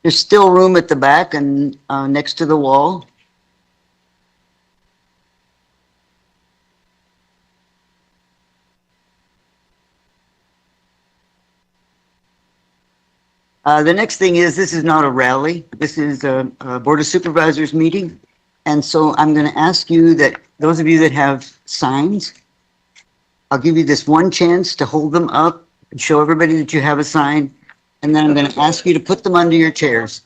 There's still room at the back and next to the wall. The next thing is, this is not a rally. This is a Board of Supervisors meeting. And so I'm going to ask you that those of you that have signs, I'll give you this one chance to hold them up and show everybody that you have a sign. And then I'm going to ask you to put them under your chairs.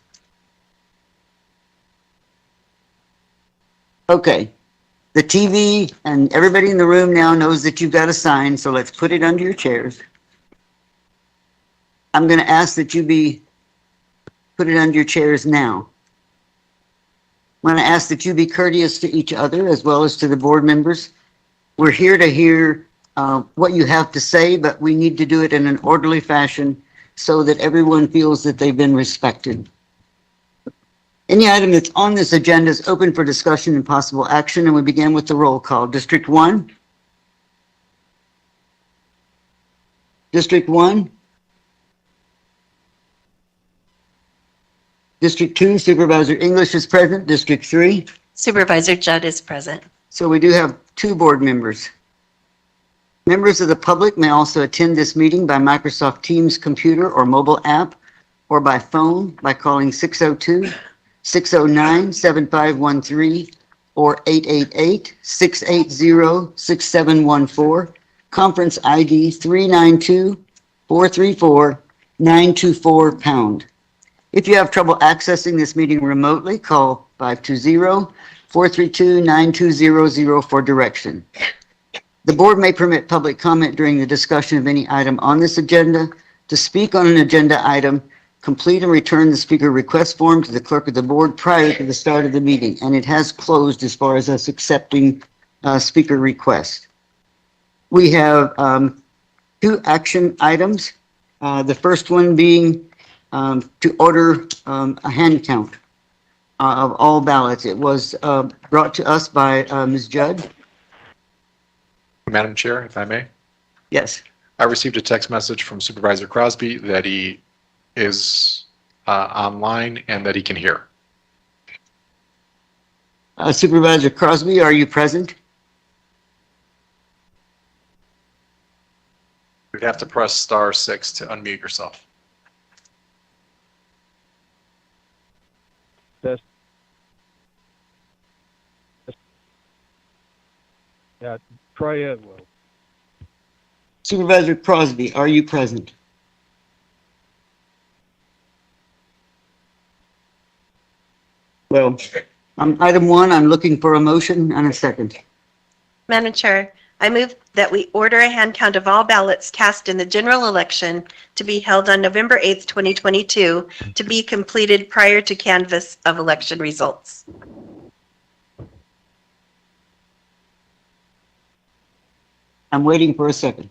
Okay. The TV and everybody in the room now knows that you've got a sign, so let's put it under your chairs. I'm going to ask that you put it under your chairs now. I'm going to ask that you be courteous to each other as well as to the board members. We're here to hear what you have to say, but we need to do it in an orderly fashion so that everyone feels that they've been respected. Any item that's on this agenda is open for discussion and possible action, and we begin with the roll call. District 1? District 1? District 2, Supervisor English is present. District 3? Supervisor Judd is present. So we do have 2 board members. Members of the public may also attend this meeting by Microsoft Teams computer or mobile app, or by phone by calling 602-609-7513 or 888-680-6714, conference ID 392-434-924#. If you have trouble accessing this meeting remotely, call 520-432-9200 for direction. The board may permit public comment during the discussion of any item on this agenda. To speak on an agenda item, complete and return the speaker request form to the clerk of the board prior to the start of the meeting, and it has closed as far as us accepting speaker requests. We have 2 action items. The first one being to order a hand count of all ballots. It was brought to us by Ms. Judd. Madam Chair, if I may. Yes. I received a text message from Supervisor Crosby that he is online and that he can hear. Supervisor Crosby, are you present? You'd have to press *6 to unmute yourself. Yes. Yeah, try it. Well, Supervisor Crosby, are you present? Well, item 1, I'm looking for a motion and a second. Madam Chair, I move that we order a hand count of all ballots cast in the general election to be held on November 8th, 2022, to be completed prior to canvass of election results. I'm waiting for a second.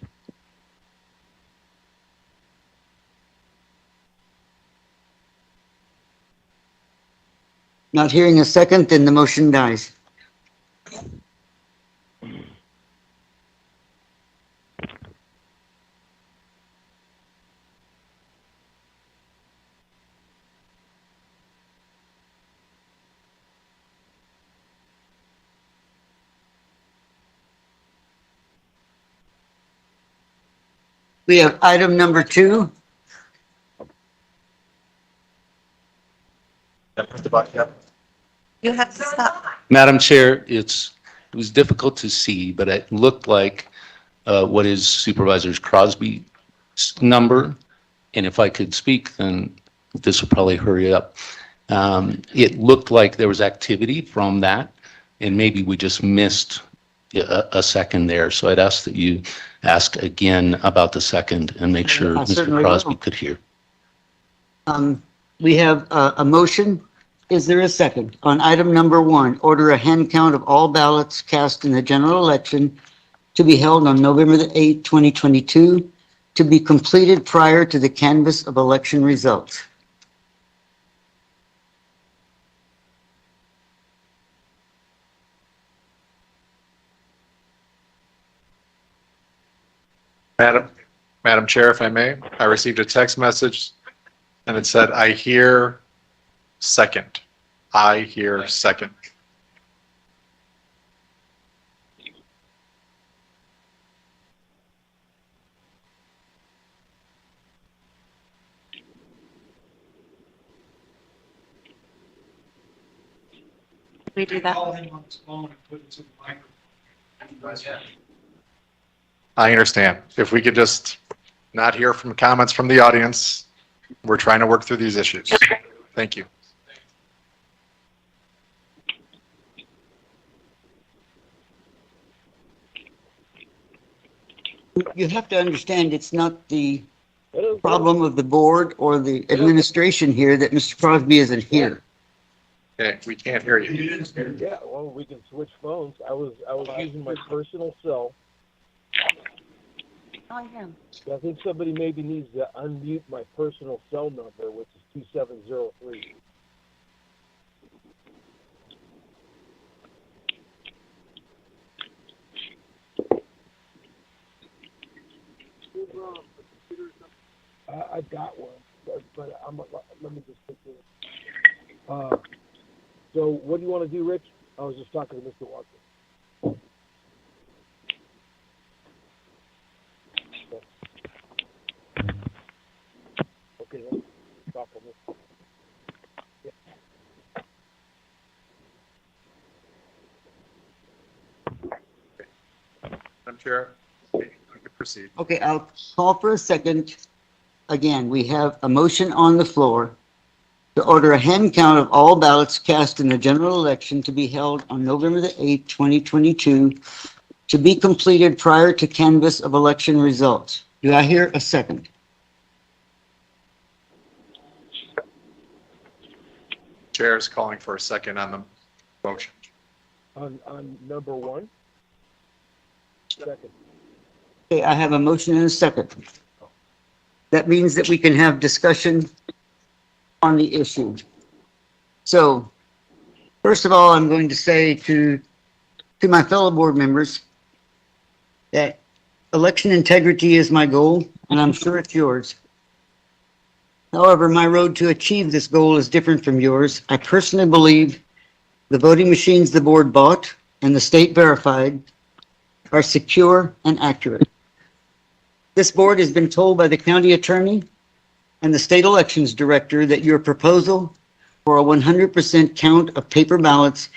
Not hearing a second, then the motion dies. We have item number 2. You have to stop. Madam Chair, it was difficult to see, but it looked like what is Supervisor Crosby's number. And if I could speak, then this would probably hurry up. It looked like there was activity from that, and maybe we just missed a second there. So I'd ask that you ask again about the second and make sure Mr. Crosby could hear. We have a motion. Is there a second? On item number 1, order a hand count of all ballots cast in the general election to be held on November the 8th, 2022, to be completed prior to the canvass of election results. Madam Chair, if I may, I received a text message and it said, I hear second. I hear second. We do that. I understand. If we could just not hear from comments from the audience, we're trying to work through these issues. Thank you. You have to understand, it's not the problem of the board or the administration here that Mr. Crosby isn't here. Okay, we can't hear you. Yeah, well, we can switch phones. I was using my personal cell. Oh, yeah. I think somebody maybe needs to unmute my personal cell number, which is 2703. I've got one, but let me just take this. So what do you want to do, Rich? I was just talking to Mr. Walker. Okay, let's talk on this. Madam Chair, you can proceed. Okay, I'll call for a second. Again, we have a motion on the floor to order a hand count of all ballots cast in the general election to be held on November the 8th, 2022, to be completed prior to canvass of election results. Do I hear a second? Chair is calling for a second on the motion. On number one? Second. Okay, I have a motion and a second. That means that we can have discussion on the issue. So, first of all, I'm going to say to my fellow board members that election integrity is my goal, and I'm sure it's yours. However, my road to achieve this goal is different from yours. I personally believe the voting machines the board bought and the state verified are secure and accurate. This board has been told by the county attorney and the state elections director that your proposal for a 100% count of paper ballots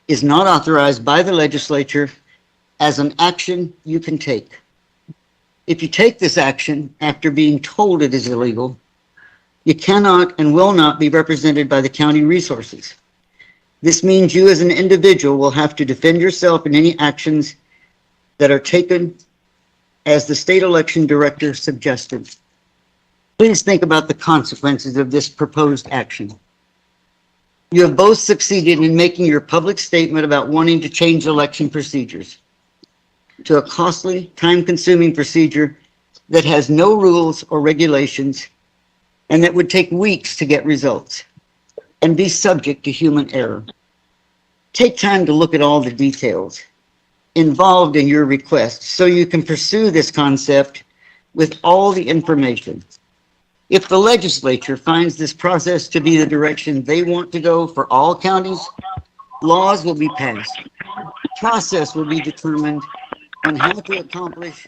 is not authorized by the legislature as an action you can take. If you take this action after being told it is illegal, you cannot and will not be represented by the county resources. This means you as an individual will have to defend yourself in any actions that are taken as the state election director suggested. Please think about the consequences of this proposed action. You have both succeeded in making your public statement about wanting to change election procedures to a costly, time-consuming procedure that has no rules or regulations and that would take weeks to get results and be subject to human error. Take time to look at all the details involved in your request so you can pursue this concept with all the information. If the legislature finds this process to be the direction they want to go for all counties, laws will be passed. Process will be determined on how to accomplish,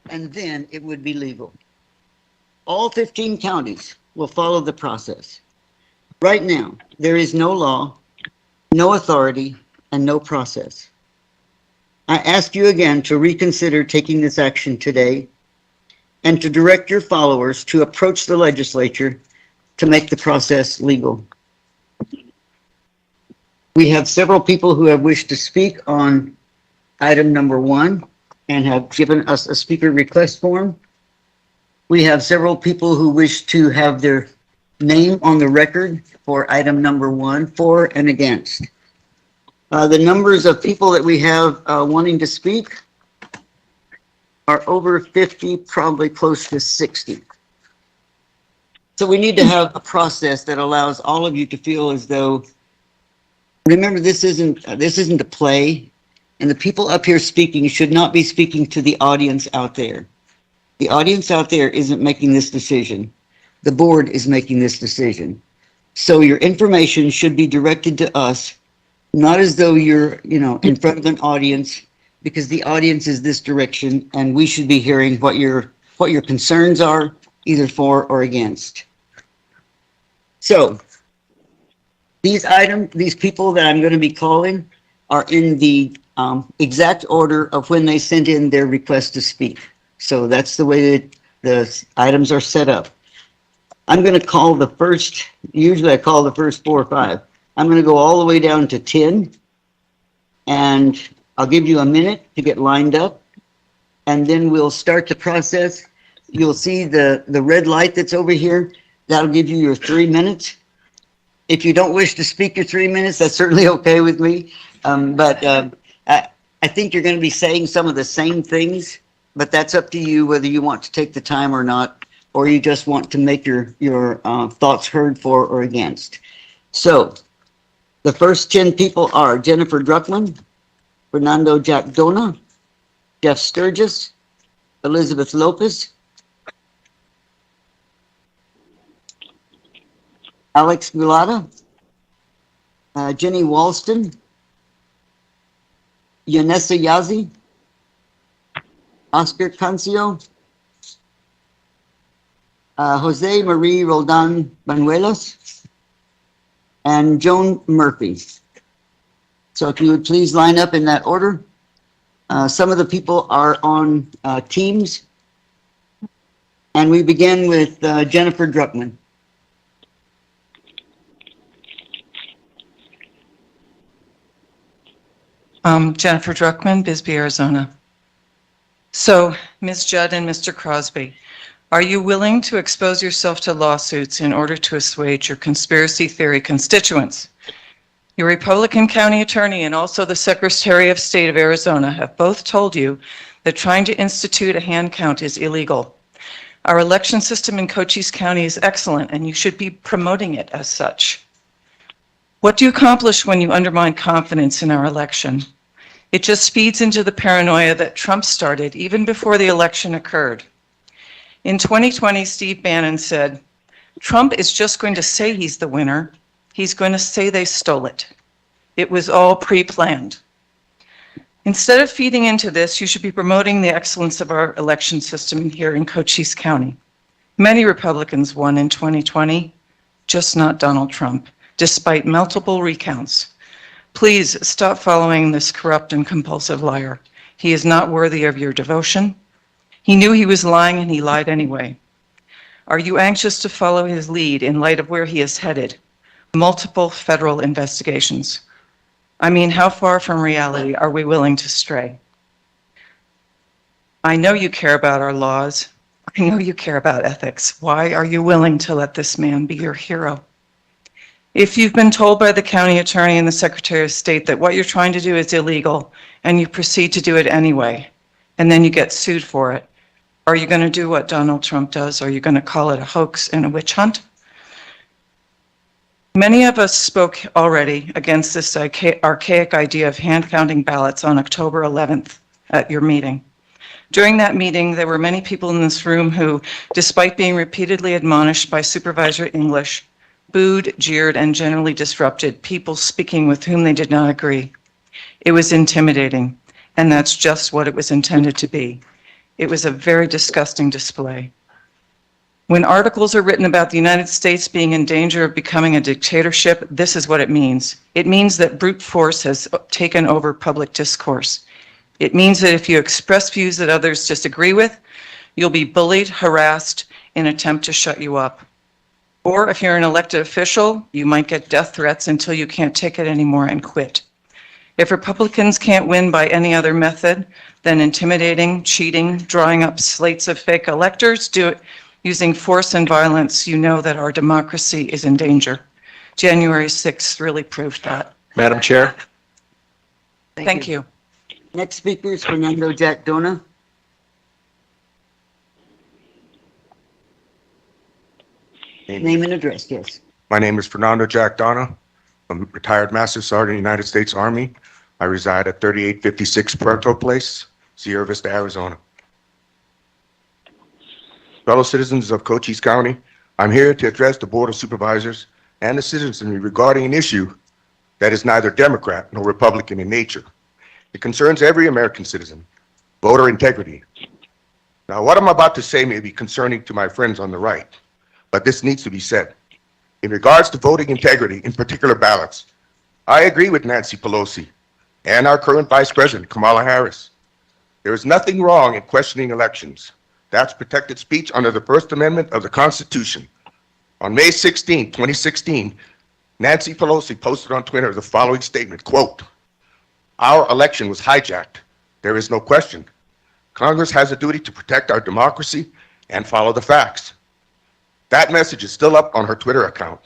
and then it would be legal. All 15 counties will follow the process. Right now, there is no law, no authority, and no process. I ask you again to reconsider taking this action today and to direct your followers to approach the legislature to make the process legal. We have several people who have wished to speak on item number 1 and have given us a speaker request form. We have several people who wish to have their name on the record for item number 1, for and against. The numbers of people that we have wanting to speak are over 50, probably close to 60. So we need to have a process that allows all of you to feel as though, remember, this isn't a play, and the people up here speaking should not be speaking to the audience out there. The audience out there isn't making this decision. The board is making this decision. So your information should be directed to us, not as though you're, in front of an audience, because the audience is this direction and we should be hearing what your concerns are, either for or against. So these people that I'm going to be calling are in the exact order of when they sent in their request to speak. So that's the way that the items are set up. I'm going to call the first, usually I call the first 4 or 5. I'm going to go all the way down to 10, and I'll give you a minute to get lined up, and then we'll start the process. You'll see the red light that's over here. That'll give you your 3 minutes. If you don't wish to speak your 3 minutes, that's certainly okay with me. I think you're going to be saying some of the same things, but that's up to you whether you want to take the time or not, or you just want to make your thoughts heard for or against. So the first 10 people are Jennifer Druckmann, Fernando Jack Dona, Jeff Sturgis, Elizabeth Lopez, Alex Mulata, Jenny Walston, Yanessa Yazi, Oscar Cancio, Jose Marie Roldan Banuelos, and Joan Murphy. So if you would please line up in that order. Some of the people are on teams, and we begin with Jennifer Druckmann. Jennifer Druckmann, Bisbee, Arizona. So, Ms. Judd and Mr. Crosby, are you willing to expose yourself to lawsuits in order to assuage your conspiracy theory constituents? Your Republican County Attorney and also the Secretary of State of Arizona have both told you that trying to institute a hand count is illegal. Our election system in Cochise County is excellent, and you should be promoting it as such. What do you accomplish when you undermine confidence in our election? It just feeds into the paranoia that Trump started even before the election occurred. In 2020, Steve Bannon said, "Trump is just going to say he's the winner. He's going to say they stole it. It was all pre-planned." Instead of feeding into this, you should be promoting the excellence of our election system here in Cochise County. Many Republicans won in 2020, just not Donald Trump, despite multiple recounts. Please stop following this corrupt and compulsive liar. He is not worthy of your devotion. He knew he was lying and he lied anyway. Are you anxious to follow his lead in light of where he is headed? Multiple federal investigations. I mean, how far from reality are we willing to stray? I know you care about our laws. I know you care about ethics. Why are you willing to let this man be your hero? If you've been told by the county attorney and the Secretary of State that what you're trying to do is illegal and you proceed to do it anyway, and then you get sued for it, are you going to do what Donald Trump does? Are you going to call it a hoax and a witch hunt? Many of us spoke already against this archaic idea of hand counting ballots on October 11th at your meeting. During that meeting, there were many people in this room who, despite being repeatedly admonished by Supervisor English, booed, jeered, and generally disrupted people speaking with whom they did not agree. It was intimidating, and that's just what it was intended to be. It was a very disgusting display. When articles are written about the United States being in danger of becoming a dictatorship, this is what it means. It means that brute force has taken over public discourse. It means that if you express views that others disagree with, you'll be bullied, harassed, in an attempt to shut you up. Or if you're an elected official, you might get death threats until you can't take it anymore and quit. If Republicans can't win by any other method than intimidating, cheating, drawing up slates of fake electors, do it using force and violence, you know that our democracy is in danger. January 6th really proved that. Madam Chair, Thank you. Next speaker is Fernando Jack Dona. Name and address, yes. My name is Fernando Jack Donna. I'm a retired Master Sergeant, United States Army. I reside at 3856 Puerto Place, Sierra Vista, Arizona. Fellow citizens of Cochise County, I'm here to address the Board of Supervisors and the citizenry regarding an issue that is neither Democrat nor Republican in nature. It concerns every American citizen, voter integrity. Now, what I'm about to say may be concerning to my friends on the right, but this needs to be said. In regards to voting integrity, in particular ballots, I agree with Nancy Pelosi and our current Vice President, Kamala Harris. There is nothing wrong in questioning elections. That's protected speech under the First Amendment of the Constitution. On May 16, 2016, Nancy Pelosi posted on Twitter the following statement, quote, "Our election was hijacked. There is no question. Congress has a duty to protect our democracy and follow the facts." That message is still up on her Twitter account.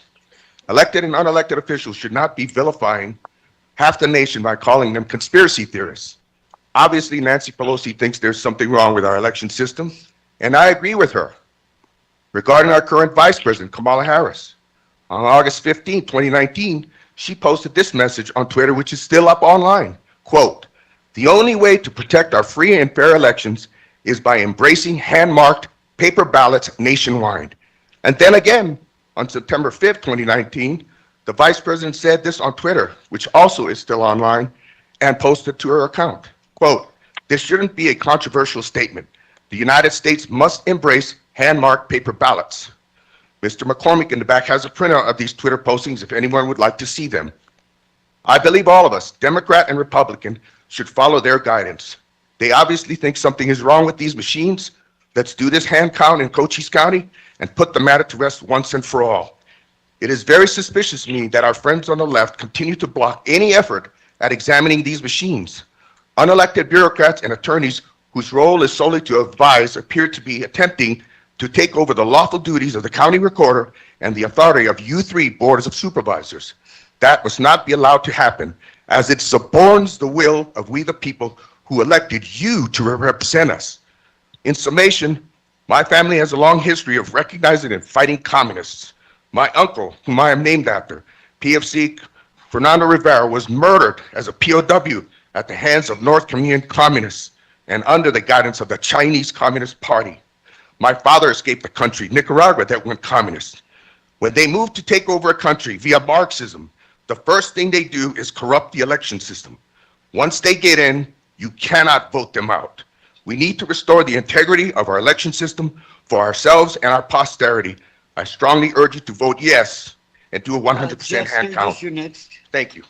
Elected and unelected officials should not be vilifying half the nation by calling them conspiracy theorists. Obviously, Nancy Pelosi thinks there's something wrong with our election system, and I agree with her. Regarding our current Vice President, Kamala Harris, on August 15, 2019, she posted this message on Twitter, which is still up online. Quote, "The only way to protect our free and fair elections is by embracing hand-marked paper ballots nationwide." And then again, on September 5th, 2019, the Vice President said this on Twitter, which also is still online, and posted to her account. Quote, "This shouldn't be a controversial statement. The United States must embrace hand-marked paper ballots." Mr. McCormick in the back has a printout of these Twitter postings if anyone would like to see them. I believe all of us, Democrat and Republican, should follow their guidance. They obviously think something is wrong with these machines. Let's do this hand count in Cochise County and put the matter to rest once and for all. It is very suspicious to me that our friends on the left continue to block any effort at examining these machines. Unelected bureaucrats and attorneys whose role is solely to advise appear to be attempting to take over the lawful duties of the county recorder and the authority of U3 boards of supervisors. That must not be allowed to happen, as it suborns the will of we the people who elected you to represent us. In summation, my family has a long history of recognizing and fighting communists. My uncle, whom I am named after, PFC Fernando Rivera, was murdered as a POW at the hands of North Korean communists and under the guidance of the Chinese Communist Party. My father escaped the country, Nicaragua, that went communist. When they moved to take over a country via Marxism, the first thing they do is corrupt the election system. Once they get in, you cannot vote them out. We need to restore the integrity of our election system for ourselves and our posterity. I strongly urge you to vote yes and do a 100% hand count. You're next. Thank you.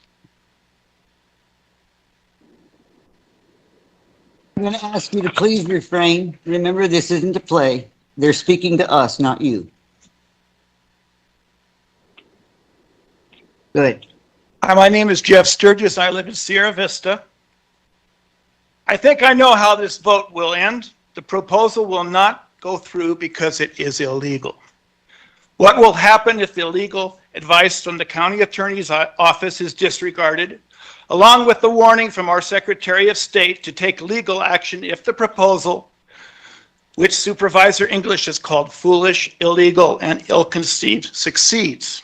I'm going to ask you to please refrain. Remember, this isn't a play. They're speaking to us, not you. Good. Hi, my name is Jeff Sturgis. I live in Sierra Vista. I think I know how this vote will end. The proposal will not go through because it is illegal. What will happen if the legal advice from the county attorney's office is disregarded, along with the warning from our Secretary of State to take legal action if the proposal, which Supervisor English has called foolish, illegal, and ill-conceived, succeeds?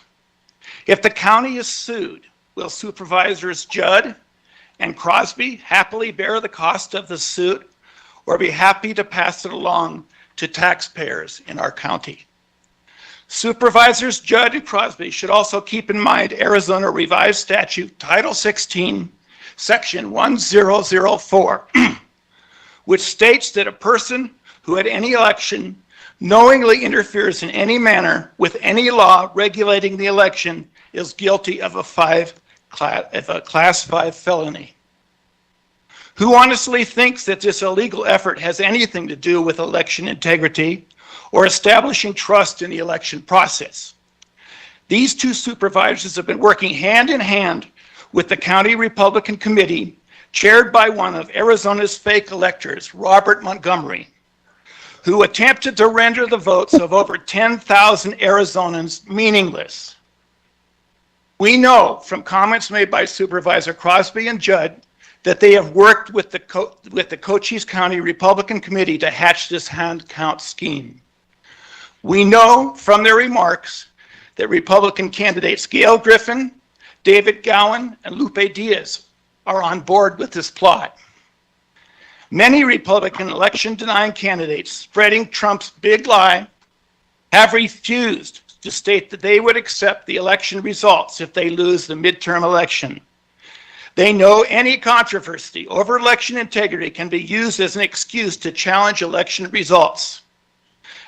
If the county is sued, will Supervisors Judd and Crosby happily bear the cost of the suit or be happy to pass it along to taxpayers in our county? Supervisors Judd and Crosby should also keep in mind Arizona Revised Statute Title 16, Section 1004, which states that a person who at any election knowingly interferes in any manner with any law regulating the election is guilty of a Class 5 felony. Who honestly thinks that this illegal effort has anything to do with election integrity or establishing trust in the election process? These two supervisors have been working hand in hand with the County Republican Committee, chaired by one of Arizona's fake electors, Robert Montgomery, who attempted to render the votes of over 10,000 Arizonans meaningless. We know from comments made by Supervisor Crosby and Judd that they have worked with the Cochise County Republican Committee to hatch this hand count scheme. We know from their remarks that Republican candidates Gail Griffin, David Gowan, and Lupe Diaz are on board with this plot. Many Republican election-denying candidates spreading Trump's big lie have refused to state that they would accept the election results if they lose the midterm election. They know any controversy over election integrity can be used as an excuse to challenge election results.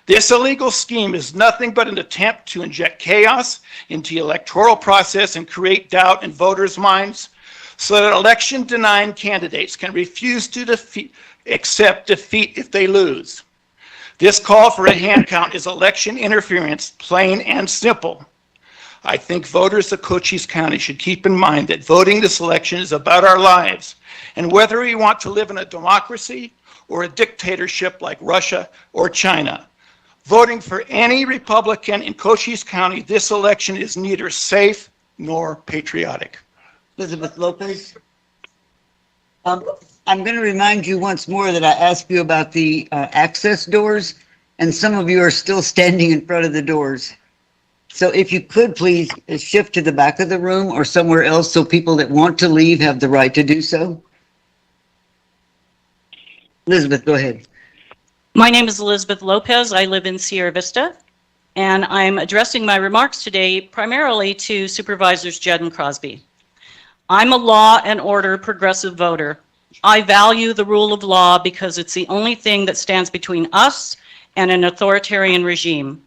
This illegal scheme is nothing but an attempt to inject chaos into the electoral process and create doubt in voters' minds so that election-denying candidates can refuse to accept defeat if they lose. This call for a hand count is election interference, plain and simple. I think voters of Cochise County should keep in mind that voting this election is about our lives and whether we want to live in a democracy or a dictatorship like Russia or China. Voting for any Republican in Cochise County this election is neither safe nor patriotic. Elizabeth Lopez. I'm going to remind you once more that I asked you about the access doors, and some of you are still standing in front of the doors. So if you could please shift to the back of the room or somewhere else so people that want to leave have the right to do so. Elizabeth, go ahead. My name is Elizabeth Lopez. I live in Sierra Vista, and I'm addressing my remarks today primarily to Supervisors Judd and Crosby. I'm a law and order progressive voter. I value the rule of law because it's the only thing that stands between us and an authoritarian regime.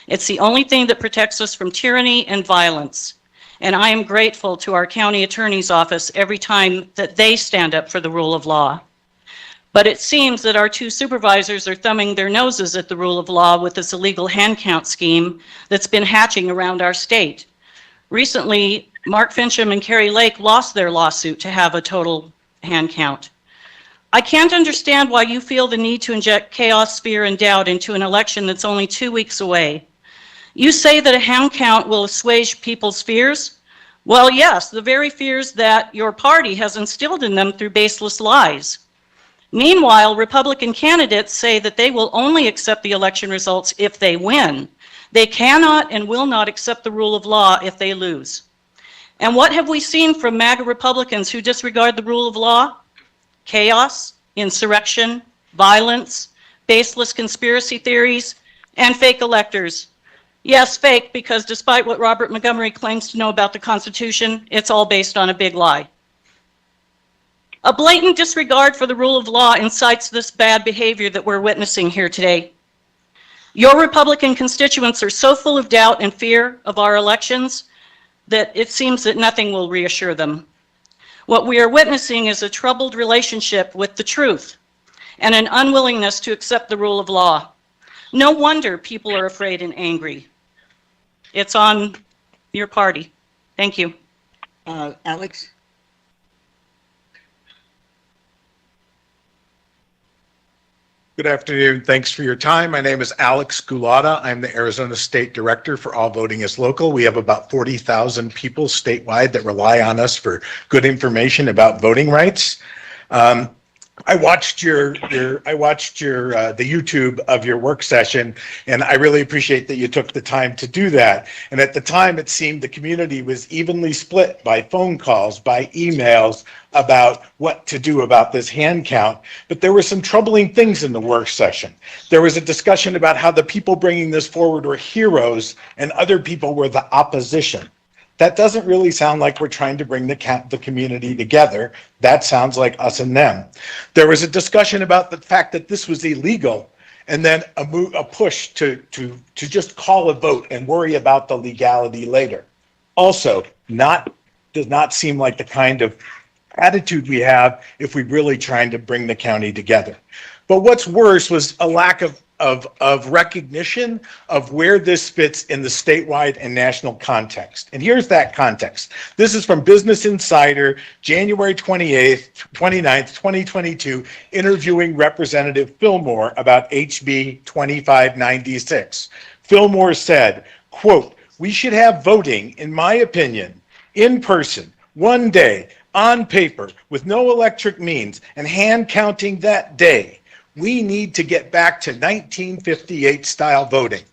It's the only thing that protects us from tyranny and violence. And I am grateful to our county attorney's office every time that they stand up for the rule of law. But it seems that our two supervisors are thumbing their noses at the rule of law with this illegal hand count scheme that's been hatching around our state. Recently, Mark Fincham and Carrie Lake lost their lawsuit to have a total hand count. I can't understand why you feel the need to inject chaos, fear, and doubt into an election that's only 2 weeks away. You say that a hand count will assuage people's fears? Well, yes, the very fears that your party has instilled in them through baseless lies. Meanwhile, Republican candidates say that they will only accept the election results if they win. They cannot and will not accept the rule of law if they lose. And what have we seen from MAGA Republicans who disregard the rule of law? Chaos, insurrection, violence, baseless conspiracy theories, and fake electors. Yes, fake, because despite what Robert Montgomery claims to know about the Constitution, it's all based on a big lie. A blatant disregard for the rule of law incites this bad behavior that we're witnessing here today. Your Republican constituents are so full of doubt and fear of our elections that it seems that nothing will reassure them. What we are witnessing is a troubled relationship with the truth and an unwillingness to accept the rule of law. No wonder people are afraid and angry. It's on your party. Thank you. Alex? Good afternoon. Thanks for your time. My name is Alex Gulata. I'm the Arizona State Director for All Voting is Local. We have about 40,000 people statewide that rely on us for good information about voting rights. I watched the YouTube of your work session, and I really appreciate that you took the time to do that. And at the time, it seemed the community was evenly split by phone calls, by emails about what to do about this hand count. But there were some troubling things in the work session. There was a discussion about how the people bringing this forward were heroes and other people were the opposition. That doesn't really sound like we're trying to bring the community together. That sounds like us and them. There was a discussion about the fact that this was illegal, and then a push to just call a vote and worry about the legality later. Also, does not seem like the kind of attitude we have if we're really trying to bring the county together. But what's worse was a lack of recognition of where this fits in the statewide and national context. And here's that context. This is from Business Insider, January 29th, 2022, interviewing Representative Fillmore about HB 2596. Fillmore said, quote, "We should have voting, in my opinion, in person, one day, on paper, with no electric means, and hand counting that day. We need to get back to 1958 style voting."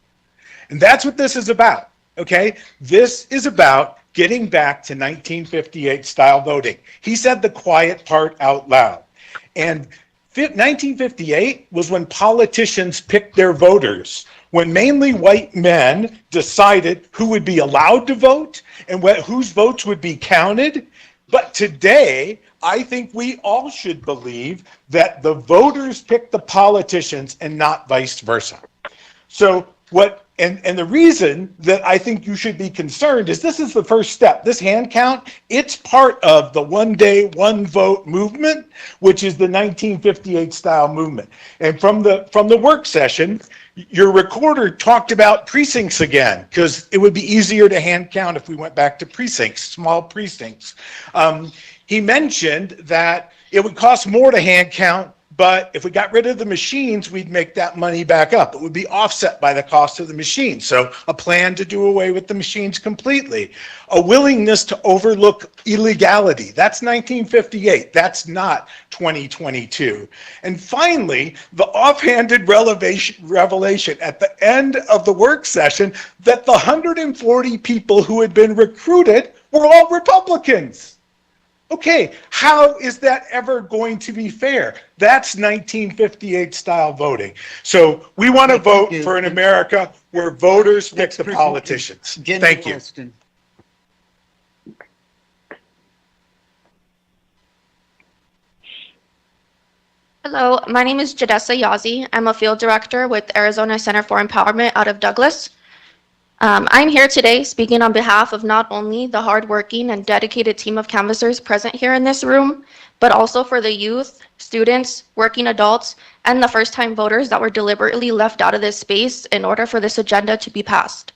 And that's what this is about, okay? This is about getting back to 1958 style voting. He said the quiet part out loud. And 1958 was when politicians picked their voters when mainly white men decided who would be allowed to vote and whose votes would be counted. But today, I think we all should believe that the voters pick the politicians and not vice versa. So and the reason that I think you should be concerned is this is the first step. This hand count, it's part of the one day, one vote movement, which is the 1958 style movement. And from the work session, your recorder talked about precincts again, because it would be easier to hand count if we went back to precincts, small precincts. He mentioned that it would cost more to hand count, but if we got rid of the machines, we'd make that money back up. It would be offset by the cost of the machines. So a plan to do away with the machines completely. A willingness to overlook illegality. That's 1958. That's not 2022. And finally, the offhanded revelation at the end of the work session that the 140 people who had been recruited were all Republicans. Okay, how is that ever going to be fair? That's 1958 style voting. So we want to vote for an America where voters pick the politicians. Thank you. Hello, my name is Jadessa Yazi. I'm a field director with Arizona Center for Empowerment out of Douglas. I'm here today speaking on behalf of not only the hardworking and dedicated team of canvassers present here in this room, but also for the youth, students, working adults, and the first-time voters that were deliberately left out of this space in order for this agenda to be passed.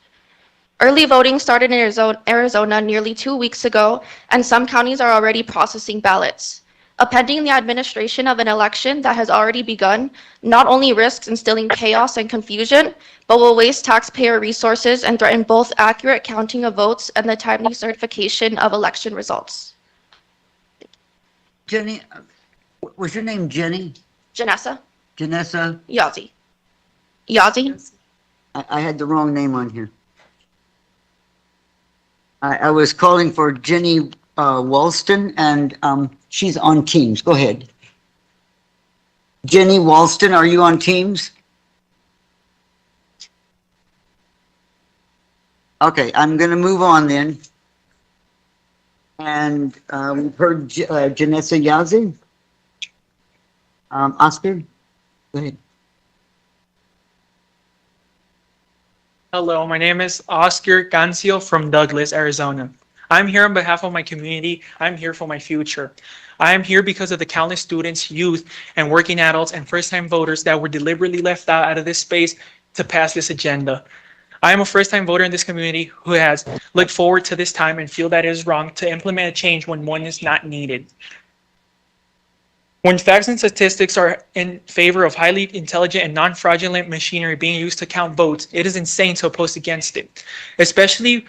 Early voting started in Arizona nearly 2 weeks ago, and some counties are already processing ballots. Appending the administration of an election that has already begun not only risks instilling chaos and confusion, but will waste taxpayer resources and threaten both accurate counting of votes and the timely certification of election results. Jenny, was your name Jenny? Janessa Janessa? Yazi. Yazi? I had the wrong name on here. I was calling for Jenny Walston, and she's on Teams. Go ahead. Jenny Walston, are you on Teams? Okay, I'm going to move on then. And we've heard Janessa Yazi. Oscar, go ahead. Hello, my name is Oscar Cancio from Douglas, Arizona. I'm here on behalf of my community. I'm here for my future. I am here because of the countless students, youth, and working adults and first-time voters that were deliberately left out of this space to pass this agenda. I am a first-time voter in this community who has looked forward to this time and feel that it is wrong to implement a change when one is not needed. When facts and statistics are in favor of highly intelligent and non-fraudulent machinery being used to count votes, it is insane to oppose against it, especially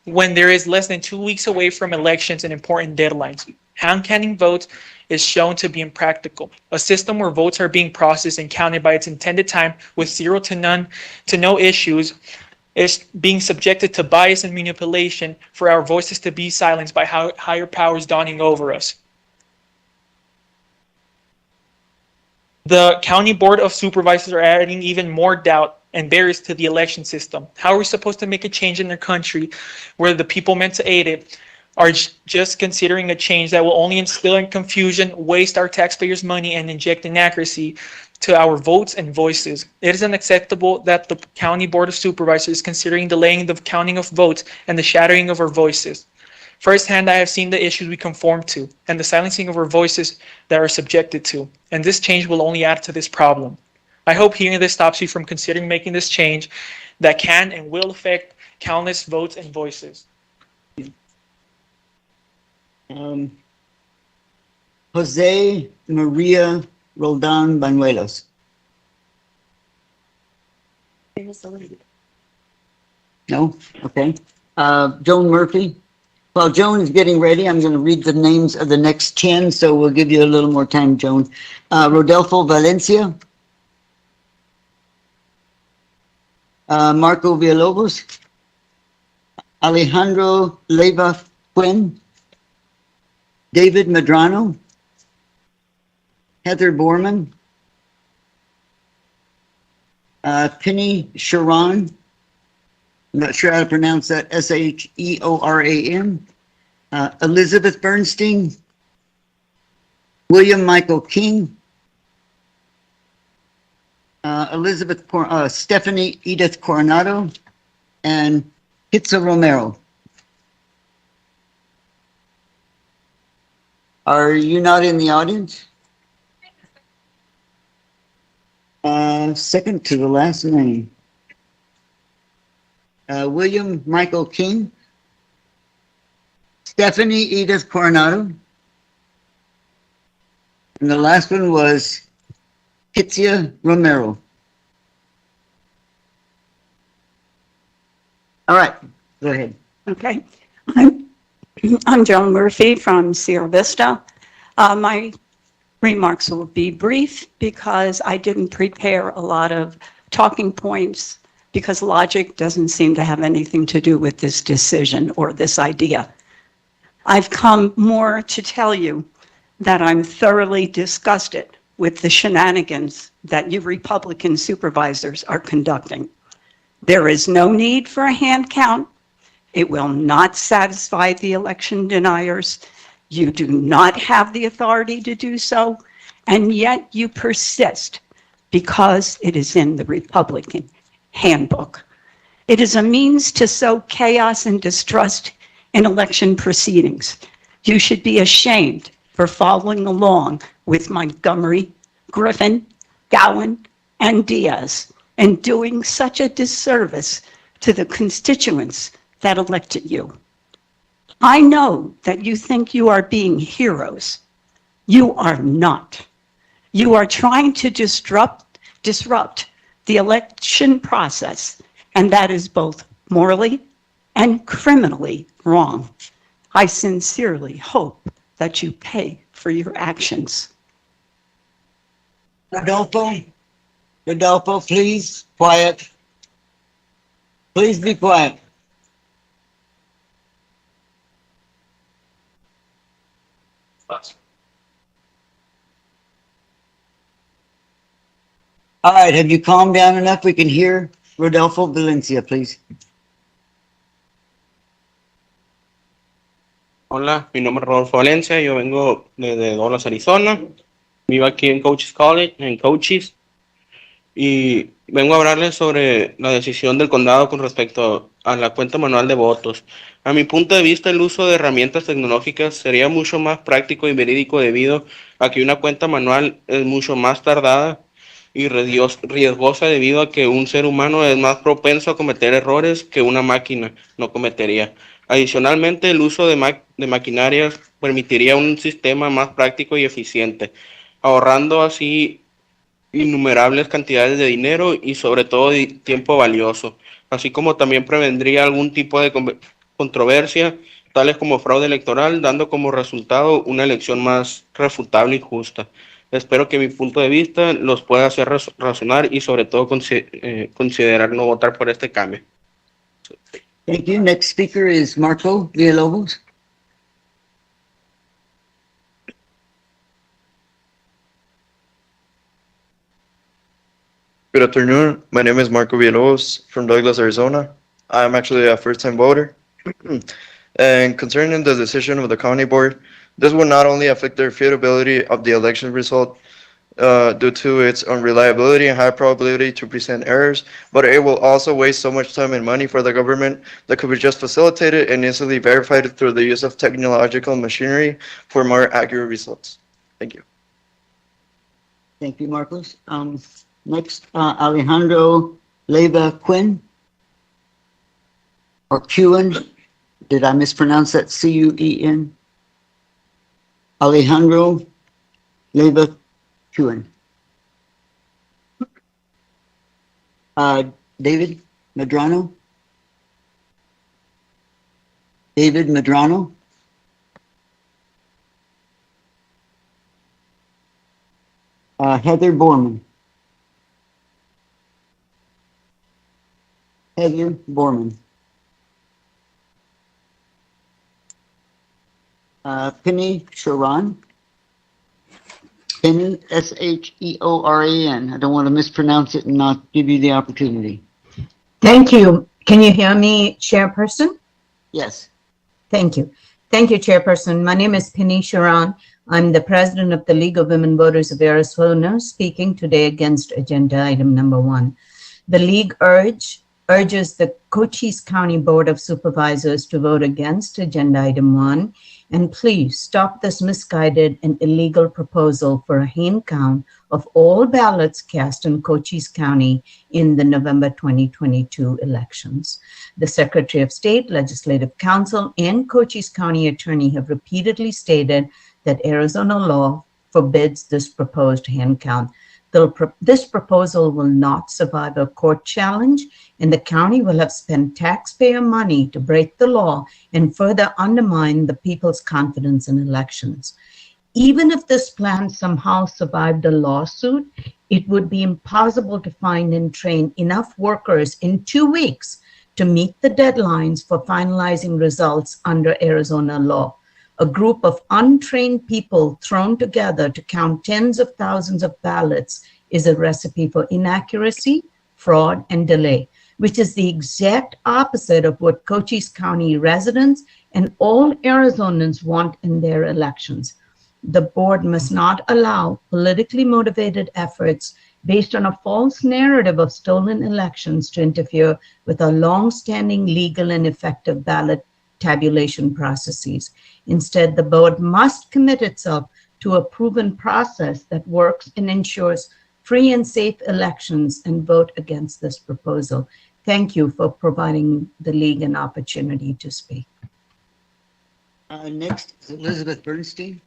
when there is less than 2 weeks away from elections and important deadlines. Hand counting votes is shown to be impractical. A system where votes are being processed and counted by its intended time with zero to no issues is being subjected to bias and manipulation for our voices to be silenced by higher powers dawning over us. The County Board of Supervisors are adding even more doubt and barriers to the election system. How are we supposed to make a change in their country where the people meant to aid it are just considering a change that will only instill in confusion, waste our taxpayers' money, and inject inaccuracy to our votes and voices? It is unacceptable that the County Board of Supervisors is considering delaying the counting of votes and the shattering of our voices. Firsthand, I have seen the issues we conform to and the silencing of our voices that are subjected to, and this change will only add to this problem. I hope hearing this stops you from considering making this change that can and will affect countless votes and voices. Jose Maria Roldan Banuelos. No? Okay. Joan Murphy. While Joan is getting ready, I'm going to read the names of the next 10, so we'll give you a little more time, Joan. Rodolfo Valencia. Marco Villalobos. Alejandro Leyva Quinn. David Medrano. Heather Borman. Penny Sharon. I'm not sure how to pronounce that. Sheoran. Elizabeth Bernstein. William Michael King. Stephanie Edith Coronado. And Hitza Romero. Are you not in the audience? Second to the last name. William Michael King. Stephanie Edith Coronado. And the last one was Hitzia Romero. All right, go ahead. Okay. I'm Joan Murphy from Sierra Vista. My remarks will be brief because I didn't prepare a lot of talking points because logic doesn't seem to have anything to do with this decision or this idea. I've come more to tell you that I'm thoroughly disgusted with the shenanigans that you Republican supervisors are conducting. There is no need for a hand count. It will not satisfy the election deniers. You do not have the authority to do so, and yet you persist because it is in the Republican handbook. It is a means to sow chaos and distrust in election proceedings. You should be ashamed for following along with Montgomery, Griffin, Gowan, and Diaz, and doing such a disservice to the constituents that elected you. I know that you think you are being heroes. You are not. You are trying to disrupt the election process, and that is both morally and criminally wrong. I sincerely hope that you pay for your actions. Rodolfo, please, quiet. Please be quiet. All right, have you calmed down enough? We can hear Rodolfo Valencia, please. Hola, mi nombre es Rodolfo Valencia, yo vengo de Dallas, Arizona, vivo aquí en Cochise College, en Cochise, y vengo a hablarles sobre la decisión del condado con respecto a la cuenta manual de votos. A mi punto de vista, el uso de herramientas tecnológicas sería mucho más práctico y verídico debido a que una cuenta manual es mucho más tardada y riesgosa debido a que un ser humano es más propenso a cometer errores que una máquina no cometería. Adicionalmente, el uso de maquinarias permitiría un sistema más práctico y eficiente, ahorrando así innumerables cantidades de dinero y sobre todo de tiempo valioso, así como también prevendría algún tipo de controversia, tales como fraude electoral, dando como resultado una elección más refutable y justa. Espero que mi punto de vista los pueda hacer razonar y sobre todo considerar no votar por este cambio. Thank you. Next speaker is Marco Villalobos. Good afternoon. My name is Marco Villalobos from Douglas, Arizona. I'm actually a first-time voter. And concerning the decision of the county board, this will not only affect the refutability of the election result due to its unreliability and high probability to present errors, but it will also waste so much time and money for the government that could be just facilitated and easily verified through the use of technological machinery for more accurate results. Thank you. Thank you, Marcos. Next, Alejandro Leyva Quinn, or Quen. Did I mispronounce that? C-U-E-N? Alejandro Leyva Quen. David Medrano? David Medrano? Heather Borman. Heather Borman. Penny Sharon. Penny, Sheoran. I don't want to mispronounce it and not give you the opportunity. Thank you. Can you hear me, Chairperson? Yes. Thank you. Thank you, Chairperson. My name is Penny Sharan. I'm the president of the League of Women Voters of Arizona, speaking today against agenda item number 1. The League urges the Cochise County Board of Supervisors to vote against agenda item 1, and please stop this misguided and illegal proposal for a hand count of all ballots cast in Cochise County in the November 2022 elections. The Secretary of State, Legislative Council, and Cochise County Attorney have repeatedly stated that Arizona law forbids this proposed hand count. This proposal will not survive a court challenge, and the county will have spent taxpayer money to break the law and further undermine the people's confidence in elections. Even if this plan somehow survived a lawsuit, it would be impossible to find and train enough workers in 2 weeks to meet the deadlines for finalizing results under Arizona law. A group of untrained people thrown together to count tens of thousands of ballots is a recipe for inaccuracy, fraud, and delay, which is the exact opposite of what Cochise County residents and all Arizonans want in their elections. The board must not allow politically motivated efforts based on a false narrative of stolen elections to interfere with our long-standing legal and effective ballot tabulation processes. Instead, the board must commit itself to a proven process that works and ensures free and safe elections, and vote against this proposal. Thank you for providing the league an opportunity to speak. Next is Elizabeth Bernstein.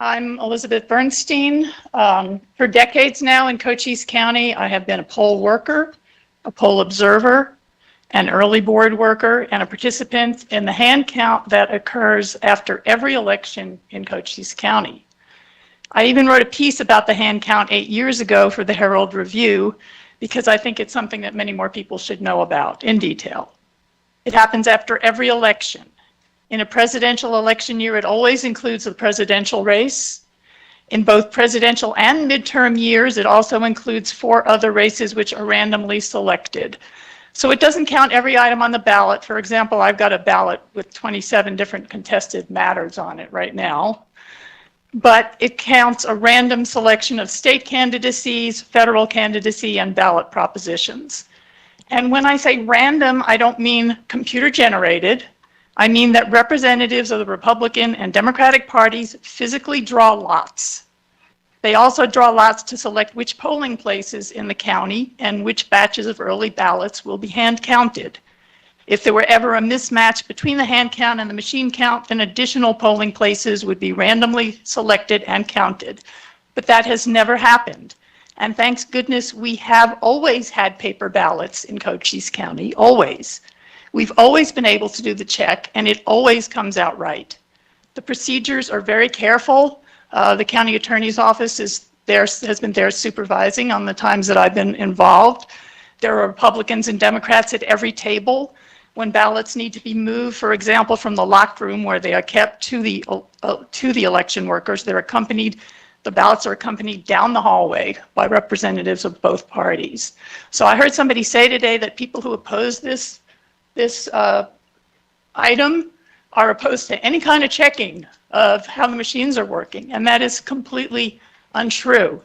I'm Elizabeth Bernstein. For decades now in Cochise County, I have been a poll worker, a poll observer, an early board worker, and a participant in the hand count that occurs after every election in Cochise County. I even wrote a piece about the hand count 8 years ago for the Herald Review because I think it's something that many more people should know about in detail. It happens after every election. In a presidential election year, it always includes the presidential race. In both presidential and midterm years, it also includes 4 other races which are randomly selected. So it doesn't count every item on the ballot. For example, I've got a ballot with 27 different contested matters on it right now. But it counts a random selection of state candidacies, federal candidacy, and ballot propositions. And when I say random, I don't mean computer generated. I mean that representatives of the Republican and Democratic parties physically draw lots. They also draw lots to select which polling places in the county and which batches of early ballots will be hand counted. If there were ever a mismatch between the hand count and the machine count, then additional polling places would be randomly selected and counted. But that has never happened. And thanks goodness, we have always had paper ballots in Cochise County, always. We've always been able to do the check, and it always comes out right. The procedures are very careful. The county attorney's office has been there supervising on the times that I've been involved. There are Republicans and Democrats at every table. When ballots need to be moved, for example, from the locked room where they are kept to the election workers, the ballots are accompanied down the hallway by representatives of both parties. So I heard somebody say today that people who oppose this item are opposed to any kind of checking of how the machines are working, and that is completely untrue.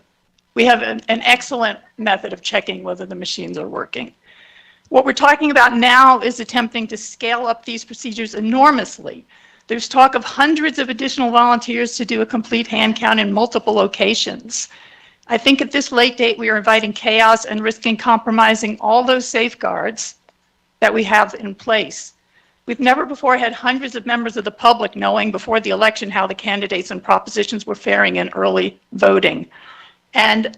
We have an excellent method of checking whether the machines are working. What we're talking about now is attempting to scale up these procedures enormously. There's talk of hundreds of additional volunteers to do a complete hand count in multiple locations. I think at this late date, we are inviting chaos and risking compromising all those safeguards that we have in place. We've never before had hundreds of members of the public knowing before the election how the candidates and propositions were faring in early voting. And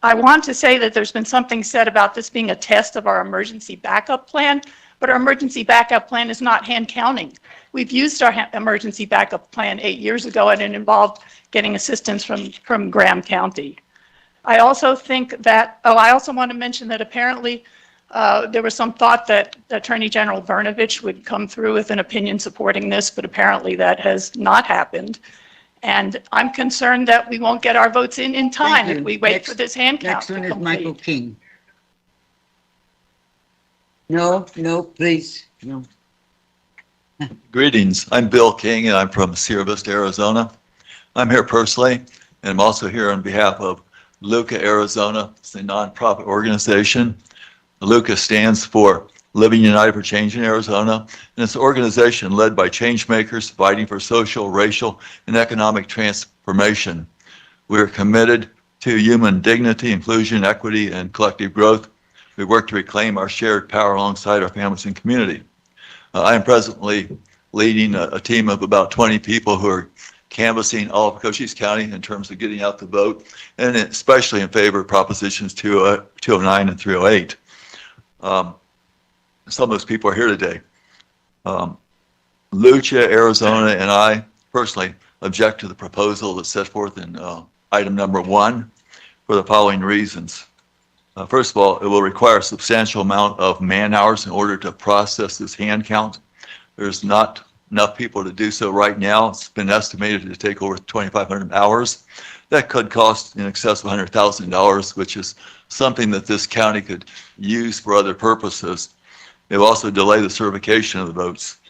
I want to say that there's been something said about this being a test of our emergency backup plan, but our emergency backup plan is not hand counting. We've used our emergency backup plan 8 years ago, and it involved getting assistance from Graham County. I also think that, I also want to mention that apparently There was some thought that Attorney General Brnovich would come through with an opinion supporting this, but apparently that has not happened. And I'm concerned that we won't get our votes in time if we wait for this hand count Next to one is Michael complete. King. No, please, no. Greetings, I'm Bill King and I'm from Sierra Vista, Arizona. I'm here personally and I'm also here on behalf of LUCA Arizona. It's a nonprofit organization. LUCA stands for Living United for Change in Arizona, and it's an organization led by change makers fighting for social, racial, and economic transformation. We're committed to human dignity, inclusion, equity, and collective growth. We work to reclaim our shared power alongside our families and community. I am presently leading a team of about 20 people who are canvassing all of Cochise County in terms of getting out the vote, and especially in favor of Propositions 209 and 308. Some of those people are here today. Lucha, Arizona, and I personally object to the proposal that's set forth in item number 1 for the following reasons. First of all, it will require a substantial amount of man hours in order to process this hand count. There's not enough people to do so right now. It's been estimated to take over 2,500 hours. That could cost in excess of $100,000, which is something that this county could use for other purposes. It will also delay the certification of the votes.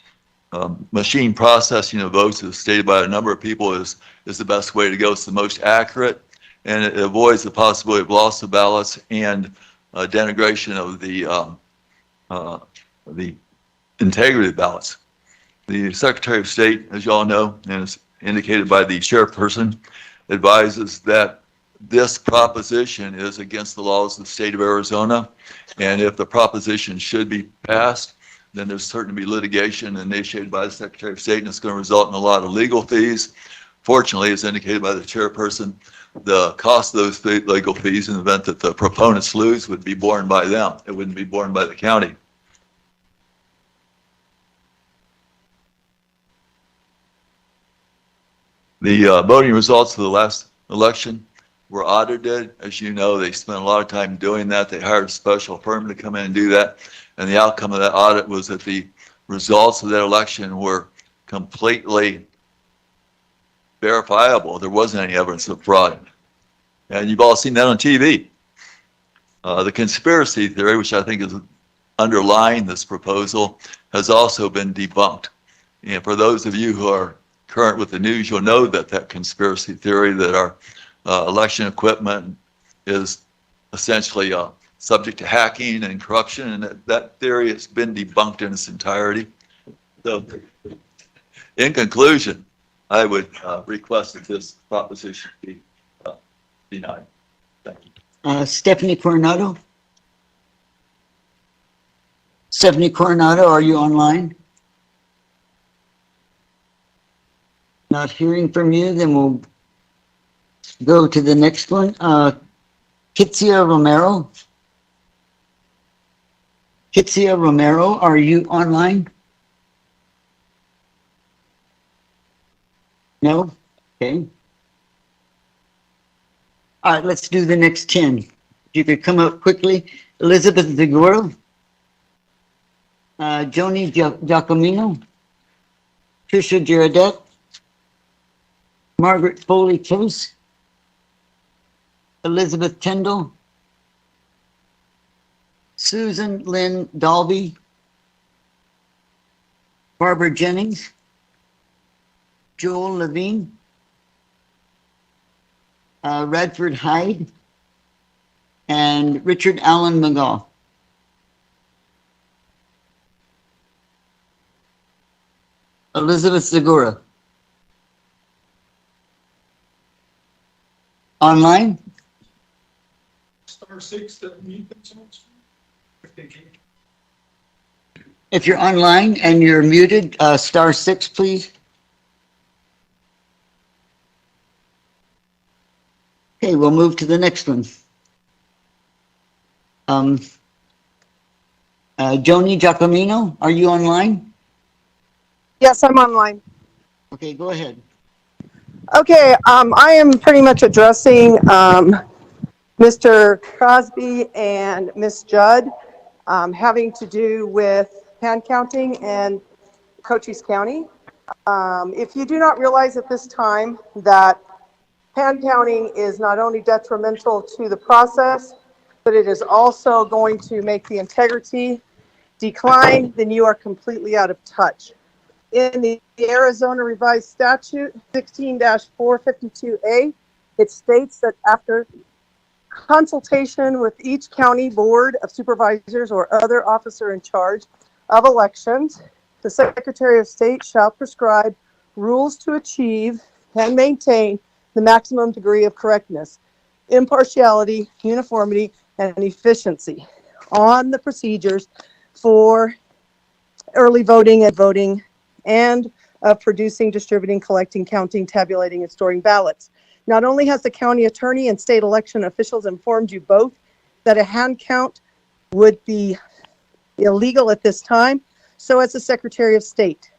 Machine processing of votes, as stated by a number of people, is the best way to go. It's the most accurate, and it avoids the possibility of loss of ballots and denigration of the integrity of ballots. The Secretary of State, as you all know, and is indicated by the chairperson, advises that this proposition is against the laws of the state of Arizona, and if the proposition should be passed, then there's certain to be litigation initiated by the Secretary of State, and it's going to result in a lot of legal fees. Fortunately, as indicated by the chairperson, the cost of those legal fees in the event that the proponents lose would be borne by them. It wouldn't be borne by the county. The voting results of the last election were audited. As you know, they spent a lot of time doing that. They hired a special firm to come in and do that. And the outcome of that audit was that the results of that election were completely verifiable. There wasn't any evidence of fraud. And you've all seen that on TV. The conspiracy theory, which I think is underlying this proposal, has also been debunked. And for those of you who are current with the news, you'll know that that conspiracy theory that our election equipment is essentially subject to hacking and corruption, and that theory has been debunked in its entirety. So, in conclusion, I would request that this proposition be denied. Thank you. Stephanie Coronado? Stephanie Coronado, are you online? Not hearing from you, then we'll go to the next one. Kitsia Romero. Kitsia Romero, are you online? No? Okay. All right, let's do the next 10. If you could come up quickly. Elizabeth Zagora. Joni Giacomino. Tricia Giradette. Margaret Foley Case. Elizabeth Tyndall. Susan Lynn Dalby. Barbara Jennings. Joel Levine. Radford Hyde. And Richard Allen McGaugh. Elizabeth Zagora. Online? Star 6 that me. If you're online and you're muted, star 6, please. Okay, we'll move to the next one. Joni Giacomino, are you online? Yes, I'm online. Okay, go ahead. Okay, I am pretty much addressing Mr. Crosby and Ms. Judd. having to do with hand counting in Cochise County. If you do not realize at this time that hand counting is not only detrimental to the process, but it is also going to make the integrity decline, then you are completely out of touch. In the Arizona Revised Statute 16-452A, it states that after consultation with each county board of supervisors or other officer in charge of elections, the Secretary of State shall prescribe rules to achieve and maintain the maximum degree of correctness, impartiality, uniformity, and efficiency on the procedures for early voting and voting and of producing, distributing, collecting, counting, tabulating, and storing ballots. Not only has the county attorney and state election officials informed you both that a hand count would be illegal at this time, so has the Secretary of State.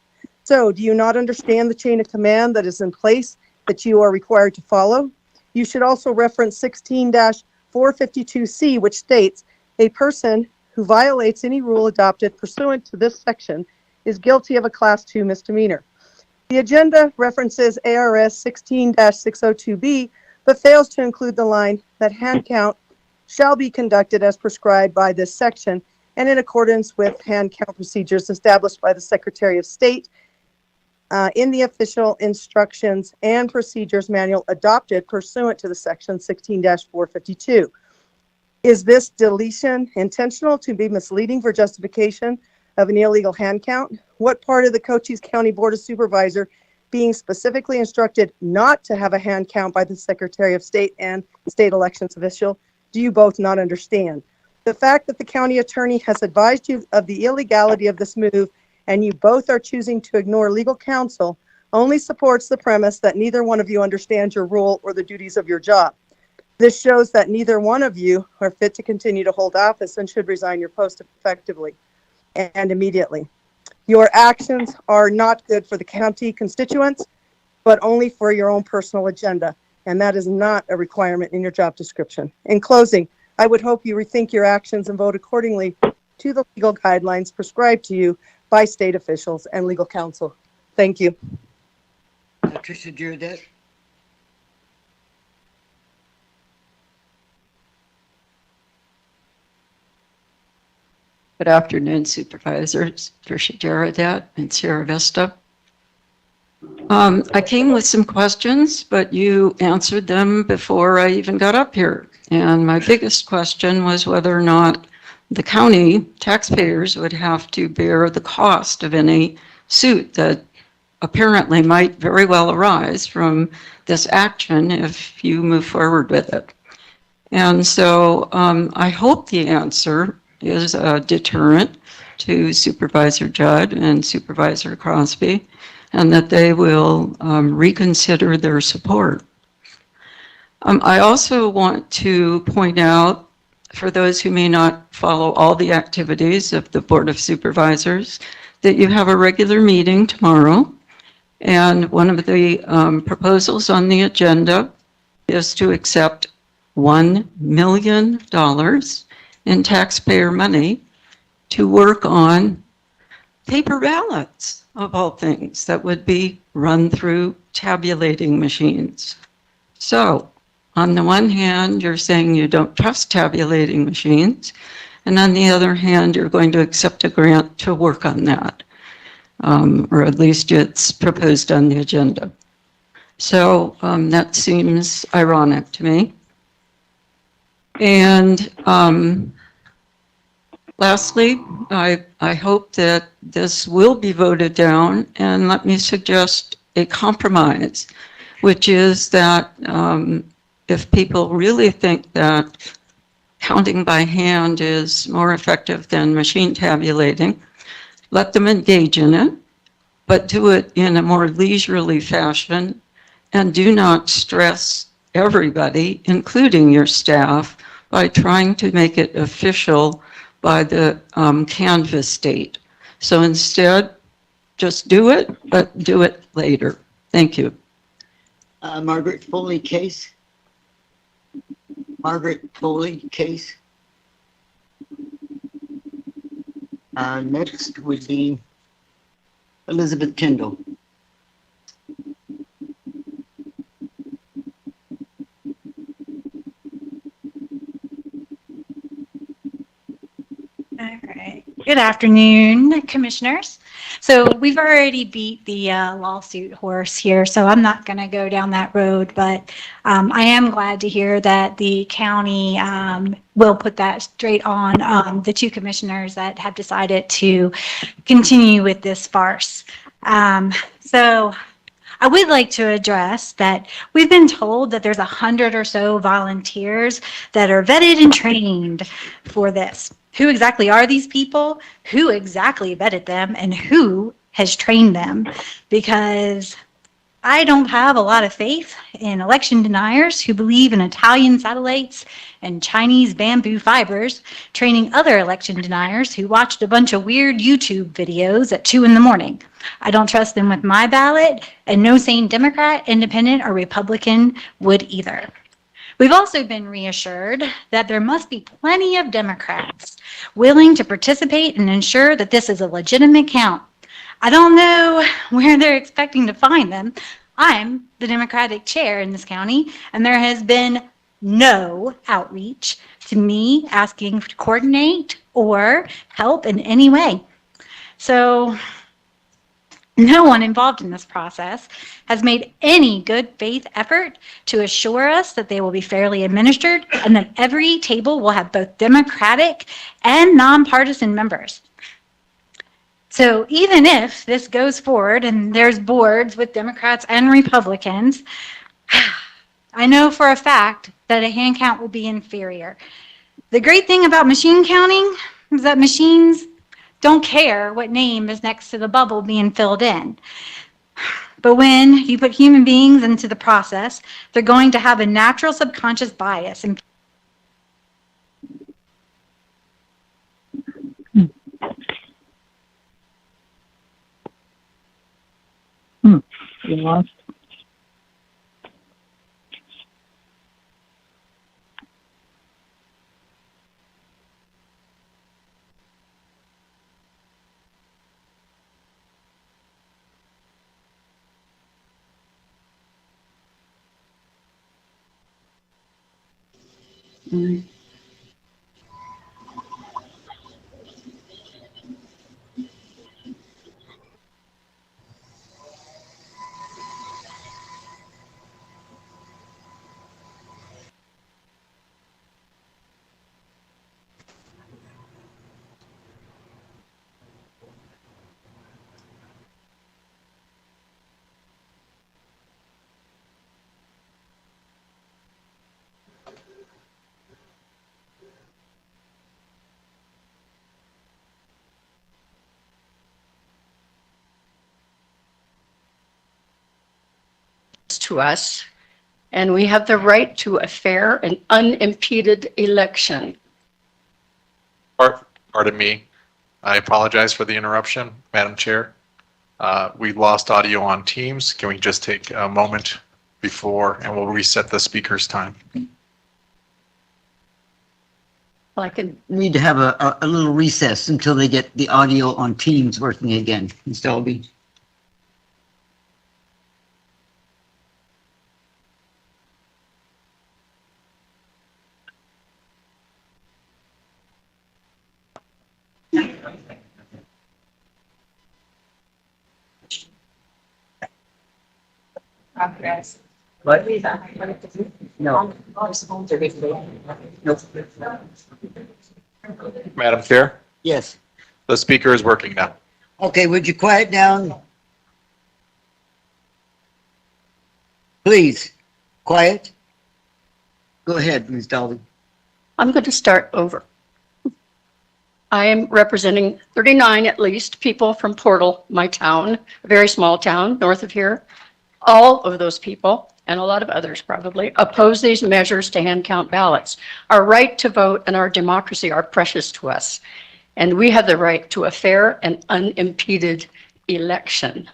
So do you not understand the chain of command that is in place that you are required to follow? You should also reference 16-452C, which states a person who violates any rule adopted pursuant to this section is guilty of a Class 2 misdemeanor. The agenda references ARS 16-602B, but fails to include the line that hand count shall be conducted as prescribed by this section and in accordance with hand count procedures established by the Secretary of State in the official instructions and procedures manual adopted pursuant to the section 16-452. Is this deletion intentional to be misleading for justification of an illegal hand count? What part of the Cochise County Board of Supervisors being specifically instructed not to have a hand count by the Secretary of State and state elections official do you both not understand? The fact that the county attorney has advised you of the illegality of this move and you both are choosing to ignore legal counsel only supports the premise that neither one of you understands your role or the duties of your job. This shows that neither one of you are fit to continue to hold office and should resign your post effectively and immediately. Your actions are not good for the county constituents, but only for your own personal agenda, and that is not a requirement in your job description. In closing, I would hope you rethink your actions and vote accordingly to the legal guidelines prescribed to you by state officials and legal counsel. Thank you. Patricia Giordette. Good afternoon, Supervisors. Patricia Giordette in Sierra Vista. I came with some questions, but you answered them before I even got up here. And my biggest question was whether or not the county taxpayers would have to bear the cost of any suit that apparently might very well arise from this action if you move forward with it. And so I hope the answer is a deterrent to Supervisor Judd and Supervisor Crosby, and that they will reconsider their support. I also want to point out, for those who may not follow all the activities of the Board of Supervisors, that you have a regular meeting tomorrow, and one of the proposals on the agenda is to accept $1 million in taxpayer money to work on paper ballots, of all things, that would be run through tabulating machines. So, on the one hand, you're saying you don't trust tabulating machines, and on the other hand, you're going to accept a grant to work on that, or at least it's proposed on the agenda. So that seems ironic to me. And lastly, I hope that this will be voted down, and let me suggest a compromise, which is that if people really think that counting by hand is more effective than machine tabulating, let them engage in it, but do it in a more leisurely fashion, and do not stress everybody, including your staff, by trying to make it official by the canvas date. So instead, just do it, but do it later. Thank you. Margaret Foley case. Margaret Foley case. Next would be Elizabeth Kendall. All right. Good afternoon, commissioners. So we've already beat the lawsuit horse here, so I'm not going to go down that road, but I am glad to hear that the county will put that straight on the two commissioners that have decided to continue with this farce. So I would like to address that we've been told that there's 100 or so volunteers that are vetted and trained for this. Who exactly are these people? Who exactly vetted them? And who has trained them? Because I don't have a lot of faith in election deniers who believe in Italian satellites and Chinese bamboo fibers training other election deniers who watched a bunch of weird YouTube videos at 2 in the morning. I don't trust them with my ballot, and no sane Democrat, Independent, or Republican would either. We've also been reassured that there must be plenty of Democrats willing to participate and ensure that this is a legitimate count. I don't know where they're expecting to find them. I'm the Democratic chair in this county, and there has been no outreach to me asking to coordinate or help in any way. So no one involved in this process has made any good faith effort to assure us that they will be fairly administered and that every table will have both Democratic and nonpartisan members. So even if this goes forward and there's boards with Democrats and Republicans, I know for a fact that a hand count will be inferior. The great thing about machine counting is that machines don't care what name is next to the bubble being filled in. But when you put human beings into the process, they're going to have a natural subconscious bias. And You lost. To us, and we have the right to a fair and unimpeded election. Pardon me. I apologize for the interruption, Madam Chair. We lost audio on Teams. Can we just take a moment before, and we'll reset the speaker's time. Well, I can. Need to have a little recess until they get the audio on Teams working again. Ms. Dalby. What? No. Madam Chair, Yes. the speaker is working now. Okay, would you quiet down? Please, quiet. Go ahead, Ms. Dalby. I'm going to start over. I am representing 39 at least people from Portal, my town, a very small town north of here. All of those people, and a lot of others probably, oppose these measures to hand count ballots. Our right to vote and our democracy are precious to us, and we have the right to a fair and unimpeded election.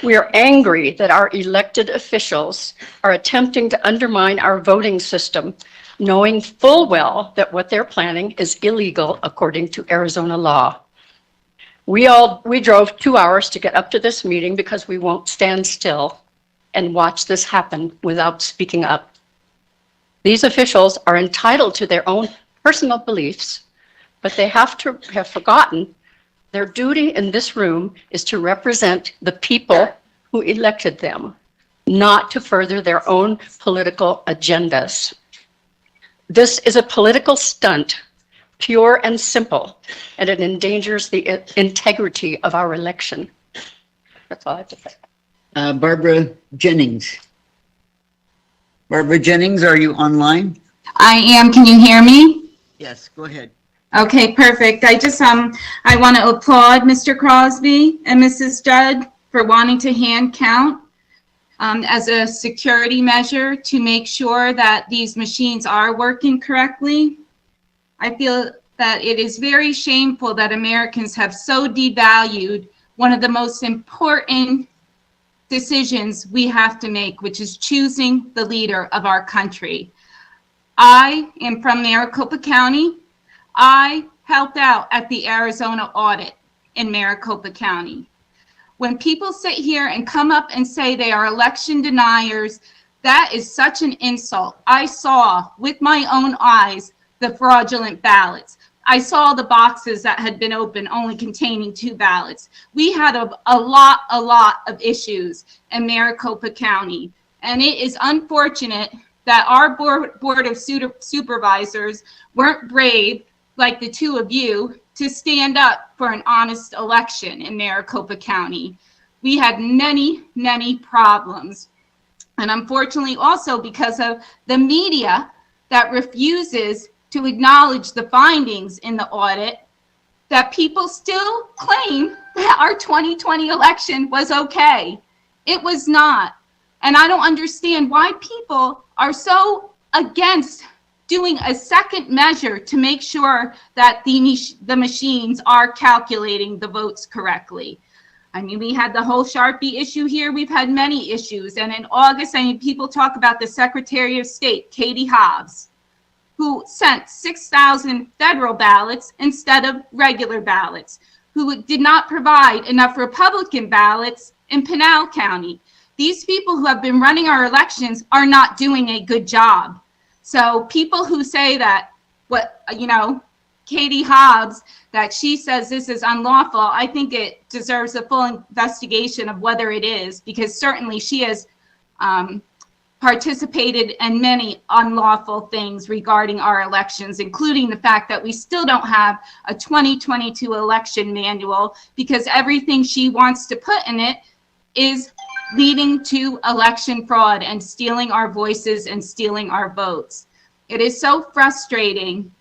We are angry that our elected officials are attempting to undermine our voting system knowing full well that what they're planning is illegal according to Arizona law. We drove 2 hours to get up to this meeting because we won't stand still and watch this happen without speaking up. These officials are entitled to their own personal beliefs, but they have forgotten their duty in this room is to represent the people who elected them, not to further their own political agendas. This is a political stunt, pure and simple, and it endangers the integrity of our election. That's all I have to say. Barbara Jennings. Barbara Jennings, are you online? I am. Can you hear me? Yes, go ahead. Okay, perfect. I want to applaud Mr. Crosby and Mrs. Judd for wanting to hand count as a security measure to make sure that these machines are working correctly. I feel that it is very shameful that Americans have so devalued one of the most important decisions we have to make, which is choosing the leader of our country. I am from Maricopa County. I helped out at the Arizona audit in Maricopa County. When people sit here and come up and say they are election deniers, that is such an insult. I saw with my own eyes the fraudulent ballots. I saw the boxes that had been open only containing 2 ballots. We had a lot of issues in Maricopa County, and it is unfortunate that our board of supervisors weren't brave like the 2 of you to stand up for an honest election in Maricopa County. We had many problems, and unfortunately also because of the media that refuses to acknowledge the findings in the audit, that people still claim that our 2020 election was okay. It was not. And I don't understand why people are so against doing a second measure to make sure that the machines are calculating the votes correctly. I mean, we had the whole Sharpie issue here. We've had many issues. And in August, I mean, people talk about the Secretary of State, Katie Hobbs, who sent 6,000 federal ballots instead of regular ballots, who did not provide enough Republican ballots in Pinal County. These people who have been running our elections are not doing a good job. So people who say that, Katie Hobbs, that she says this is unlawful, I think it deserves a full investigation of whether it is, because certainly she has participated in many unlawful things regarding our elections, including the fact that we still don't have a 2022 election manual, because everything she wants to put in it is leading to election fraud and stealing our voices and stealing our votes. It is so frustrating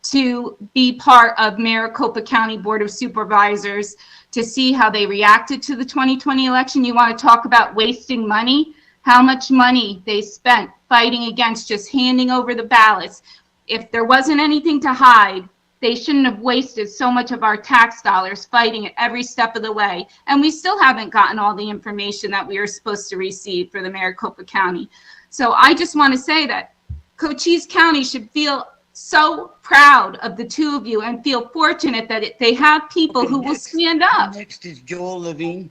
to be part of Maricopa County Board of Supervisors to see how they reacted to the 2020 election. You want to talk about wasting money? How much money they spent fighting against just handing over the ballots. If there wasn't anything to hide, they shouldn't have wasted so much of our tax dollars fighting it every step of the way. And we still haven't gotten all the information that we were supposed to receive for the Maricopa County. So I just want to say that Cochise County should feel so proud of the 2 of you and feel fortunate that they have people who will stand up. Next is Joel Levine.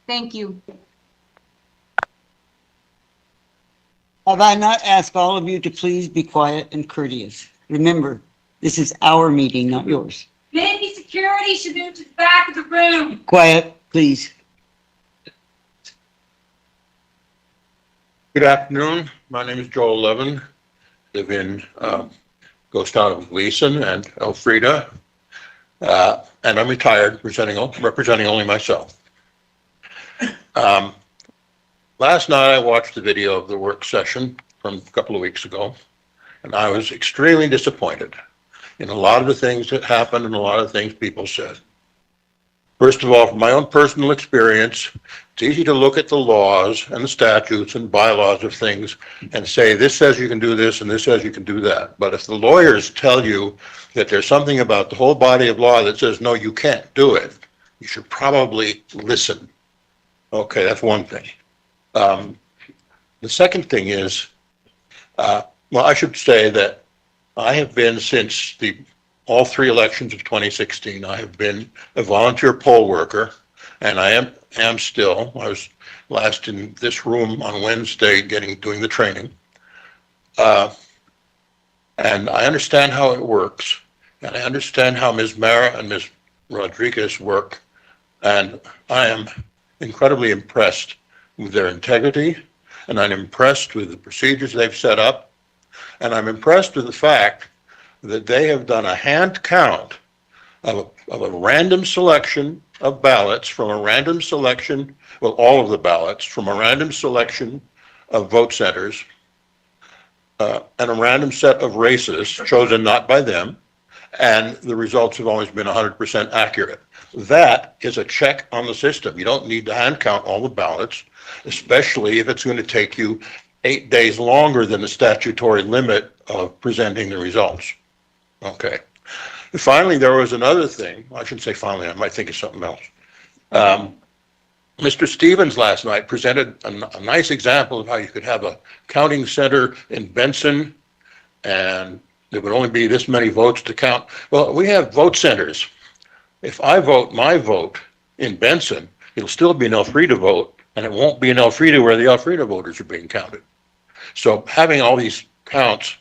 Thank you. Have I not asked all of you to please be quiet and courteous? Remember, this is our meeting, not yours. Maybe security should move to the back of the room. Quiet, please. Good afternoon. My name is Joel Levin. Live in ghost town of Gleason and Elfrida. And I'm retired, representing only myself. Last night I watched the video of the work session from a couple of weeks ago, and I was extremely disappointed in a lot of the things that happened and a lot of things people said. First of all, from my own personal experience, it's easy to look at the laws and the statutes and bylaws of things and say, this says you can do this and this says you can do that. But if the lawyers tell you that there's something about the whole body of law that says, no, you can't do it, you should probably listen. Okay, that's one thing. The second thing is, Well, I should say that I have been since all three elections of 2016, I have been a volunteer poll worker, and I am still. I was last in this room on Wednesday doing the training. And I understand how it works, and I understand how Ms. Mara and Ms. Rodriguez work, and I am incredibly impressed with their integrity, and I'm impressed with the procedures they've set up, and I'm impressed with the fact that they have done a hand count of a random selection of ballots from a random selection, well, all of the ballots from a random selection of vote centers and a random set of races chosen not by them, and the results have always been 100% accurate. That is a check on the system. You don't need to hand count all the ballots, especially if it's going to take you 8 days longer than the statutory limit of presenting the results. Okay. And finally, there was another thing. I shouldn't say finally, I might think of something else. Mr. Stevens last night presented a nice example of how you could have a counting center in Benson, and there would only be this many votes to count. Well, we have vote centers. If I vote my vote in Benson, it'll still be an Elfrida vote, and it won't be an Elfrida where the Elfrida voters are being counted. So having all these counts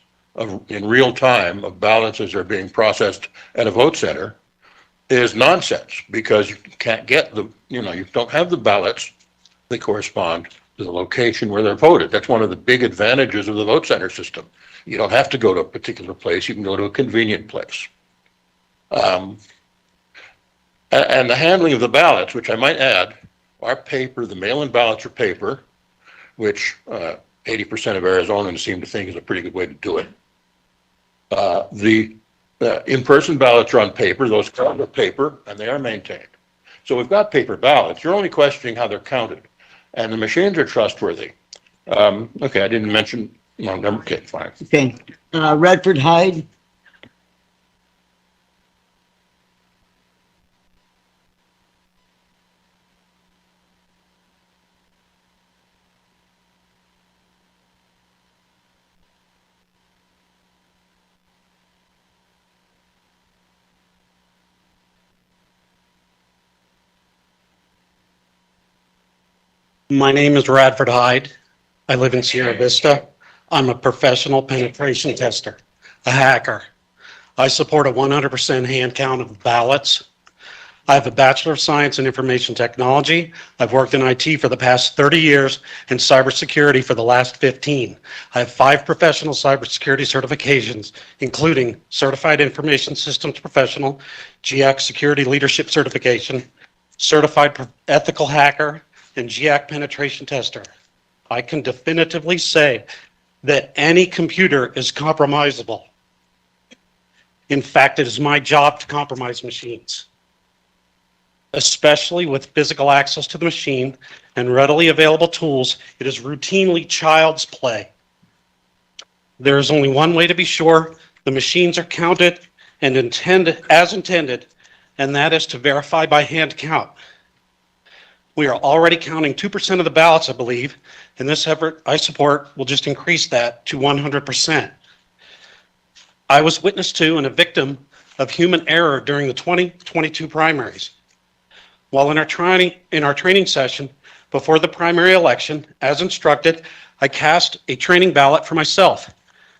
in real time of ballots as they're being processed at a vote center is nonsense, because you can't get you don't have the ballots that correspond to the location where they're voted. That's one of the big advantages of the vote center system. You don't have to go to a particular place. You can go to a convenient place. And the handling of the ballots, which I might add, are paper. The mail-in ballots are paper, which 80% of Arizonans seem to think is a pretty good way to do it. The in-person ballots are on paper. Those cards are paper, and they are maintained. So we've got paper ballots. You're only questioning how they're counted, and the machines are trustworthy. Okay, I didn't mention, no, number, okay, fine. Okay, Radford Hyde. My name is Radford Hyde. I live in Sierra Vista. I'm a professional penetration tester, a hacker. I support a 100% hand count of ballots. I have a Bachelor of Science in Information Technology. I've worked in IT for the past 30 years and cybersecurity for the last 15. I have 5 professional cybersecurity certifications, including Certified Information Systems Professional, GIAC Security Leadership Certification, Certified Ethical Hacker, and GIAC Penetration Tester. I can definitively say that any computer is compromisable. In fact, it is my job to compromise machines, especially with physical access to the machine and readily available tools. It is routinely child's play. There is only one way to be sure the machines are counted and as intended, and that is to verify by hand count. We are already counting 2% of the ballots, I believe, and this effort I support will just increase that to 100%. I was witness to and a victim of human error during the 2022 primaries. While in our training session before the primary election, as instructed, I cast a training ballot for myself.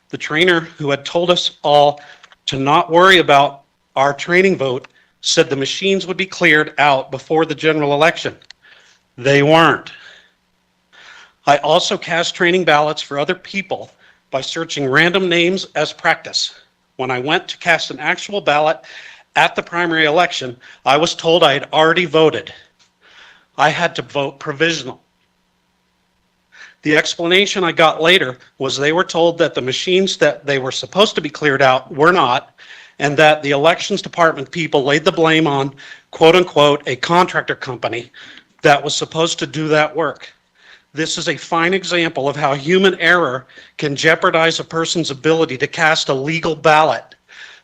The trainer who had told us all to not worry about our training vote said the machines would be cleared out before the general election. They weren't. I also cast training ballots for other people by searching random names as practice. When I went to cast an actual ballot at the primary election, I was told I had already voted. I had to vote provisional. The explanation I got later was they were told that the machines that they were supposed to be cleared out were not, and that the elections department people laid the blame on, quote unquote, a contractor company that was supposed to do that work. This is a fine example of how human error can jeopardize a person's ability to cast a legal ballot.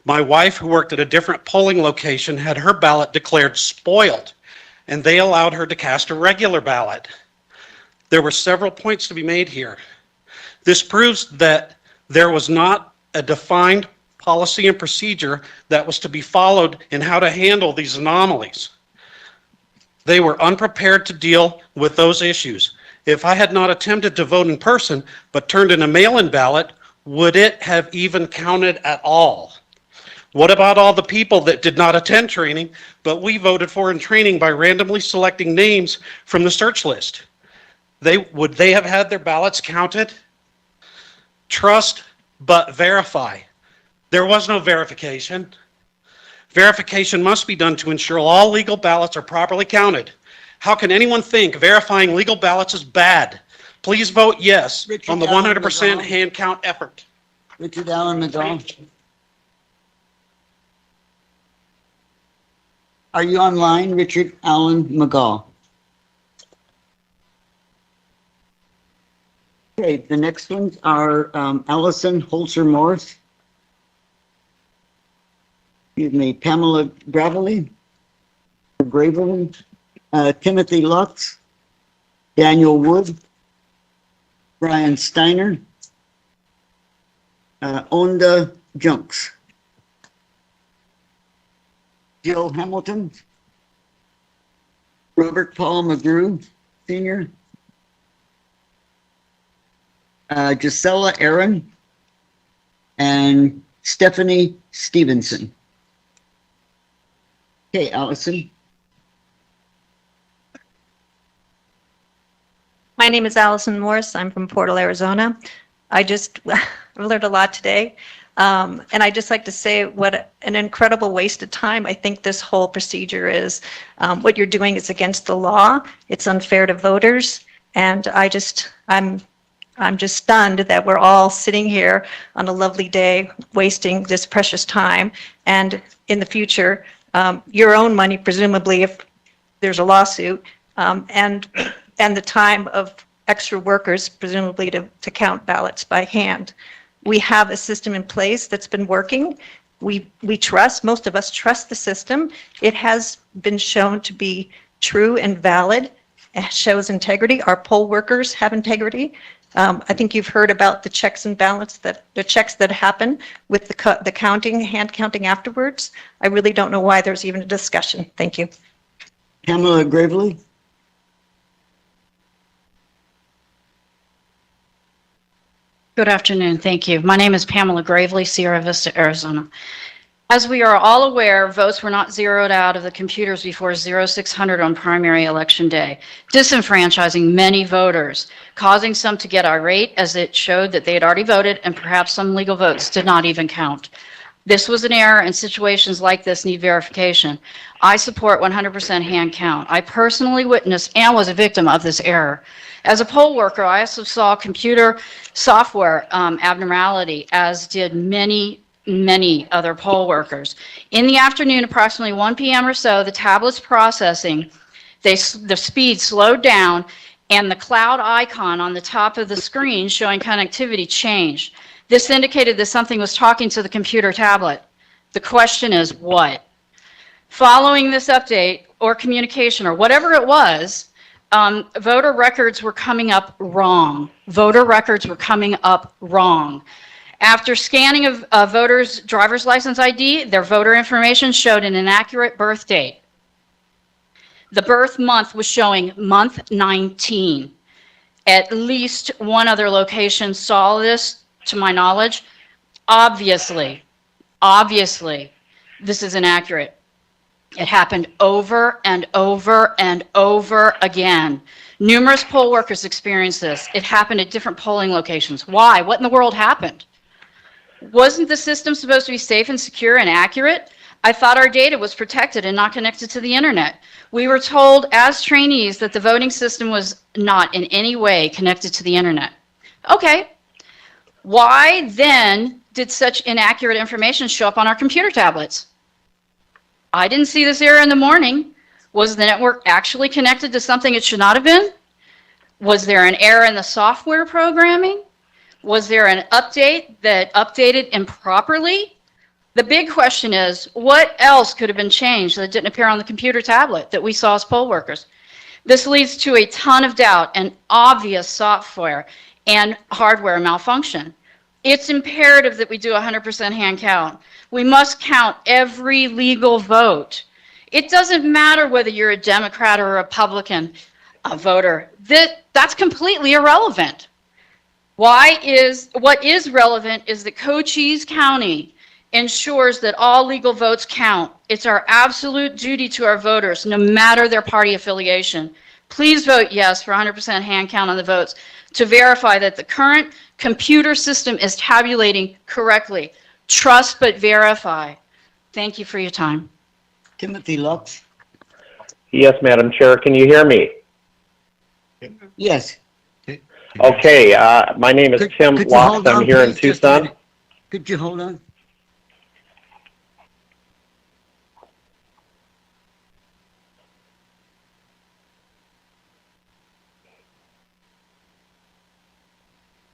My wife, who worked at a different polling location, had her ballot declared spoiled, and they allowed her to cast a regular ballot. There were several points to be made here. This proves that There was not a defined policy and procedure that was to be followed in how to handle these anomalies. They were unprepared to deal with those issues. If I had not attempted to vote in person, but turned in a mail-in ballot, would it have even counted at all? What about all the people that did not attend training, but we voted for in training by randomly selecting names from the search list? Would they have had their ballots counted? Trust, but verify. There was no verification. Verification must be done to ensure all legal ballots are properly counted. How can anyone think verifying legal ballots is bad? Please vote yes on the 100% hand count effort. Richard Allen McGall. Are you online, Richard Allen McGall? Okay, the next ones are Allison Holzer Morris. Excuse me, Pamela Gravely, Timothy Lutz, Daniel Wood, Brian Steiner, Onda Junks, Jill Hamilton, Robert Paul McGrew, Sr., Gisela Aaron, and Stephanie Stevenson. Okay, Allison. My name is Allison Morris. I'm from Portal, Arizona. I've learned a lot today. And I'd just like to say what an incredible waste of time I think this whole procedure is. What you're doing is against the law. It's unfair to voters. And I'm just stunned that we're all sitting here on a lovely day, wasting this precious time. And in the future, your own money, presumably, if there's a lawsuit, and the time of extra workers, presumably to count ballots by hand. We have a system in place that's been working. We trust, most of us trust the system. It has been shown to be true and valid. It shows integrity. Our poll workers have integrity. I think you've heard about the checks and balance the checks that happen with the counting, hand counting afterwards. I really don't know why there's even a discussion. Thank you. Pamela Gravely. Good afternoon. Thank you. My name is Pamela Gravely, Sierra Vista, Arizona. As we are all aware, votes were not zeroed out of the computers before 0600 on primary election day, disenfranchising many voters, causing some to get irate as it showed that they had already voted and perhaps some legal votes did not even count. This was an error, and situations like this need verification. I support 100% hand count. I personally witnessed and was a victim of this error. As a poll worker, I also saw computer software abnormality, as did many other poll workers. In the afternoon, approximately 1 p.m. or so, the tablets processing, the speed slowed down, and the cloud icon on the top of the screen showing connectivity changed. This indicated that something was talking to the computer tablet. The question is, what? Following this update or communication or whatever it was, voter records were coming up wrong. Voter records were coming up wrong. After scanning of a voter's driver's license ID, their voter information showed an inaccurate birth date. The birth month was showing month 19. At least one other location saw this, to my knowledge. Obviously, this is inaccurate. It happened over and over and over again. Numerous poll workers experienced this. It happened at different polling locations. Why? What in the world happened? Wasn't the system supposed to be safe and secure and accurate? I thought our data was protected and not connected to the internet. We were told as trainees that the voting system was not in any way connected to the internet. Okay. Why then did such inaccurate information show up on our computer tablets? I didn't see this error in the morning. Was the network actually connected to something it should not have been? Was there an error in the software programming? Was there an update that updated improperly? The big question is, what else could have been changed that didn't appear on the computer tablet that we saw as poll workers? This leads to a ton of doubt and obvious software and hardware malfunction. It's imperative that we do 100% hand count. We must count every legal vote. It doesn't matter whether you're a Democrat or a Republican voter. That's completely irrelevant. What is relevant is that Cochise County ensures that all legal votes count. It's our absolute duty to our voters, no matter their party affiliation. Please vote yes for 100% hand count on the votes to verify that the current computer system is tabulating correctly. Trust but verify. Thank you for your time. Timothy Lux? Yes, Madam Chair. Can you hear me? Yes. Okay. My name is Tim could you Lux. hold I'm on, here in please, just a Tucson. minute? Could you hold on?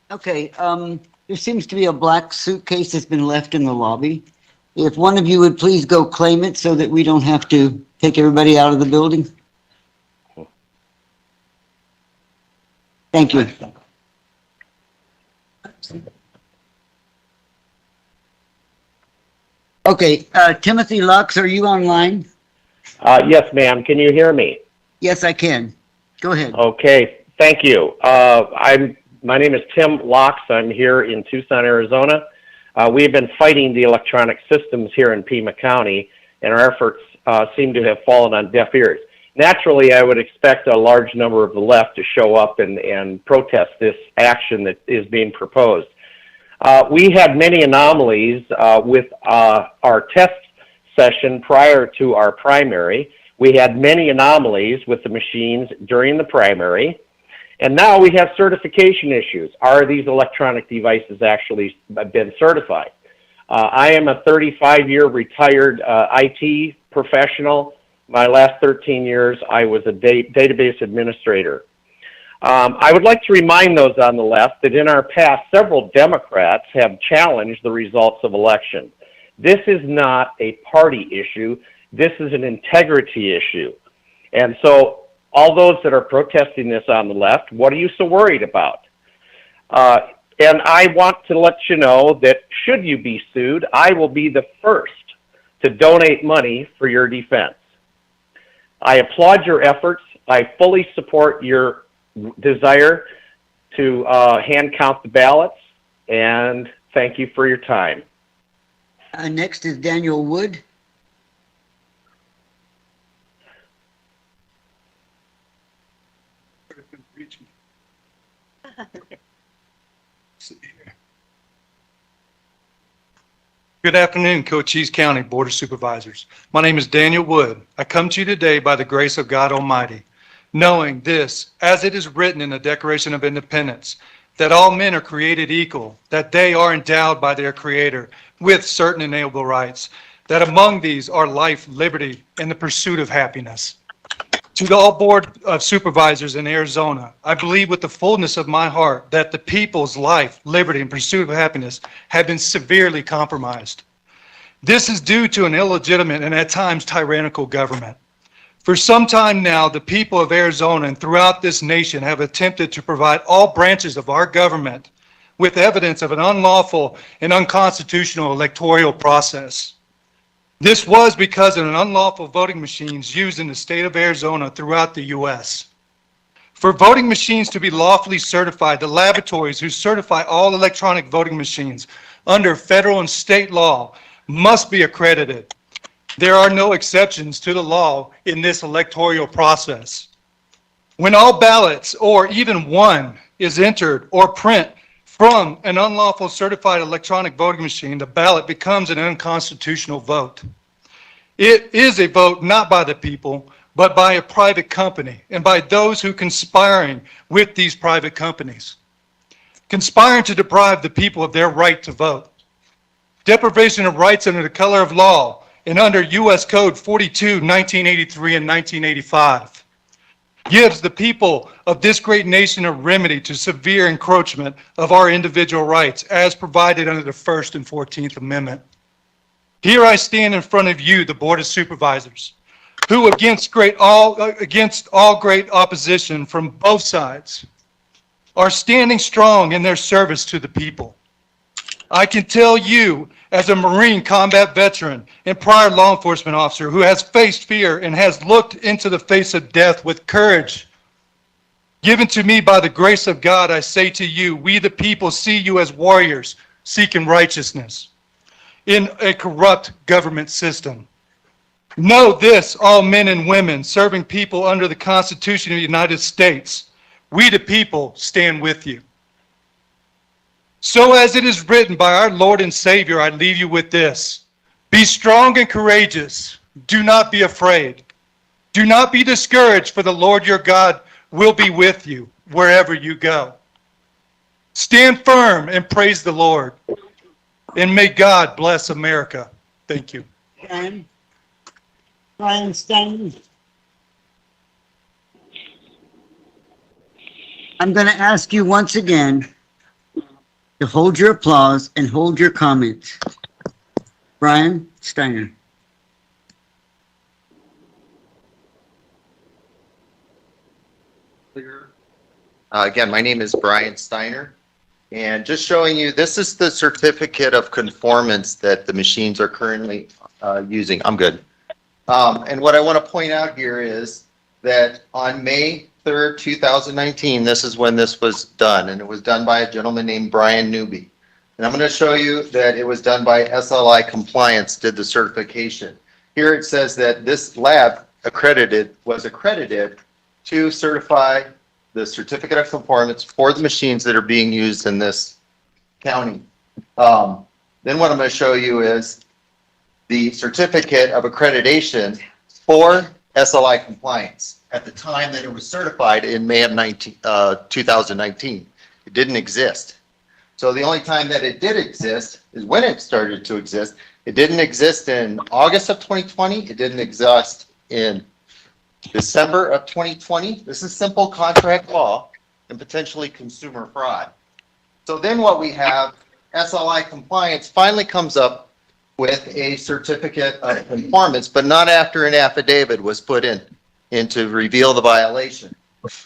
Okay, there seems to be a black suitcase that's been left in the lobby. If one of you would please go claim it so that we don't have to take everybody out of the building. Thank you. Okay, Timothy Lux, are you online? Yes, ma'am. Can you hear me? Yes, I can. Go ahead. Okay. Thank you. My name is Tim Lux. I'm here in Tucson, Arizona. We've been fighting the electronic systems here in Pima County, and our efforts seem to have fallen on deaf ears. Naturally, I would expect a large number of the left to show up and protest this action that is being proposed. We had many anomalies with our test session prior to our primary. We had many anomalies with the machines during the primary. And now we have certification issues. Are these electronic devices actually been certified? I am a 35-year retired IT professional. My last 13 years, I was a database administrator. I would like to remind those on the left that in our past, several Democrats have challenged the results of elections. This is not a party issue. This is an integrity issue. And so all those that are protesting this on the left, what are you so worried about? And I want to let you know that should you be sued, I will be the first to donate money for your defense. I applaud your efforts. I fully support your desire to hand count the ballots, and thank you for your time. Next is Daniel Wood. Good afternoon, Cochise County Board of Supervisors. My name is Daniel Wood. I come to you today by the grace of God Almighty, knowing this, as it is written in the Declaration of Independence, that all men are created equal, that they are endowed by their Creator with certain inalienable rights, that among these are life, liberty, and the pursuit of happiness. To the all Board of Supervisors in Arizona, I believe with the fullness of my heart that the people's life, liberty, and pursuit of happiness have been severely compromised. This is due to an illegitimate and at times tyrannical government. For some time now, the people of Arizona and throughout this nation have attempted to provide all branches of our government with evidence of an unlawful and unconstitutional electoral process. This was because of an unlawful voting machines used in the state of Arizona throughout the U.S. For voting machines to be lawfully certified, the laboratories who certify all electronic voting machines under federal and state law must be accredited. There are no exceptions to the law in this electoral process. When all ballots, or even one, is entered or print from an unlawful certified electronic voting machine, the ballot becomes an unconstitutional vote. It is a vote not by the people, but by a private company and by those who conspiring with these private companies, conspiring to deprive the people of their right to vote. Deprivation of rights under the color of law and under U.S. Code 42, 1983 and 1985 gives the people of this great nation a remedy to severe encroachment of our individual rights as provided under the First and 14th Amendment. Here I stand in front of you, the Board of Supervisors, who against all great opposition from both sides are standing strong in their service to the people. I can tell you, as a Marine combat veteran and prior law enforcement officer who has faced fear and has looked into the face of death with courage given to me by the grace of God, I say to you, we the people see you as warriors seeking righteousness in a corrupt government system. Know this, all men and women serving people under the Constitution of the United States, we the people stand with you. So as it is written by our Lord and Savior, I leave you with this. Be strong and courageous. Do not be afraid. Do not be discouraged, for the Lord your God will be with you wherever you go. Stand firm and praise the Lord. And may God bless America. Thank you. Brian Stein. I'm going to ask you once again to hold your applause and hold your comments. Brian Steiner. Again, my name is Brian Steiner, and just showing you, this is the certificate of conformance that the machines are currently using. I'm good. And what I want to point out here is that on May 3rd, 2019, this is when this was done, and it was done by a gentleman named Brian Newby. And I'm going to show you that it was done by SLI Compliance, did the certification. Here it says that this lab was accredited to certify the certificate of conformance for the machines that are being used in this county. Then what I'm going to show you is the certificate of accreditation for SLI compliance at the time that it was certified in May of 2019. It didn't exist. So the only time that it did exist is when it started to exist. It didn't exist in August of 2020. It didn't exist in December of 2020. This is simple contract law and potentially consumer fraud. So then what we have, SLI compliance finally comes up with a certificate of conformance, but not after an affidavit was put in to reveal the violation.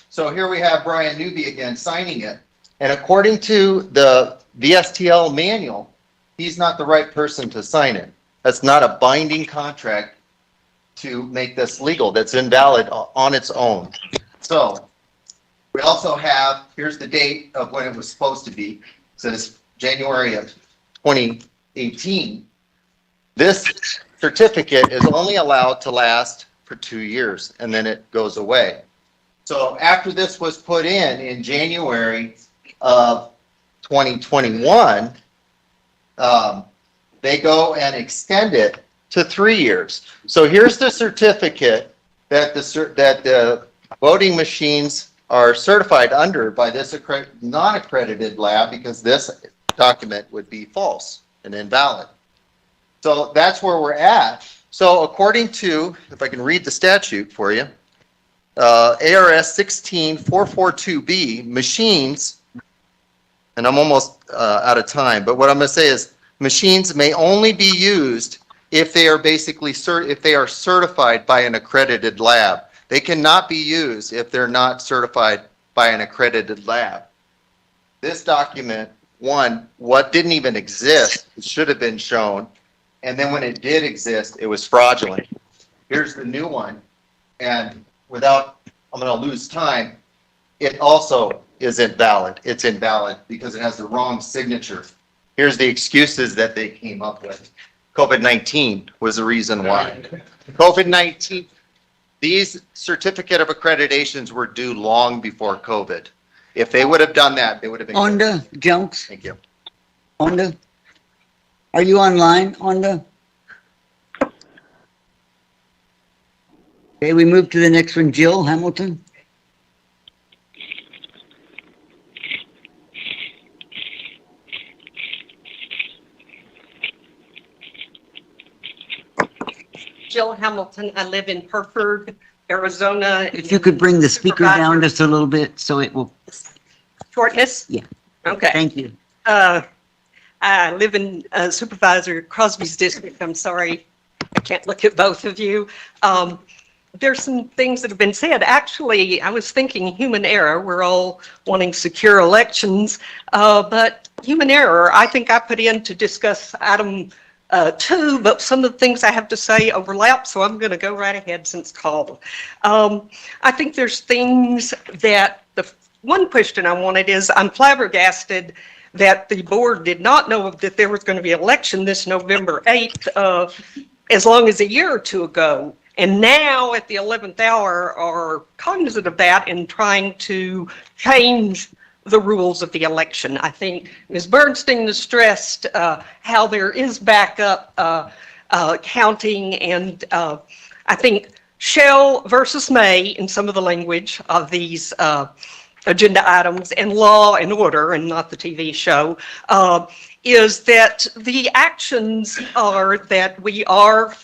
So here we have Brian Newby again signing it. And according to the VSTL manual, he's not the right person to sign it. That's not a binding contract to make this legal. That's invalid on its own. So we also have, here's the date of when it was supposed to be. It says January of 2018. This certificate is only allowed to last for 2 years, and then it goes away. So after this was put in January of 2021, they go and extend it to 3 years. So here's the certificate that the voting machines are certified under by this non-accredited lab, because this document would be false and invalid. So that's where we're at. So according to, if I can read the statute for you, ARS 16442B, machines, and I'm almost out of time, but what I'm going to say is machines may only be used if they are basically if they are certified by an accredited lab. They cannot be used if they're not certified by an accredited lab. This document, what didn't even exist, it should have been shown. And then when it did exist, it was fraudulent. Here's the new one. And without, I'm going to lose time, it also isn't valid. It's invalid because it has the wrong signature. Here's the excuses that they came up with. COVID-19 was the reason why. COVID-19, these certificate of accreditations were due long before COVID. If they would have done that, they would have been. Onda Jones. Thank you. Onda, are you online, Onda? Okay, we move to the next one. Jill Hamilton. Jill Hamilton. I live in Hereford, Arizona. If you could bring the speaker down just a little bit so it will. Shortness? Yeah. Okay. Thank you. I live in Supervisor Crosby's district. I'm sorry, I can't look at both of you. there's some things that have been said. Actually, I was thinking human error. We're all wanting secure elections, but human error, I think I put in to discuss item 2, but some of the things I have to say overlap, so I'm going to go right ahead since called. I think there's things that one question I wanted is, I'm flabbergasted that the board did not know that there was going to be an election this November 8th as long as a year or two ago. And now at the 11th hour are cognizant of that and trying to change the rules of the election. I think Ms. Bernstein has stressed how there is backup counting, and I think shall versus may in some of the language of these agenda items, and law and order, and not the TV show, is that the actions are that we are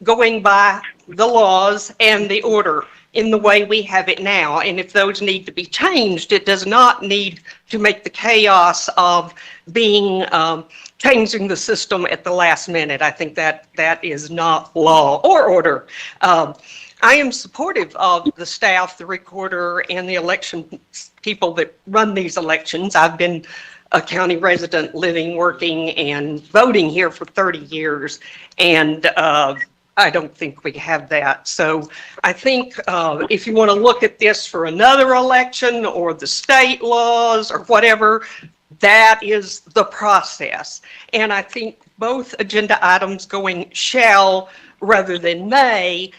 going by the laws and the order in the way we have it now. And if those need to be changed, it does not need to make the chaos of being changing the system at the last minute. I think that is not law or order. I am supportive of the staff, the recorder, and the election people that run these elections. I've been a county resident living, working, and voting here for 30 years, and I don't think we have that. So I think if you want to look at this for another election or the state laws or whatever, that is the process. And I think both agenda items going shall rather than may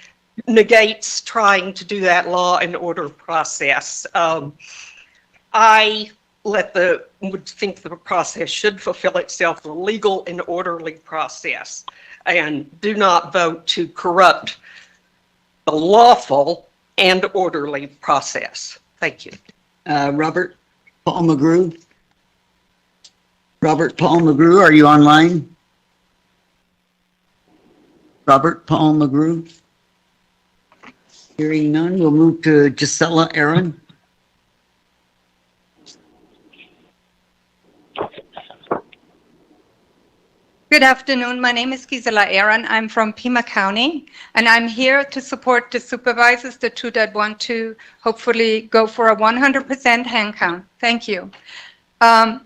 negates trying to do that law and order process. I would think the process should fulfill itself, a legal and orderly process, and do not vote to corrupt the lawful and orderly process. Thank you. Robert Paul McGrew. Robert Paul McGrew, are you online? Robert Paul McGrew. Hearing none, we'll move to Gisela Aaron. Good afternoon. My name is Gisela Aaron. I'm from Pima County, and I'm here to support the supervisors, the two that want to hopefully go for a 100% hand count. Thank you. I'm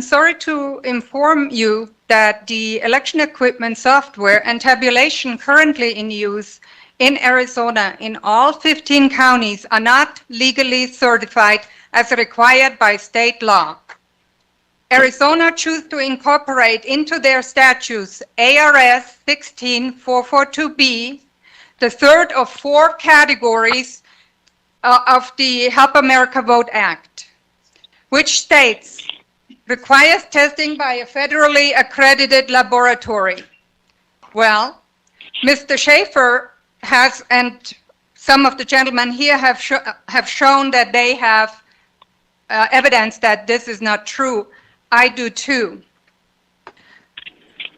sorry to inform you that the election equipment software and tabulation currently in use in Arizona in all 15 counties are not legally certified as required by state law. Arizona chose to incorporate into their statutes ARS 16442B, the third of 4 categories of the Help America Vote Act, which states requires testing by a federally accredited laboratory. Well, Mr. Schaefer has, and some of the gentlemen here have shown that they have evidence that this is not true. I do too.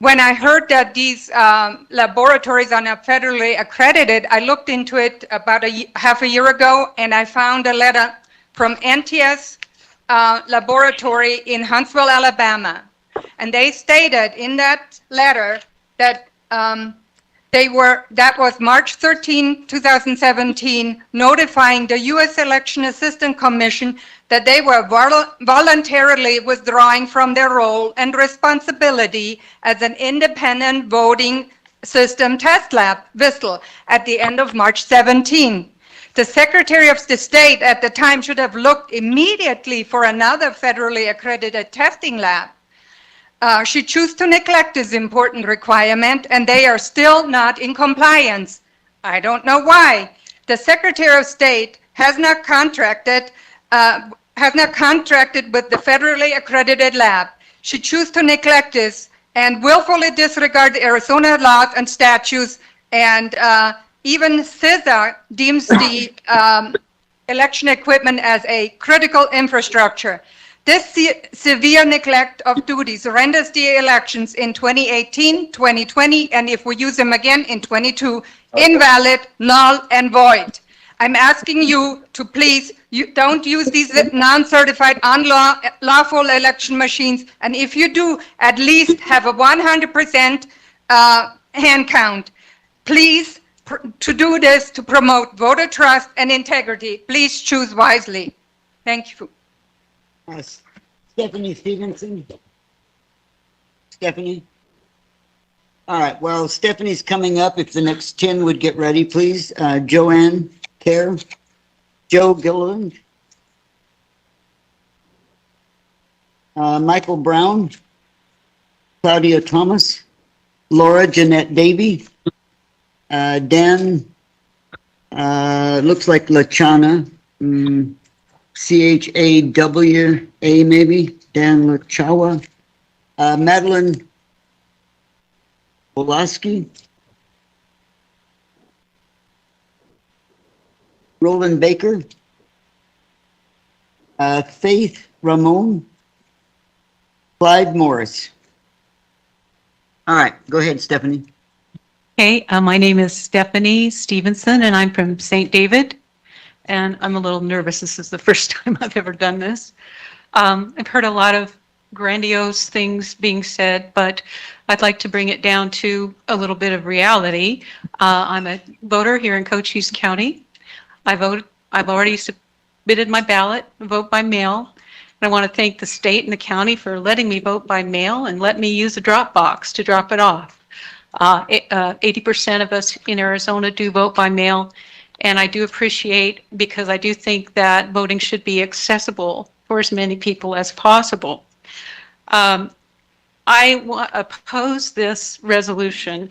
When I heard that these laboratories are not federally accredited, I looked into it about half a year ago, and I found a letter from NTS laboratory in Huntsville, Alabama. And they stated in that letter that that was March 13, 2017, notifying the U.S. Election Assistance Commission that they were voluntarily withdrawing from their role and responsibility as an independent voting system test lab, VISTL, at the end of March 17. The Secretary of the State at the time should have looked immediately for another federally accredited testing lab. She chose to neglect this important requirement, and they are still not in compliance. I don't know why. The Secretary of State has not contracted with the federally accredited lab. She chose to neglect this and willfully disregard the Arizona laws and statutes, and even CISA deems the election equipment as a critical infrastructure. This severe neglect of duties renders the elections in 2018, 2020, and if we use them again in 22, invalid, null, and void. I'm asking you to please, don't use these non-certified, unlawful election machines, and if you do, at least have a 100% hand count. Please to do this to promote voter trust and integrity. Please choose wisely. Thank you. Stephanie Stevenson? Stephanie? All right, well, Stephanie's coming up. If the next 10 would get ready, please. Joanne Kerr, Joe Gilliland, Michael Brown, Claudia Thomas, Laura Jeanette Davy, Dan, looks like Lachana, C-H-A-W-A maybe, Dan Lachawa, Madeline Wolaski, Roland Baker, Faith Ramon, Clyde Morris. All right, go ahead, Stephanie. Hey, my name is Stephanie Stevenson, and I'm from St. David. And I'm a little nervous. This is the first time I've ever done this. I've heard a lot of grandiose things being said, but I'd like to bring it down to a little bit of reality. I'm a voter here in Cochise County. I've already submitted my ballot, vote by mail. And I want to thank the state and the county for letting me vote by mail and let me use a drop box to drop it off. 80% of us in Arizona do vote by mail, and I do appreciate, because I do think that voting should be accessible for as many people as possible. I oppose this resolution.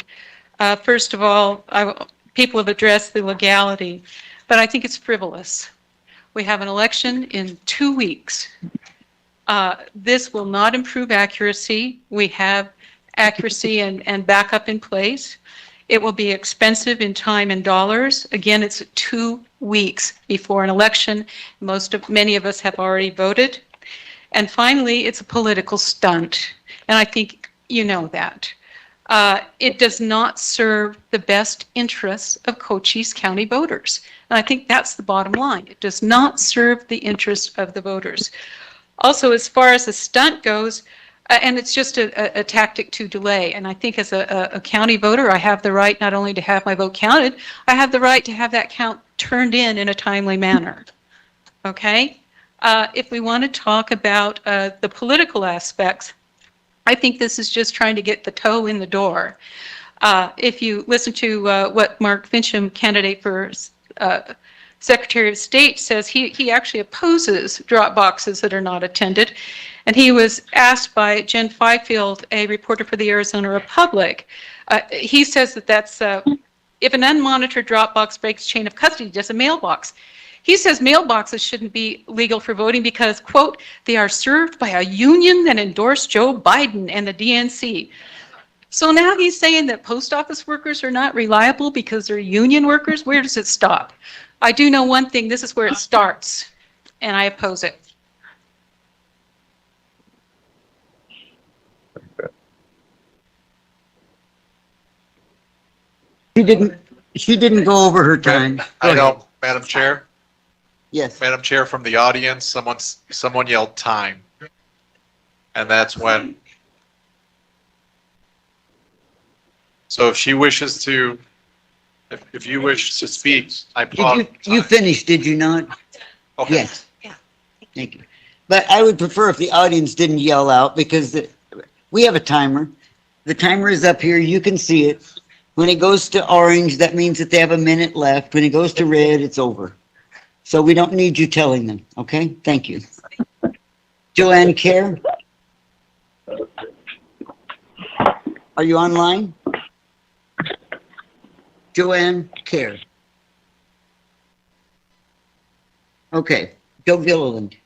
First of all, people have addressed the legality, but I think it's frivolous. We have an election in 2 weeks. This will not improve accuracy. We have accuracy and backup in place. It will be expensive in time and dollars. Again, it's 2 weeks before an election. Many of us have already voted. And finally, it's a political stunt. And I think you know that. It does not serve the best interests of Cochise County voters. And I think that's the bottom line. It does not serve the interests of the voters. Also, as far as the stunt goes, and it's just a tactic to delay. And I think as a county voter, I have the right not only to have my vote counted, I have the right to have that count turned in a timely manner. Okay? If we want to talk about the political aspects, I think this is just trying to get the toe in the door. If you listen to what Mark Fincham, candidate for Secretary of State, says, he actually opposes drop boxes that are not attended. And he was asked by Jen Fifield, a reporter for the Arizona Republic. He says that's if an unmonitored drop box breaks chain of custody, just a mailbox. He says mailboxes shouldn't be legal for voting because, quote, they are served by a union that endorsed Joe Biden and the DNC. So now he's saying that post office workers are not reliable because they're union workers? Where does it stop? I do know one thing, this is where it starts, and I oppose it. She didn't go over her time. I know, Madam Chair. Yes. Madam Chair, from the audience, someone yelled time. And that's when. So if she wishes to, if you wish to speak, I applaud. You finished, did you not? Okay. Yes. Yeah. Thank you. But I would prefer if the audience didn't yell out because we have a timer. The timer is up here. You can see it. When it goes to orange, that means that they have a minute left. When it goes to red, it's over. So we don't need you telling them, okay? Thank you. Joanne Kerr? Are you online? Joanne Kerr. Okay, Joe Gilliland.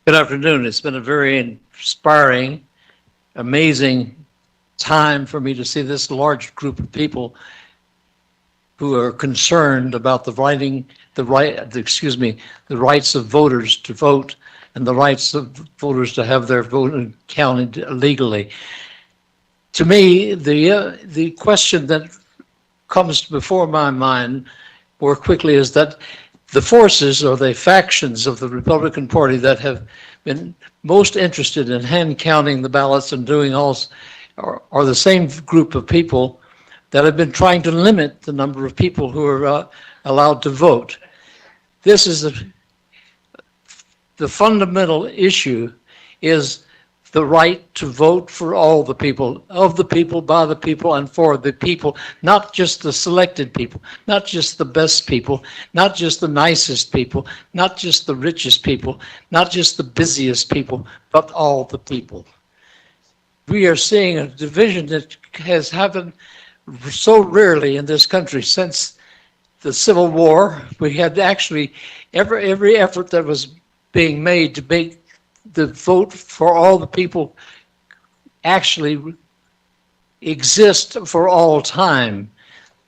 Good afternoon. It's been a very inspiring, amazing time for me to see this large group of people who are concerned about the rights of voters to vote and the rights of voters to have their vote counted legally. To me, the question that comes before my mind more quickly is that the forces or the factions of the Republican Party that have been most interested in hand counting the ballots and doing all are the same group of people that have been trying to limit the number of people who are allowed to vote. This is the fundamental issue is the right to vote for all the people, of the people, by the people, and for the people, not just the selected people, not just the best people, not just the nicest people, not just the richest people, not just the busiest people, but all the people. We are seeing a division that has happened so rarely in this country since the Civil War. We had actually every effort that was being made to make the vote for all the people actually exist for all time.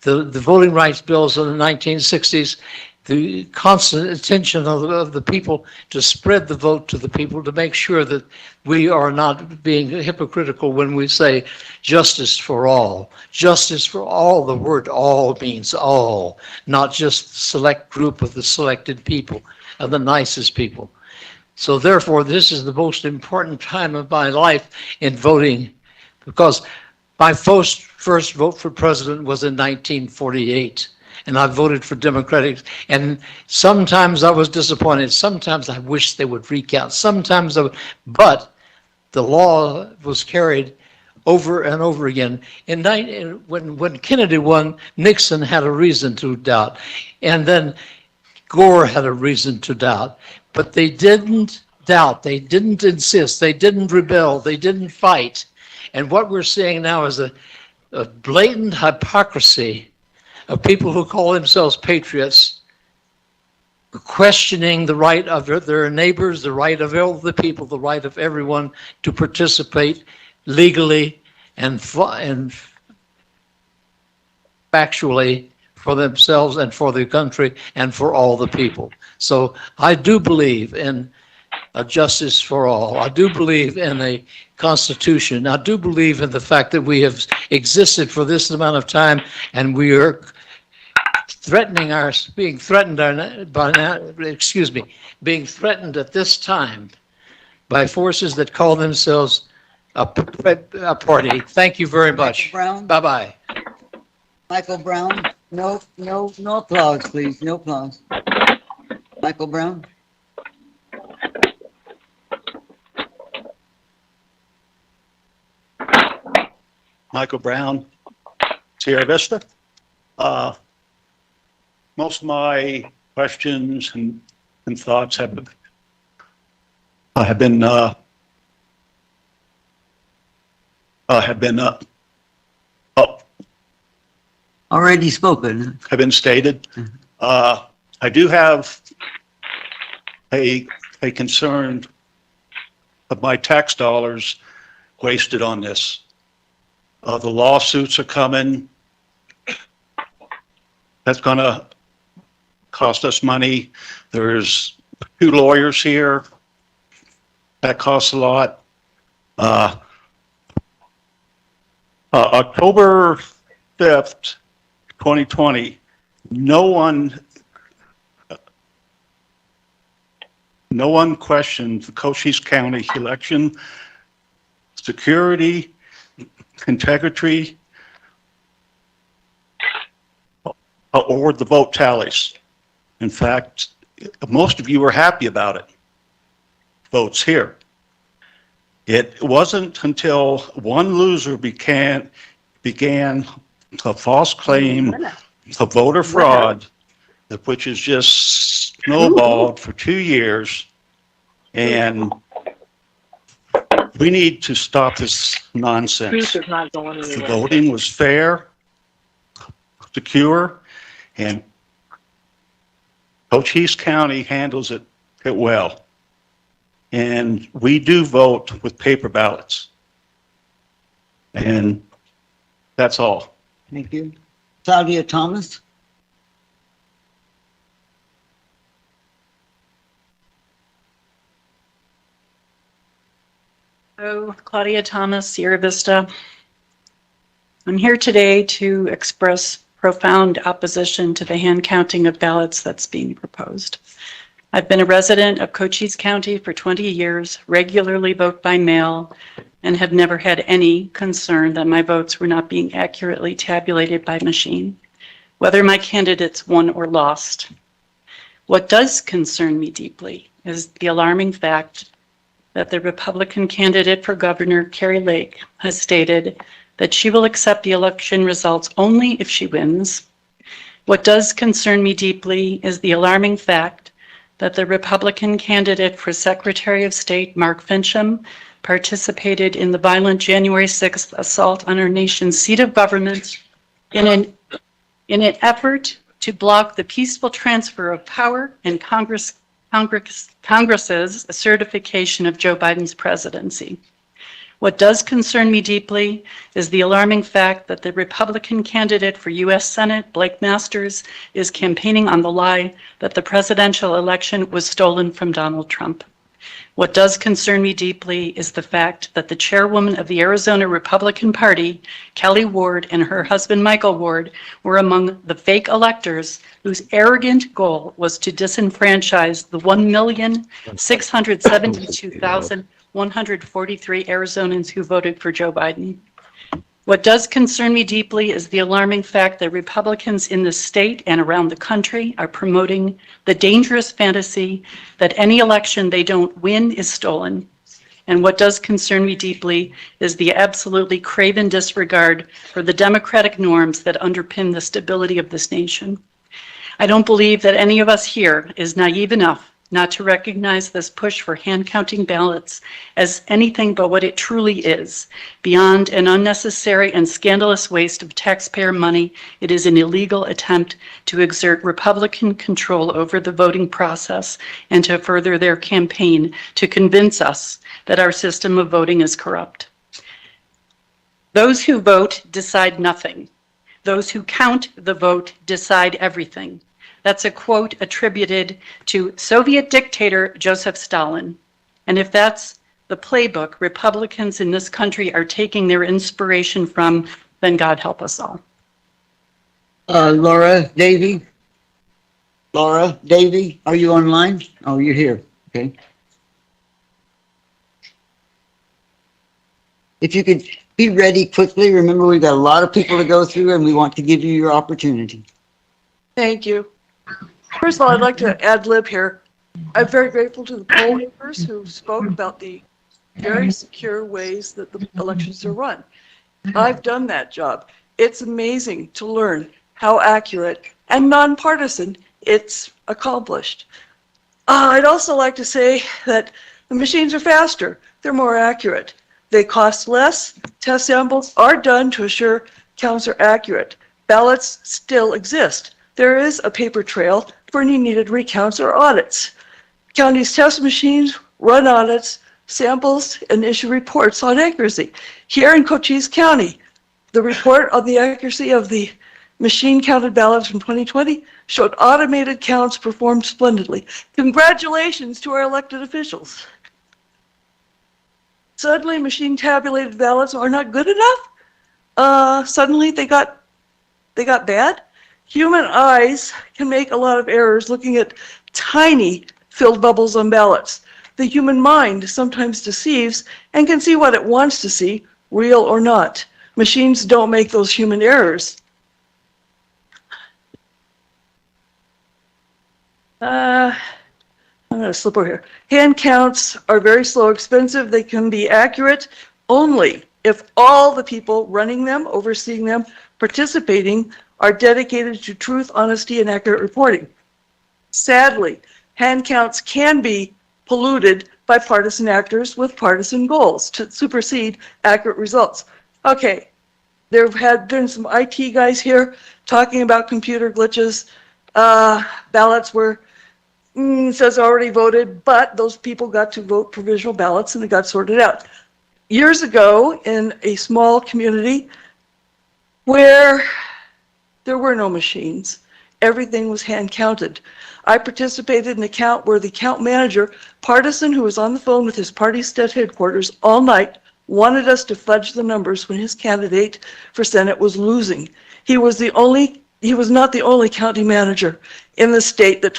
The voting rights bills in the 1960s, the constant attention of the people to spread the vote to the people to make sure that we are not being hypocritical when we say justice for all. Justice for all, the word all means all, not just the select group of the selected people and the nicest people. So therefore, this is the most important time of my life in voting, because my first vote for president was in 1948, and I voted for Democratic, and sometimes I was disappointed. Sometimes I wished they would recount. Sometimes but the law was carried over and over again. When Kennedy won, Nixon had a reason to doubt, and then Gore had a reason to doubt. But they didn't doubt, they didn't insist, they didn't rebel, they didn't fight. And what we're seeing now is a blatant hypocrisy of people who call themselves patriots, questioning the right of their neighbors, the right of all the people, the right of everyone to participate legally and factually for themselves and for the country and for all the people. So I do believe in a justice for all. I do believe in a constitution. I do believe in the fact that we have existed for this amount of time, and we are being threatened at this time by forces that call themselves a party. Thank you very much. Brown? Bye-bye. Michael Brown? No applause, please. No applause. Michael Brown? Michael Brown, Sierra Vista. Most of my questions and thoughts have been Already spoken. have been stated. I do have a concern of my tax dollars wasted on this. The lawsuits are coming. That's going to cost us money. There's 2 lawyers here. That costs a lot. October 5th, 2020, no one questioned the Cochise County election security, integrity, or the vote tallies. In fact, most of you were happy about it. Votes here. It wasn't until one loser began a false claim of voter fraud, which has just snowballed for 2 years, and we need to stop this nonsense. The voting was fair, secure, and Cochise County handles it well. And we do vote with paper ballots. And that's all. Thank you. Claudia Thomas? Hello, Claudia Thomas, Sierra Vista. I'm here today to express profound opposition to the hand counting of ballots that's being proposed. I've been a resident of Cochise County for 20 years, regularly vote by mail, and have never had any concern that my votes were not being accurately tabulated by machine, whether my candidates won or lost. What does concern me deeply is the alarming fact that the Republican candidate for governor, Carrie Lake, has stated that she will accept the election results only if she wins. What does concern me deeply is the alarming fact that the Republican candidate for Secretary of State, Mark Fincham, participated in the violent January 6th assault on our nation's seat of government in an effort to block the peaceful transfer of power and Congress's certification of Joe Biden's presidency. What does concern me deeply is the alarming fact that the Republican candidate for U.S. Senate, Blake Masters, is campaigning on the lie that the presidential election was stolen from Donald Trump. What does concern me deeply is the fact that the chairwoman of the Arizona Republican Party, Kelly Ward, and her husband, Michael Ward, were among the fake electors whose arrogant goal was to disenfranchise the 1,672,143 Arizonans who voted for Joe Biden. What does concern me deeply is the alarming fact that Republicans in the state and around the country are promoting the dangerous fantasy that any election they don't win is stolen. And what does concern me deeply is the absolutely craven disregard for the democratic norms that underpin the stability of this nation. I don't believe that any of us here is naive enough not to recognize this push for hand-counting ballots as anything but what it truly is. Beyond an unnecessary and scandalous waste of taxpayer money, it is an illegal attempt to exert Republican control over the voting process and to further their campaign to convince us that our system of voting is corrupt. Those who vote decide nothing. Those who count the vote decide everything. That's a quote attributed to Soviet dictator Joseph Stalin. And if that's the playbook Republicans in this country are taking their inspiration from, then God help us all. Laura Davy? Laura Davy, are you online? Oh, you're here. Okay. If you could be ready quickly, remember we've got a lot of people to go through and we want to give you your opportunity. Thank you. First of all, I'd like to ad lib here. I'm very grateful to the poll workers who spoke about the very secure ways that the elections are run. I've done that job. It's amazing to learn how accurate and nonpartisan it's accomplished. I'd also like to say that the machines are faster. They're more accurate. They cost less. Test samples are done to assure counts are accurate. Ballots still exist. There is a paper trail for any needed recounts or audits. County's test machines run audits, samples, and issue reports on accuracy. Here in Cochise County, the report on the accuracy of the machine-counted ballots from 2020 showed automated counts performed splendidly. Congratulations to our elected officials. Suddenly, machine-tabulated ballots are not good enough? Suddenly they got bad? Human eyes can make a lot of errors looking at tiny filled bubbles on ballots. The human mind sometimes deceives and can see what it wants to see, real or not. Machines don't make those human errors. I'm going to slip over here. Hand counts are very slow, expensive. They can be accurate only if all the people running them, overseeing them, participating are dedicated to truth, honesty, and accurate reporting. Sadly, hand counts can be polluted by partisan actors with partisan goals to supersede accurate results. Okay, there have been some IT guys here talking about computer glitches. Ballots were, says already voted, but those people got to vote provisional ballots and it got sorted out. Years ago, in a small community where there were no machines, everything was hand counted. I participated in a count where the count manager, partisan who was on the phone with his party state headquarters all night, wanted us to fudge the numbers when his candidate for Senate was losing. He was the only he was not the only county manager in the state that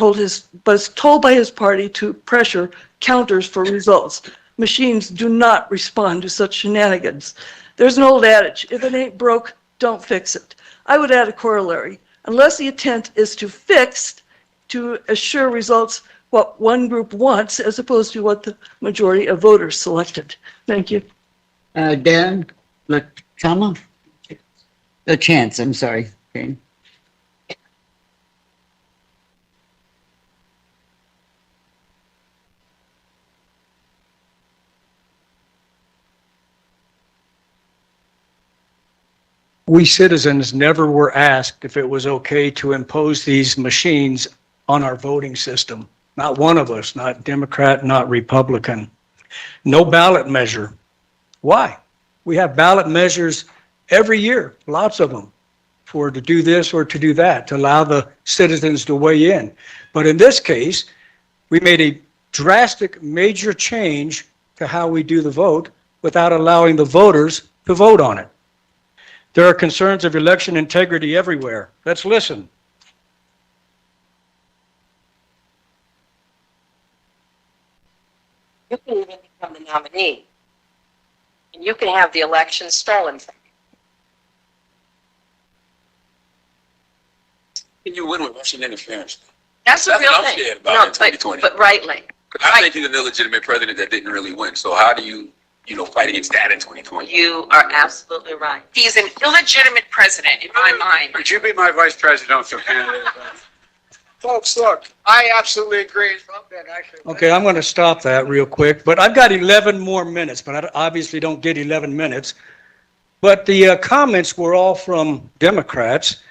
was told by his party to pressure counters for results. Machines do not respond to such shenanigans. There's an old adage, if it ain't broke, don't fix it. I would add a corollary. Unless the intent is to fix, to assure results what one group wants as opposed to what the majority of voters selected. Thank you. Dan Lachama? The chance, I'm sorry. Okay. We citizens never were asked if it was okay to impose these machines on our voting system. Not one of us, not Democrat, not Republican. No ballot measure. Why? We have ballot measures every year, lots of them, for to do this or to do that, to allow the citizens to weigh in. But in this case, we made a drastic, major change to how we do the vote without allowing the voters to vote on it. There are concerns of election integrity everywhere. Let's listen. You can even become the nominee, and you can have the election stolen from you. And you win with Russian interference. That's a real what I'm thing. scared about No, in 2020. but rightly. I think he's an illegitimate president that didn't really win. So how do you fight against that in 2020? You are absolutely right. He's an illegitimate president in my mind. Would you be my vice presidential candidate? Folks, look, I absolutely agree. Okay, I'm going to stop that real quick, but I've got 11 more minutes, but I obviously don't get 11 minutes. But the comments were all from Democrats,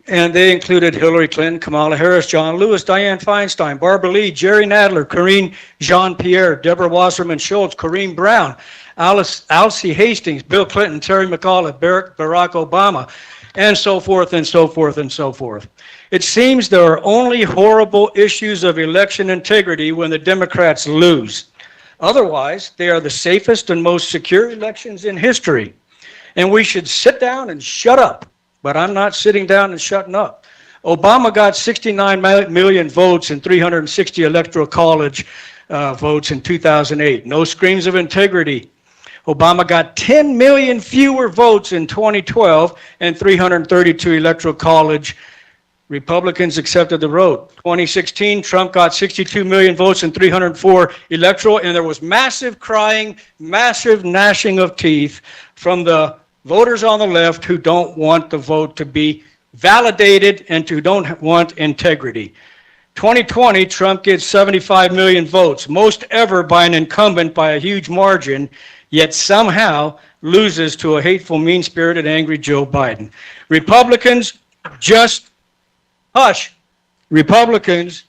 and they included Hillary Clinton, Kamala Harris, John Lewis, Dianne Feinstein, Barbara Lee, Jerry Nadler, Karine Jean-Pierre, Deborah Wasserman Schultz, Kareem Brown, Alcee Hastings, Bill Clinton, Terry McAuliffe, Barack Obama, and so forth and so forth and so forth. It seems there are only horrible issues of election integrity when the Democrats lose. Otherwise, they are the safest and most secure elections in history. And we should sit down and shut up. But I'm not sitting down and shutting up. Obama got 69 million votes in 360 electoral college votes in 2008. No screams of integrity. Obama got 10 million fewer votes in 2012 and 332 electoral college. Republicans accepted the vote. 2016, Trump got 62 million votes and 304 electoral, and there was massive crying, massive gnashing of teeth from the voters on the left who don't want the vote to be validated and who don't want integrity. 2020, Trump gets 75 million votes, most ever by an incumbent by a huge margin, yet somehow loses to a hateful, mean-spirited, angry Joe Biden. Republicans just hush. Republicans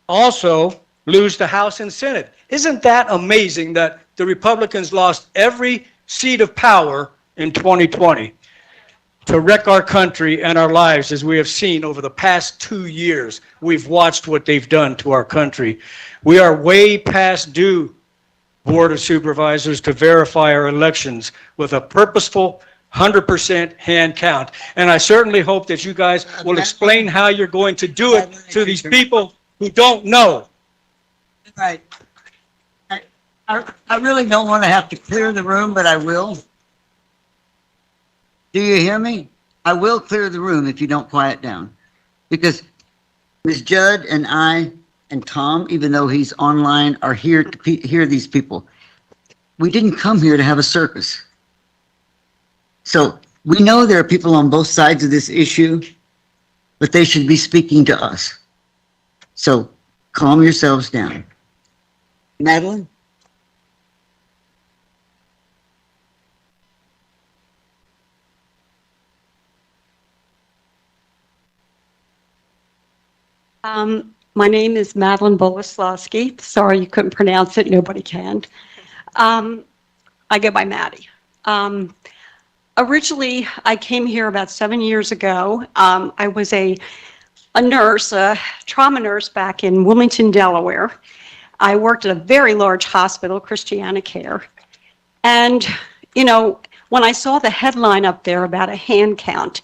also lose the House and Senate. Isn't that amazing that the Republicans lost every seat of power in 2020 to wreck our country and our lives, as we have seen over the past 2 years? We've watched what they've done to our country. We are way past due, Board of Supervisors, to verify our elections with a purposeful 100% hand count. And I certainly hope that you guys will explain how you're going to do it to these people who don't know. Right. I really don't want to have to clear the room, but I will. Do you hear me? I will clear the room if you don't quiet down. Because Ms. Judd and I and Tom, even though he's online, are here to hear these people. We didn't come here to have a circus. So we know there are people on both sides of this issue, but they should be speaking to us. So calm yourselves down. Madeline? My name is Madeline Boleslawski. Sorry you couldn't pronounce it. Nobody can. I go by Maddie. Originally, I came here about 7 years ago. I was a nurse, a trauma nurse back in Wilmington, Delaware. I worked at a very large hospital, Christiana Care. And, you know, when I saw the headline up there about a hand count,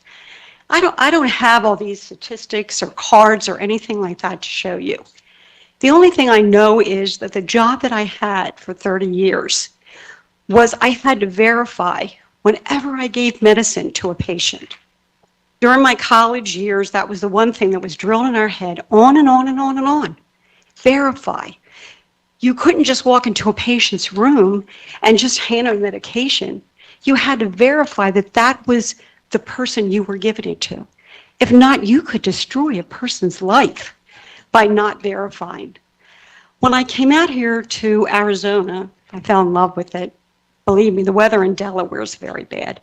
I don't have all these statistics or cards or anything like that to show you. The only thing I know is that the job that I had for 30 years was I had to verify whenever I gave medicine to a patient. During my college years, that was the one thing that was drilled in our head on and on and on and on. Verify. You couldn't just walk into a patient's room and just hand them medication. You had to verify that that was the person you were giving it to. If not, you could destroy a person's life by not verifying. When I came out here to Arizona, I fell in love with it. Believe me, the weather in Delaware is very bad.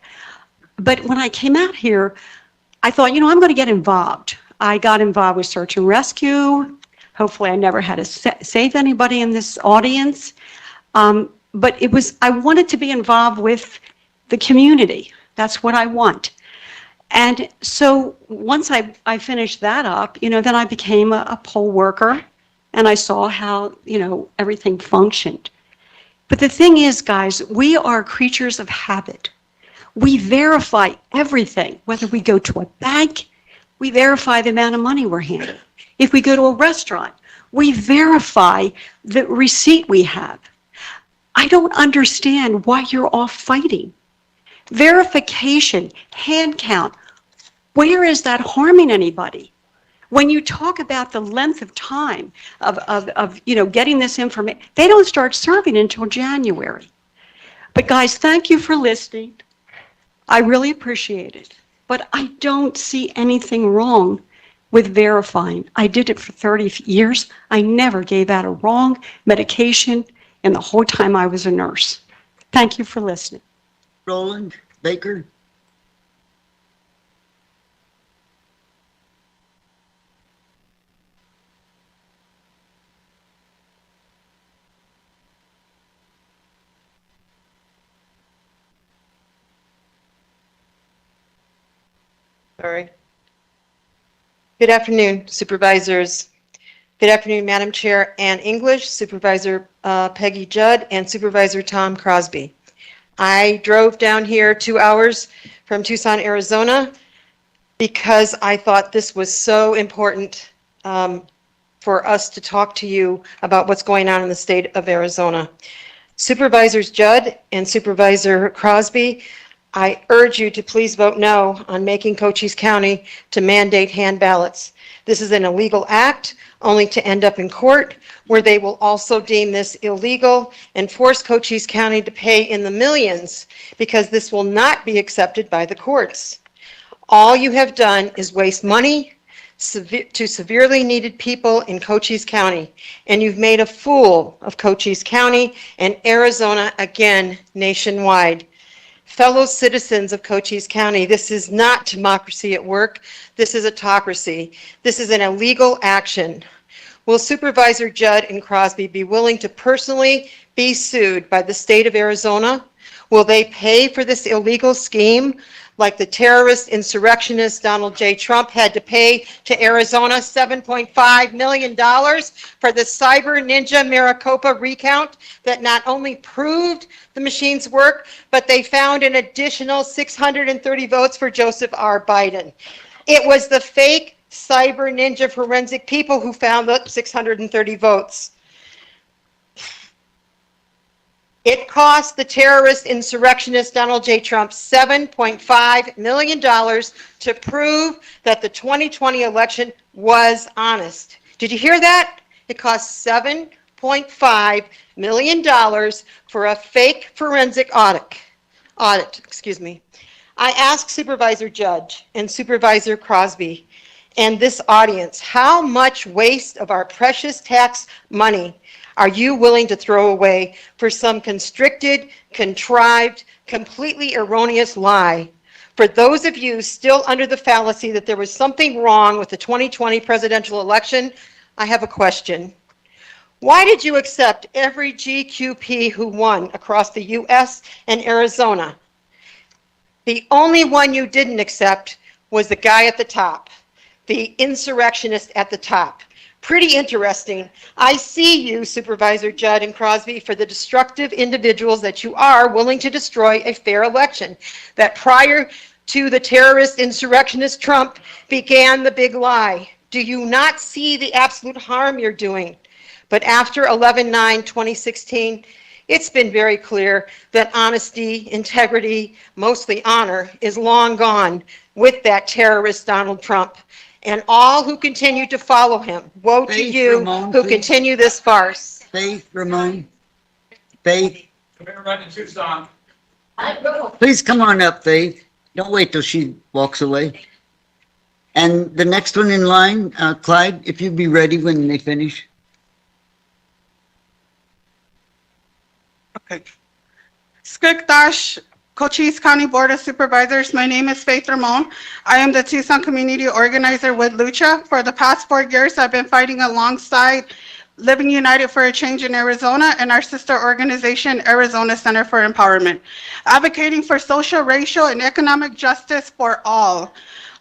But when I came out here, I thought, I'm going to get involved. I got involved with search and rescue. Hopefully I never had to save anybody in this audience. But I wanted to be involved with the community. That's what I want. And so once I finished that up, then I became a poll worker, and I saw how, everything functioned. But the thing is, guys, we are creatures of habit. We verify everything. Whether we go to a bank, we verify the amount of money we're handed. If we go to a restaurant, we verify the receipt we have. I don't understand why you're all fighting. Verification, hand count, where is that harming anybody? When you talk about the length of time of getting this information, they don't start serving until January. But guys, thank you for listening. I really appreciate it. But I don't see anything wrong with verifying. I did it for 30 years. I never gave out a wrong medication in the whole time I was a nurse. Thank you for listening. Roland Baker. Sorry. Good afternoon, supervisors. Good afternoon, Madam Chair Ann English, Supervisor Peggy Judd, and Supervisor Tom Crosby. I drove down here 2 hours from Tucson, Arizona, because I thought this was so important for us to talk to you about what's going on in the state of Arizona. Supervisors Judd and Supervisor Crosby, I urge you to please vote no on making Cochise County to mandate hand ballots. This is an illegal act, only to end up in court, where they will also deem this illegal and force Cochise County to pay in the millions, because this will not be accepted by the courts. All you have done is waste money to severely needed people in Cochise County, and you've made a fool of Cochise County and Arizona again nationwide. Fellow citizens of Cochise County, this is not democracy at work. This is autocracy. This is an illegal action. Will Supervisor Judd and Crosby be willing to personally be sued by the state of Arizona? Will they pay for this illegal scheme like the terrorist insurrectionist Donald J. Trump had to pay to Arizona $7.5 million for the Cyber Ninja Maricopa recount that not only proved the machines work, but they found an additional 630 votes for Joseph R. Biden. It was the fake Cyber Ninja forensic people who found the 630 votes. It cost the terrorist insurrectionist Donald J. Trump $7.5 million to prove that the 2020 election was honest. Did you hear that? It cost $7.5 million for a fake forensic audit. I asked Supervisor Judge and Supervisor Crosby and this audience, how much waste of our precious tax money are you willing to throw away for some constricted, contrived, completely erroneous lie? For those of you still under the fallacy that there was something wrong with the 2020 presidential election, I have a question. Why did you accept every GQP who won across the U.S. and Arizona? The only one you didn't accept was the guy at the top, the insurrectionist at the top. Pretty interesting. I see you, Supervisor Judd and Crosby, for the destructive individuals that you are, willing to destroy a fair election. That prior to the terrorist insurrectionist Trump began the big lie. Do you not see the absolute harm you're doing? But after 11/9/2016, it's been very clear that honesty, integrity, mostly honor, is long gone with that terrorist Donald Trump. And all who continue to follow him, woe to you who continue this farce. Faith, Ramon. Faith, Come here, right in Tucson. please come on up, Faith. Don't wait till she walks away. And the next one in line, Clyde, if you'd be ready when they finish. Okay. Skikdash, Cochise County Board of Supervisors. My name is Faith Ramon. I am the Tucson community organizer with Lucha. For the past 4 years, I've been fighting alongside Living United for a Change in Arizona and our sister organization, Arizona Center for Empowerment, advocating for social, racial, and economic justice for all.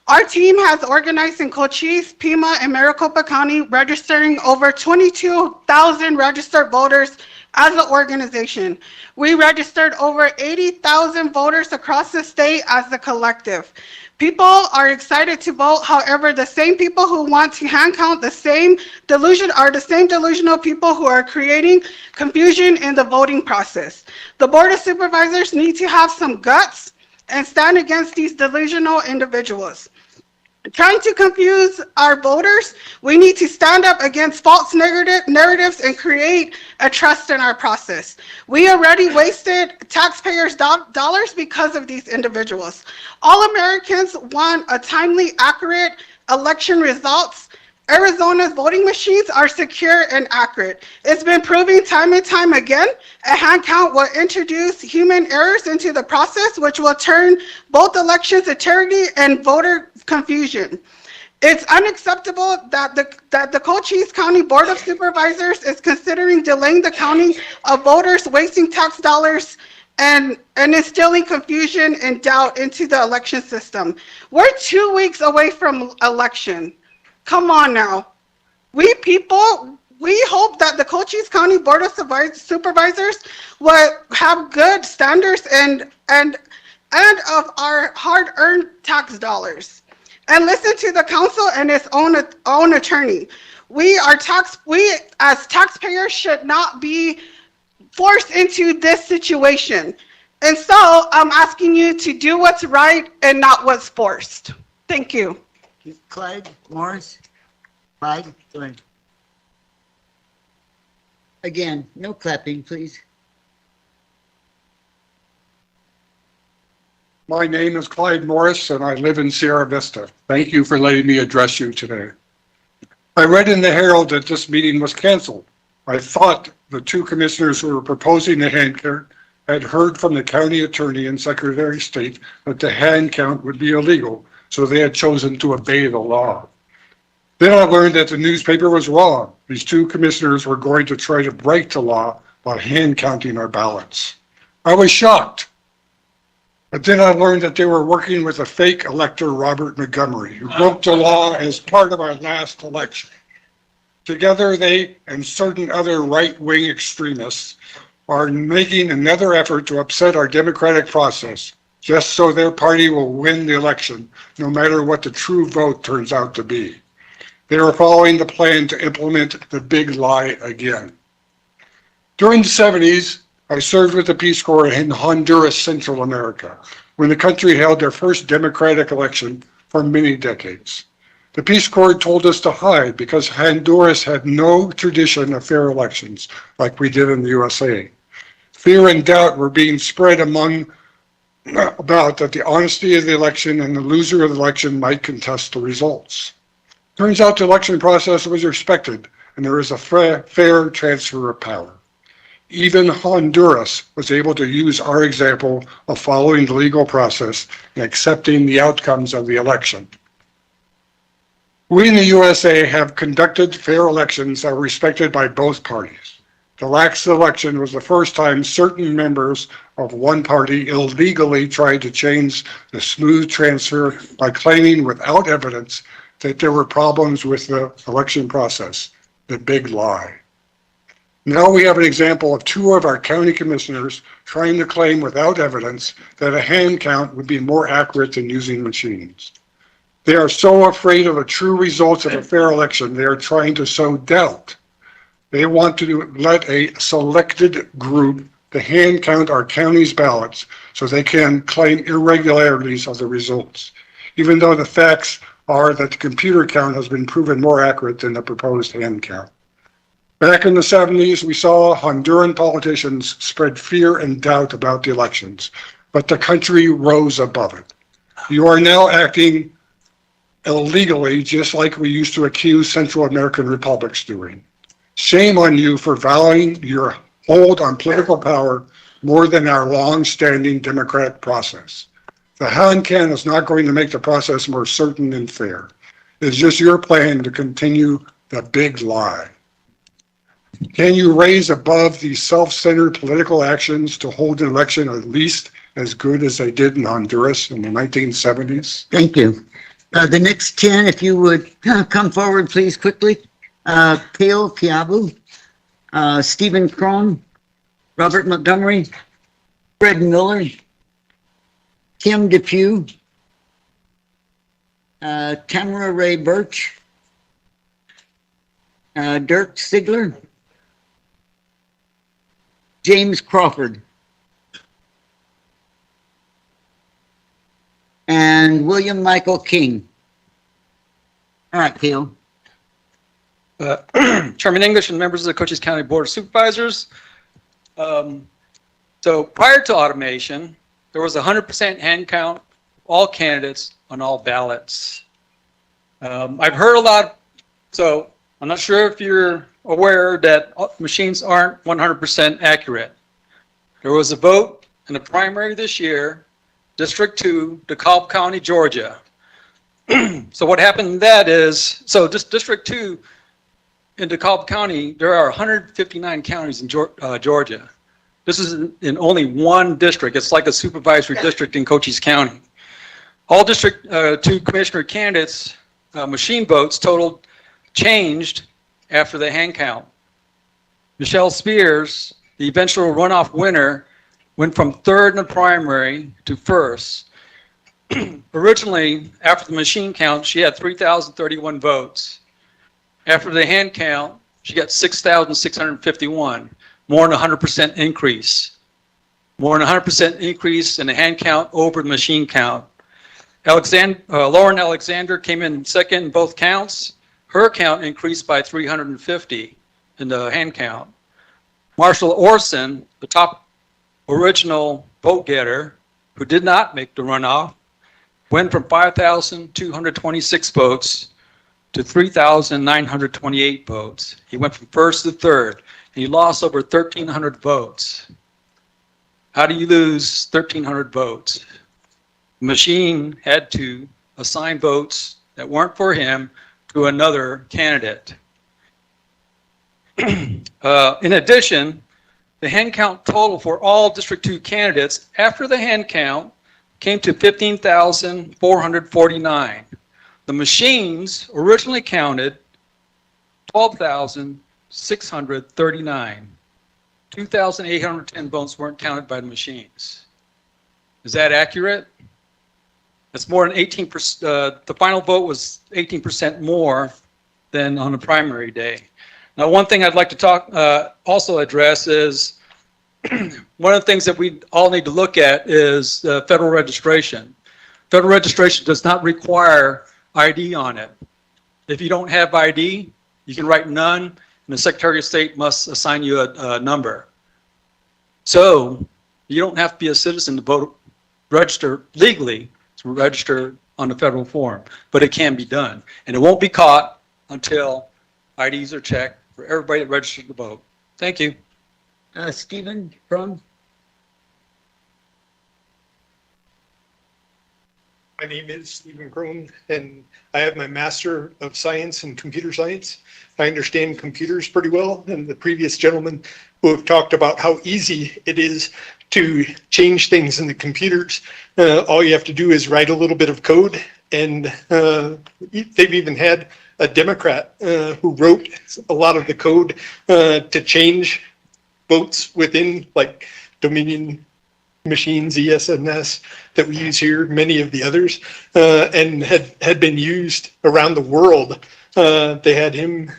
Our team has organized in Cochise, Pima, and Maricopa County, registering over 22,000 registered voters as an organization. We registered over 80,000 voters across the state as the collective. People are excited to vote. However, the same people who want to hand count the same delusional people who are creating confusion in the voting process. The Board of Supervisors need to have some guts and stand against these delusional individuals. Trying to confuse our voters, we need to stand up against false narratives and create a trust in our process. We already wasted taxpayers' dollars because of these individuals. All Americans want a timely, accurate election results. Arizona's voting machines are secure and accurate. It's been proven time and time again. A hand count will introduce human errors into the process, which will turn both elections integrity and voter confusion. It's unacceptable that the Cochise County Board of Supervisors is considering delaying the counting of voters, wasting tax dollars, and instilling confusion and doubt into the election system. We're 2 weeks away from election. Come on now. We hope that the Cochise County Board of Supervisors will have good standards and of our hard-earned tax dollars, and listen to the council and its own attorney. We as taxpayers should not be forced into this situation. And so I'm asking you to do what's right and not what's forced. Thank you. Clyde Morris. Clyde, go ahead. Again, no clapping, please. My name is Clyde Morris, and I live in Sierra Vista. Thank you for letting me address you today. I read in the Herald that this meeting was canceled. I thought the 2 commissioners who were proposing the hand count had heard from the county attorney and secretary of state that the hand count would be illegal, so they had chosen to obey the law. Then I learned that the newspaper was wrong. These 2 commissioners were going to try to break the law by hand counting our ballots. I was shocked. But then I learned that they were working with a fake elector, Robert Montgomery, who broke the law as part of our last election. Together, they and certain other right-wing extremists are making another effort to upset our democratic process, just so their party will win the election, no matter what the true vote turns out to be. They are following the plan to implement the big lie again. During the 70s, I served with the Peace Corps in Honduras, Central America, when the country held their first democratic election for many decades. The Peace Corps told us to hide because Honduras had no tradition of fair elections like we did in the USA. Fear and doubt were being spread about that the honesty of the election and the loser of the election might contest the results. Turns out the election process was respected and there is a fair transfer of power. Even Honduras was able to use our example of following the legal process and accepting the outcomes of the election. We in the USA have conducted fair elections that are respected by both parties. The lax election was the first time certain members of one party illegally tried to change the smooth transfer by claiming without evidence that there were problems with the election process, the big lie. Now we have an example of two of our county commissioners trying to claim without evidence that a hand count would be more accurate than using machines. They are so afraid of the true results of a fair election, they are trying to sow doubt. They want to let a selected group to hand count our county's ballots so they can claim irregularities of the results, even though the facts are that the computer count has been proven more accurate than the proposed hand count. Back in the 70s, we saw Honduran politicians spread fear and doubt about the elections, but the country rose above it. You are now acting illegally, just like we used to accuse Central American republics doing. Shame on you for valuing your hold on political power more than our long-standing democratic process. The hand count is not going to make the process more certain and fair. It's just your plan to continue the big lie. Can you raise above these self-centered political actions to hold an election at least as good as they did in Honduras in the 1970s? Thank you. The next 10, if you would come forward, please, quickly. Kale Kiabu, Stephen Cron, Robert Montgomery, Fred Miller, Kim Depew, Tamara Ray Birch, Dirk Sigler, James Crawford, and William Michael King. All right, Kale. Chairman English and members of the Cochise County Board of Supervisors. So prior to automation, there was 100% hand count, all candidates on all ballots. I've heard a lot, so I'm not sure if you're aware that machines aren't 100% accurate. There was a vote in the primary this year, District 2, DeKalb County, Georgia. So what happened in that is, so this District 2 in DeKalb County, there are 159 counties in Georgia. This is in only one district. It's like a supervisory district in Cochise County. All District 2 commissioner candidates' machine votes totaled changed after the hand count. Michelle Spears, the eventual runoff winner, went from third in the primary to first. Originally, after the machine count, she had 3,031 votes. After the hand count, she got 6,651, more than 100% increase. More than 100% increase in the hand count over the machine count. Lauren Alexander came in second in both counts. Her count increased by 350 in the hand count. Marshall Orson, the top original vote getter, who did not make the runoff, went from 5,226 votes to 3,928 votes. He went from first to third, and he lost over 1,300 votes. How do you lose 1,300 votes? The machine had to assign votes that weren't for him to another candidate. In addition, the hand count total for all District 2 candidates after the hand count came to 15,449. The machines originally counted 12,639. 2,810 votes weren't counted by the machines. Is that accurate? That's more than 18%. The final vote was 18% more than on the primary day. Now, one thing I'd like to also address is one of the things that we all need to look at is federal registration. Federal registration does not require ID on it. If you don't have ID, you can write none, and the Secretary of State must assign you a number. So you don't have to be a citizen to vote, register legally to register on the federal form, but it can be done, and it won't be caught until IDs are checked for everybody that registered to vote. Thank you. Stephen Crum. My name is Stephen Krohn, and I have my Master of Science in Computer Science. I understand computers pretty well, and the previous gentleman who have talked about how easy it is to change things in the computers. All you have to do is write a little bit of code, and they've even had a Democrat who wrote a lot of the code to change votes within like Dominion machines, ESNS, that we use here, many of the others, and had been used around the world. They had him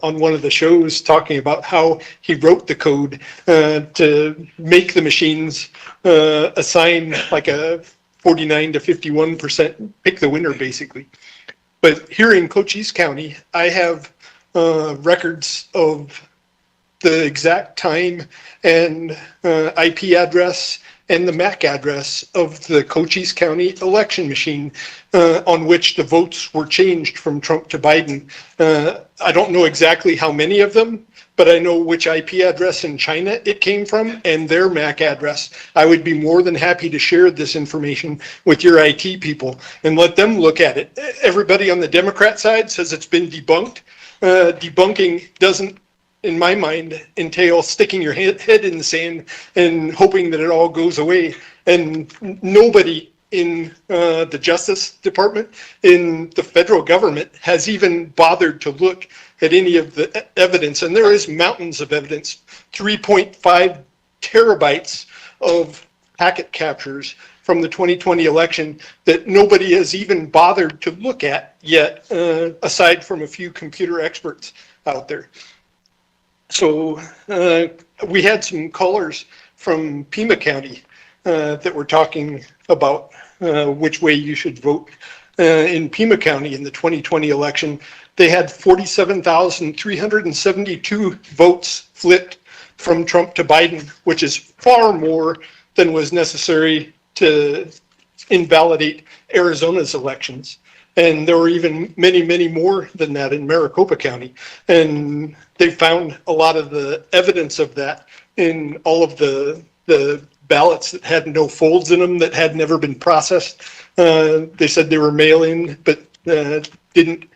on one of the shows talking about how he wrote the code to make the machines assign like a 49 to 51% pick the winner, basically. But here in Cochise County, I have records of the exact time and IP address and the MAC address of the Cochise County election machine on which the votes were changed from Trump to Biden. I don't know exactly how many of them, but I know which IP address in China it came from and their MAC address. I would be more than happy to share this information with your IT people and let them look at it. Everybody on the Democrat side says it's been debunked. Debunking doesn't, in my mind, entail sticking your head in the sand and hoping that it all goes away. And nobody in the Justice Department, in the federal government, has even bothered to look at any of the evidence. And there is mountains of evidence, 3.5 terabytes of packet captures from the 2020 election that nobody has even bothered to look at yet, aside from a few computer experts out there. So we had some callers from Pima County that were talking about which way you should vote. In Pima County in the 2020 election, they had 47,372 votes flipped from Trump to Biden, which is far more than was necessary to invalidate Arizona's elections. And there were even many, many more than that in Maricopa County. And they found a lot of the evidence of that in all of the ballots that had no folds in them, that had never been processed. They said they were mail-in, but didn't.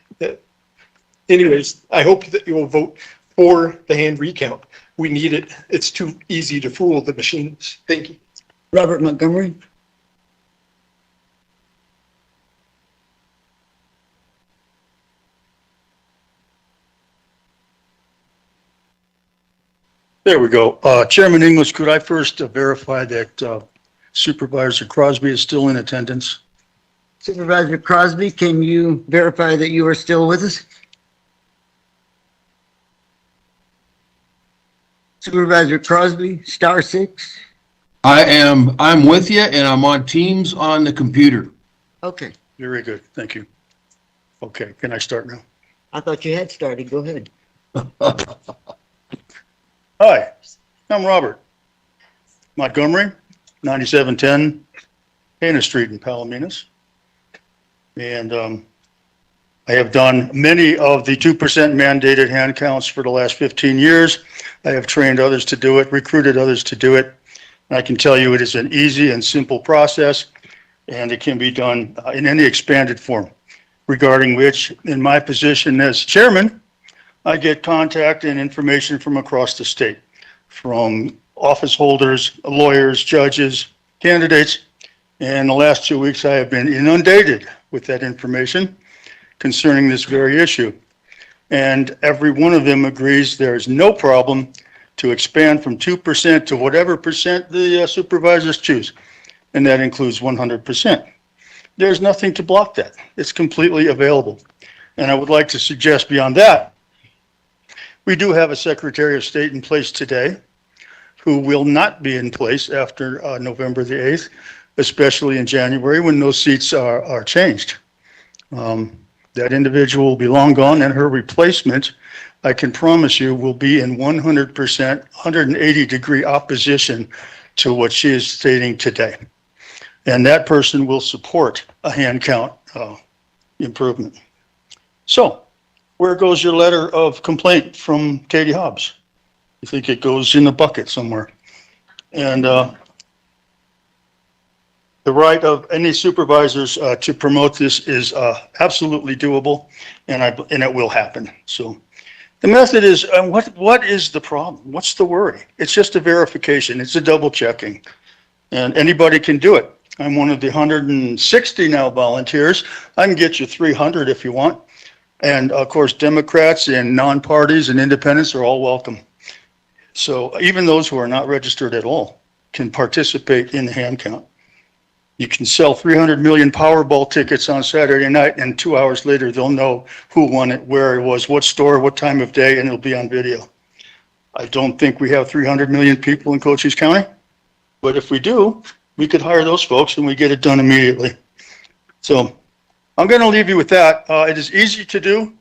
Anyways, I hope that you will vote for the hand recount. We need it. It's too easy to fool the machines. Thank you. Robert Montgomery. There we go. Chairman English, could I first verify that Supervisor Crosby is still in attendance? Supervisor Crosby, can you verify that you are still with us? Supervisor Crosby, *6. I'm with you, and I'm on Teams on the computer. Okay. Very good. Thank you. Okay, can I start now? I thought you had started. Go ahead. Hi, I'm Robert Montgomery, 9710 Hannah Street in Palominas. And I have done many of the 2% mandated hand counts for the last 15 years. I have trained others to do it, recruited others to do it. And I can tell you it is an easy and simple process, and it can be done in any expanded form, regarding which, in my position as chairman, I get contact and information from across the state, from office holders, lawyers, judges, candidates. And the last 2 weeks, I have been inundated with that information concerning this very issue. And every one of them agrees there is no problem to expand from 2% to whatever percent the supervisors choose. And that includes 100%. There's nothing to block that. It's completely available. And I would like to suggest beyond that, we do have a Secretary of State in place today who will not be in place after November the 8th, especially in January when those seats are changed. That individual will be long gone, and her replacement, I can promise you, will be in 100%, 180-degree opposition to what she is stating today. And that person will support a hand count improvement. So, where goes your letter of complaint from Katie Hobbs? You think it goes in the bucket somewhere? And the right of any supervisors to promote this is absolutely doable, and it will happen. So the method is, what is the problem? What's the worry? It's just a verification. It's a double checking, and anybody can do it. I'm one of the 160 now volunteers. I can get you 300 if you want. And of course, Democrats and non-parties and independents are all welcome. So even those who are not registered at all can participate in the hand count. You can sell 300 million Powerball tickets on Saturday night, and 2 hours later, they'll know who won it, where it was, what store, what time of day, and it'll be on video. I don't think we have 300 million people in Cochise County, but if we do, we could hire those folks and we get it done immediately. So I'm going to leave you with that. It is easy to do.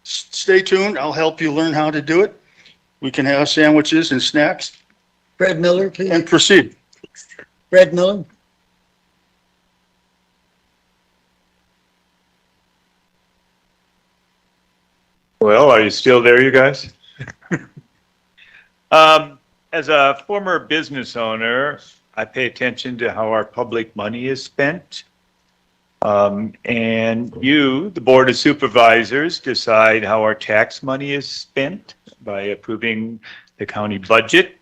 Stay tuned. I'll help you learn how to do it. We can have sandwiches and snacks. Brad Miller, please. And proceed. Brad Miller. Well, are you still there, you guys? As a former business owner, I pay attention to how our public money is spent. And you, the Board of Supervisors, decide how our tax money is spent by approving the county budget.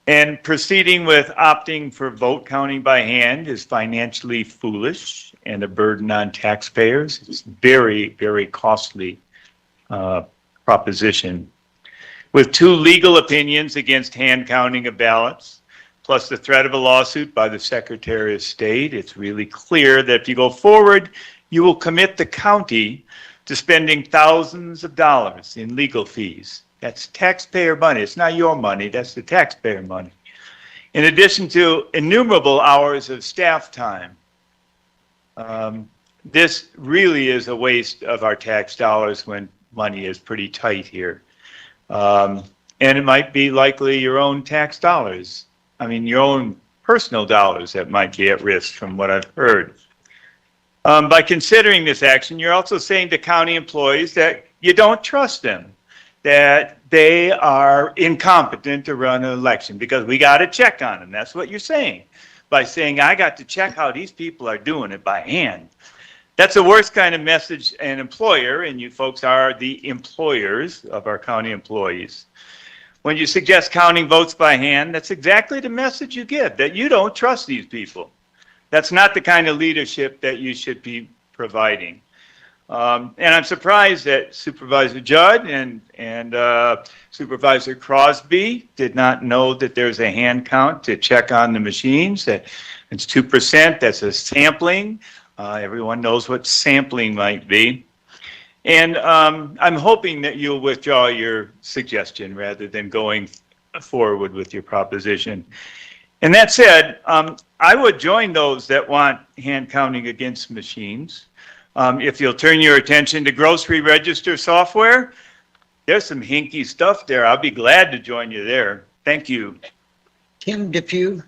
And proceeding with opting for vote counting by hand is financially foolish and a burden on taxpayers. It's very, very costly proposition. With 2 legal opinions against hand counting of ballots, plus the threat of a lawsuit by the Secretary of State, it's really clear that if you go forward, you will commit the county to spending thousands of dollars in legal fees. That's taxpayer money. It's not your money. That's the taxpayer money. In addition to innumerable hours of staff time. This really is a waste of our tax dollars when money is pretty tight here. And it might be likely your own tax dollars. I mean, your own personal dollars that might be at risk from what I've heard. By considering this action, you're also saying to county employees that you don't trust them, that they are incompetent to run an election because we got to check on them. That's what you're saying by saying, I got to check how these people are doing it by hand. That's the worst kind of message an employer, and you folks are the employers of our county employees. When you suggest counting votes by hand, that's exactly the message you give, that you don't trust these people. That's not the kind of leadership that you should be providing. And I'm surprised that Supervisor Judd and Supervisor Crosby did not know that there's a hand count to check on the machines, that it's 2%, that's a sampling. Everyone knows what sampling might be. And I'm hoping that you'll withdraw your suggestion rather than going forward with your proposition. And that said, I would join those that want hand counting against machines. If you'll turn your attention to grocery register software, there's some hinky stuff there. I'll be glad to join you there. Thank you. Tim Depew.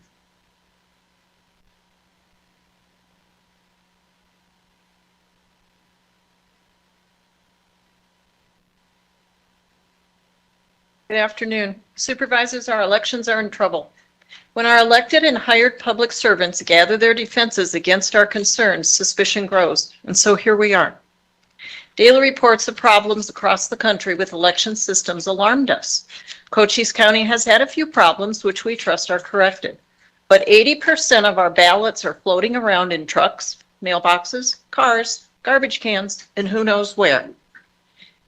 Good afternoon. Supervisors, our elections are in trouble. When our elected and hired public servants gather their defenses against our concerns, suspicion grows, and so here we are. Daily reports of problems across the country with election systems alarmed us. Cochise County has had a few problems which we trust are corrected, but 80% of our ballots are floating around in trucks, mailboxes, cars, garbage cans, and who knows where.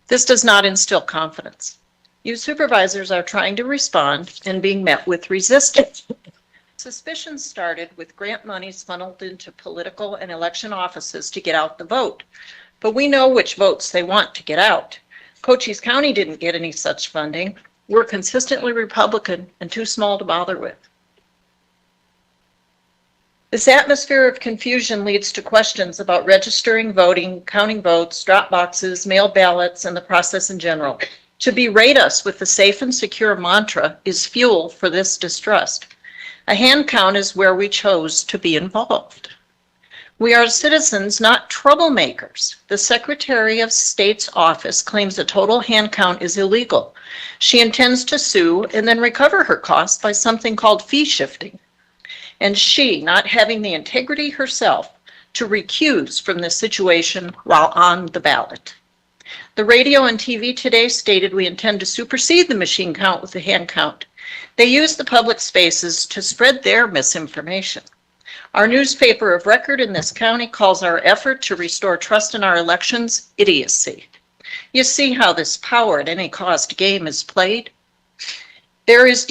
This does not instill confidence. You supervisors are trying to respond and being met with resistance. Suspicions started with grant monies funneled into political and election offices to get out the vote. But we know which votes they want to get out. Cochise County didn't get any such funding. We're consistently Republican and too small to bother with. This atmosphere of confusion leads to questions about registering, voting, counting votes, drop boxes, mail ballots, and the process in general. To berate us with the safe and secure mantra is fuel for this distrust. A hand count is where we chose to be involved. We are citizens, not troublemakers. The Secretary of State's office claims a total hand count is illegal. She intends to sue and then recover her costs by something called fee shifting. And she, not having the integrity herself, to recuse from this situation while on the ballot. The radio and TV today stated we intend to supersede the machine count with the hand count. They use the public spaces to spread their misinformation. Our newspaper of record in this county calls our effort to restore trust in our elections idiocy. You see how this power at any cost game is played? There is a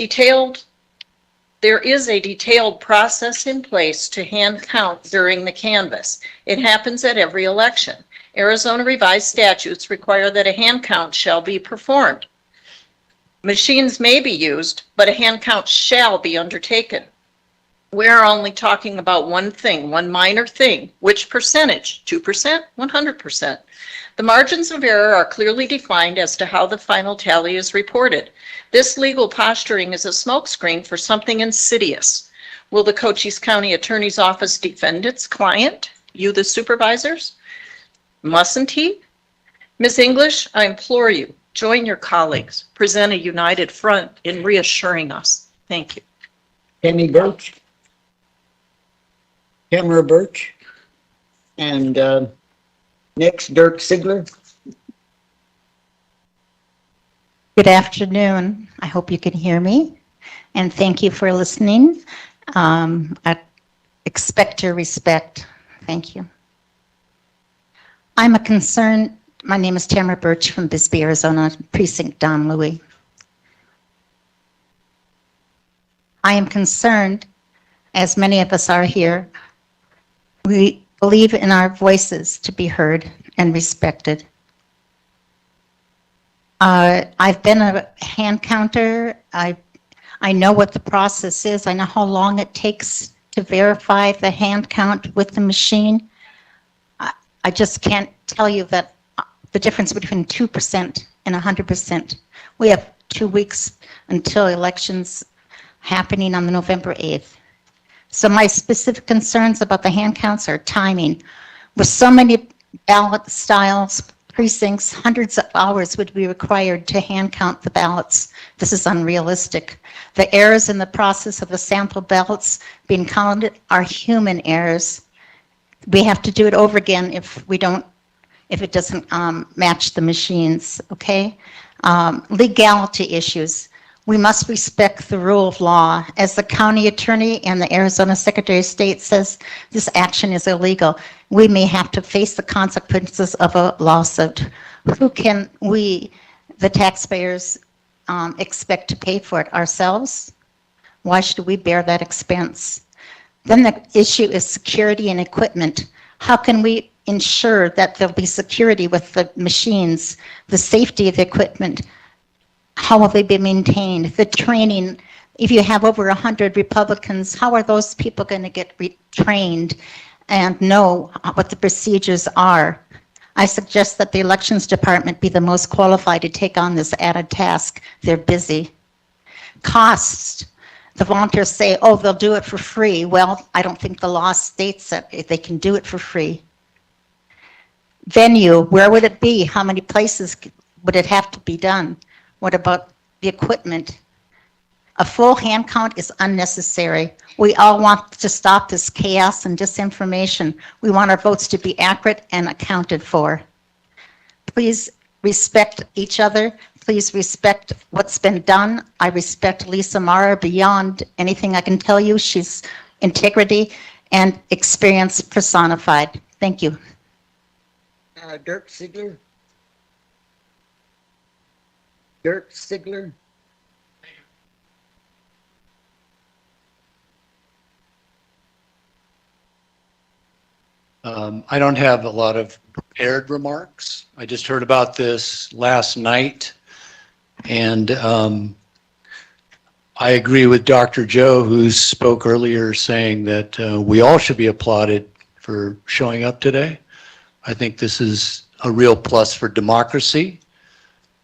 detailed process in place to hand count during the canvass. It happens at every election. Arizona revised statutes require that a hand count shall be performed. Machines may be used, but a hand count shall be undertaken. We're only talking about one thing, one minor thing. Which percentage? 2%? 100%. The margins of error are clearly defined as to how the final tally is reported. This legal posturing is a smokescreen for something insidious. Will the Cochise County Attorney's Office defend its client, you the supervisors? Mustn't he? Ms. English, I implore you, join your colleagues, present a united front in reassuring us. Thank you. Tammy Birch. Tamara Birch. And next, Dirk Sigler. Good afternoon. I hope you can hear me. And thank you for listening. I expect your respect. Thank you. I'm a concerned, my name is Tamara Birch from Bisbee, Arizona, Precinct Don Louis. I am concerned, as many of us are here, we believe in our voices to be heard and respected. I've been a hand counter. I know what the process is. I know how long it takes to verify the hand count with the machine. I just can't tell you that the difference between 2% and 100%. We have 2 weeks until elections happening on November 8th. So my specific concerns about the hand counts are timing. With so many ballot styles, precincts, hundreds of hours would be required to hand count the ballots. This is unrealistic. The errors in the process of the sample ballots being counted are human errors. We have to do it over again if it doesn't match the machines, okay? Legality issues. We must respect the rule of law. As the county attorney and the Arizona Secretary of State says, this action is illegal. We may have to face the consequences of a lawsuit. Who can we, the taxpayers, expect to pay for it? Ourselves? Why should we bear that expense? Then the issue is security and equipment. How can we ensure that there'll be security with the machines, the safety of the equipment? How will they be maintained? The training, if you have over 100 Republicans, how are those people going to get trained and know what the procedures are? I suggest that the elections department be the most qualified to take on this added task. They're busy. Costs. The volunteers say, oh, they'll do it for free. Well, I don't think the law states that they can do it for free. Venue, where would it be? How many places would it have to be done? What about the equipment? A full hand count is unnecessary. We all want to stop this chaos and disinformation. We want our votes to be accurate and accounted for. Please respect each other. Please respect what's been done. I respect Lisa Mara beyond anything I can tell you. She's integrity and experience personified. Thank you. Dirk Sigler. Dirk Sigler. I don't have a lot of prepared remarks. I just heard about this last night, and I agree with Dr. Joe, who spoke earlier saying that we all should be applauded for showing up today. I think this is a real plus for democracy.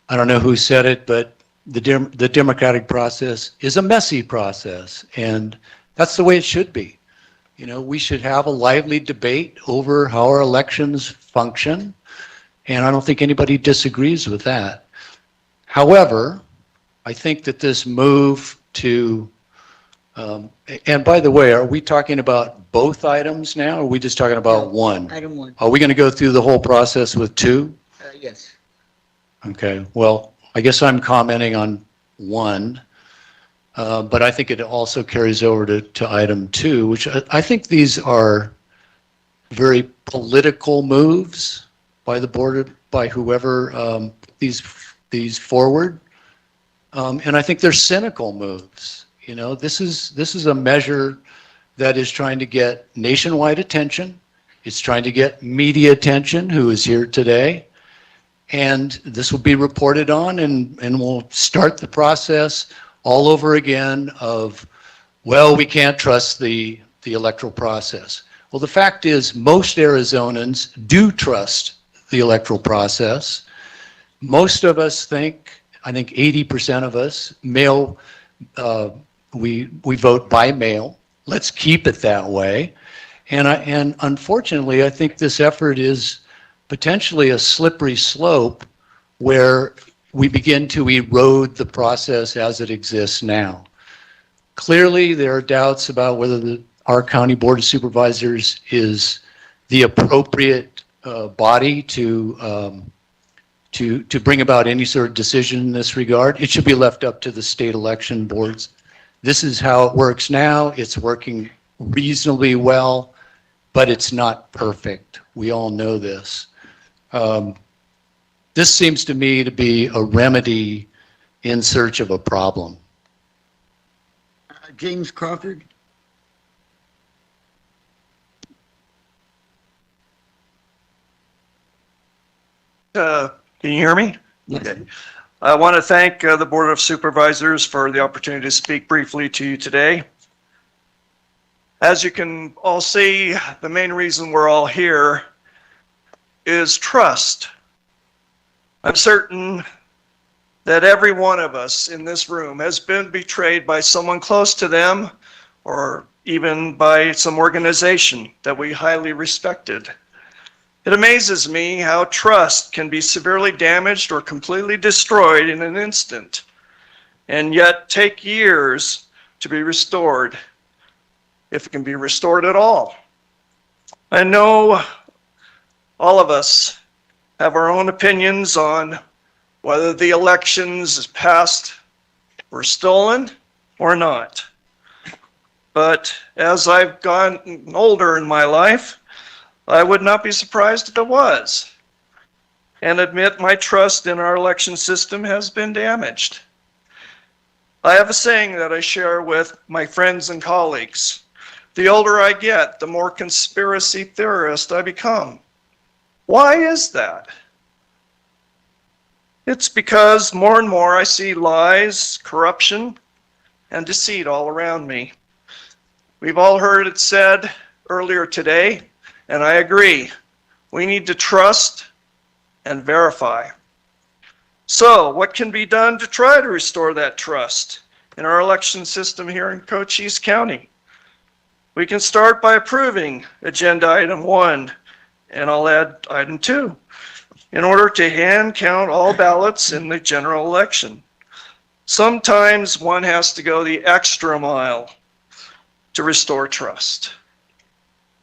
I don't know who said it, but the democratic process is a messy process, and that's the way it should be. You know, we should have a lively debate over how our elections function, and I don't think anybody disagrees with that. However, I think that this move to, and by the way, are we talking about both items now, or are we just talking about one? Item one. Are we going to go through the whole process with two? Yes. Okay, well, I guess I'm commenting on one. But I think it also carries over to item 2, which I think these are very political moves by the board, by whoever these forward. And I think they're cynical moves. You know, this is a measure that is trying to get nationwide attention. It's trying to get media attention, who is here today. And this will be reported on, and we'll start the process all over again of, well, we can't trust the electoral process. Well, the fact is most Arizonans do trust the electoral process. Most of us think, I think 80% of us, we vote by mail. Let's keep it that way. And unfortunately, I think this effort is potentially a slippery slope where we begin to erode the process as it exists now. Clearly, there are doubts about whether our County Board of Supervisors is the appropriate body to bring about any sort of decision in this regard. It should be left up to the state election boards. This is how it works now. It's working reasonably well, but it's not perfect. We all know this. This seems to me to be a remedy in search of a problem. James Crawford? Can you hear me? Yes. Okay. I want to thank the Board of Supervisors for the opportunity to speak briefly to you today. As you can all see, the main reason we're all here is trust. I'm certain that every one of us in this room has been betrayed by someone close to them or even by some organization that we highly respected. It amazes me how trust can be severely damaged or completely destroyed in an instant, and yet take years to be restored, if it can be restored at all. I know all of us have our own opinions on whether the elections past were stolen or not. But as I've gotten older in my life, I would not be surprised if it was, and admit my trust in our election system has been damaged. I have a saying that I share with my friends and colleagues. The older I get, the more conspiracy theorist I become. Why is that? It's because more and more I see lies, corruption, and deceit all around me. We've all heard it said earlier today, and I agree. We need to trust and verify. So, what can be done to try to restore that trust in our election system here in Cochise County? We can start by approving agenda item 1, and I'll add item 2, in order to hand count all ballots in the general election. Sometimes one has to go the extra mile to restore trust.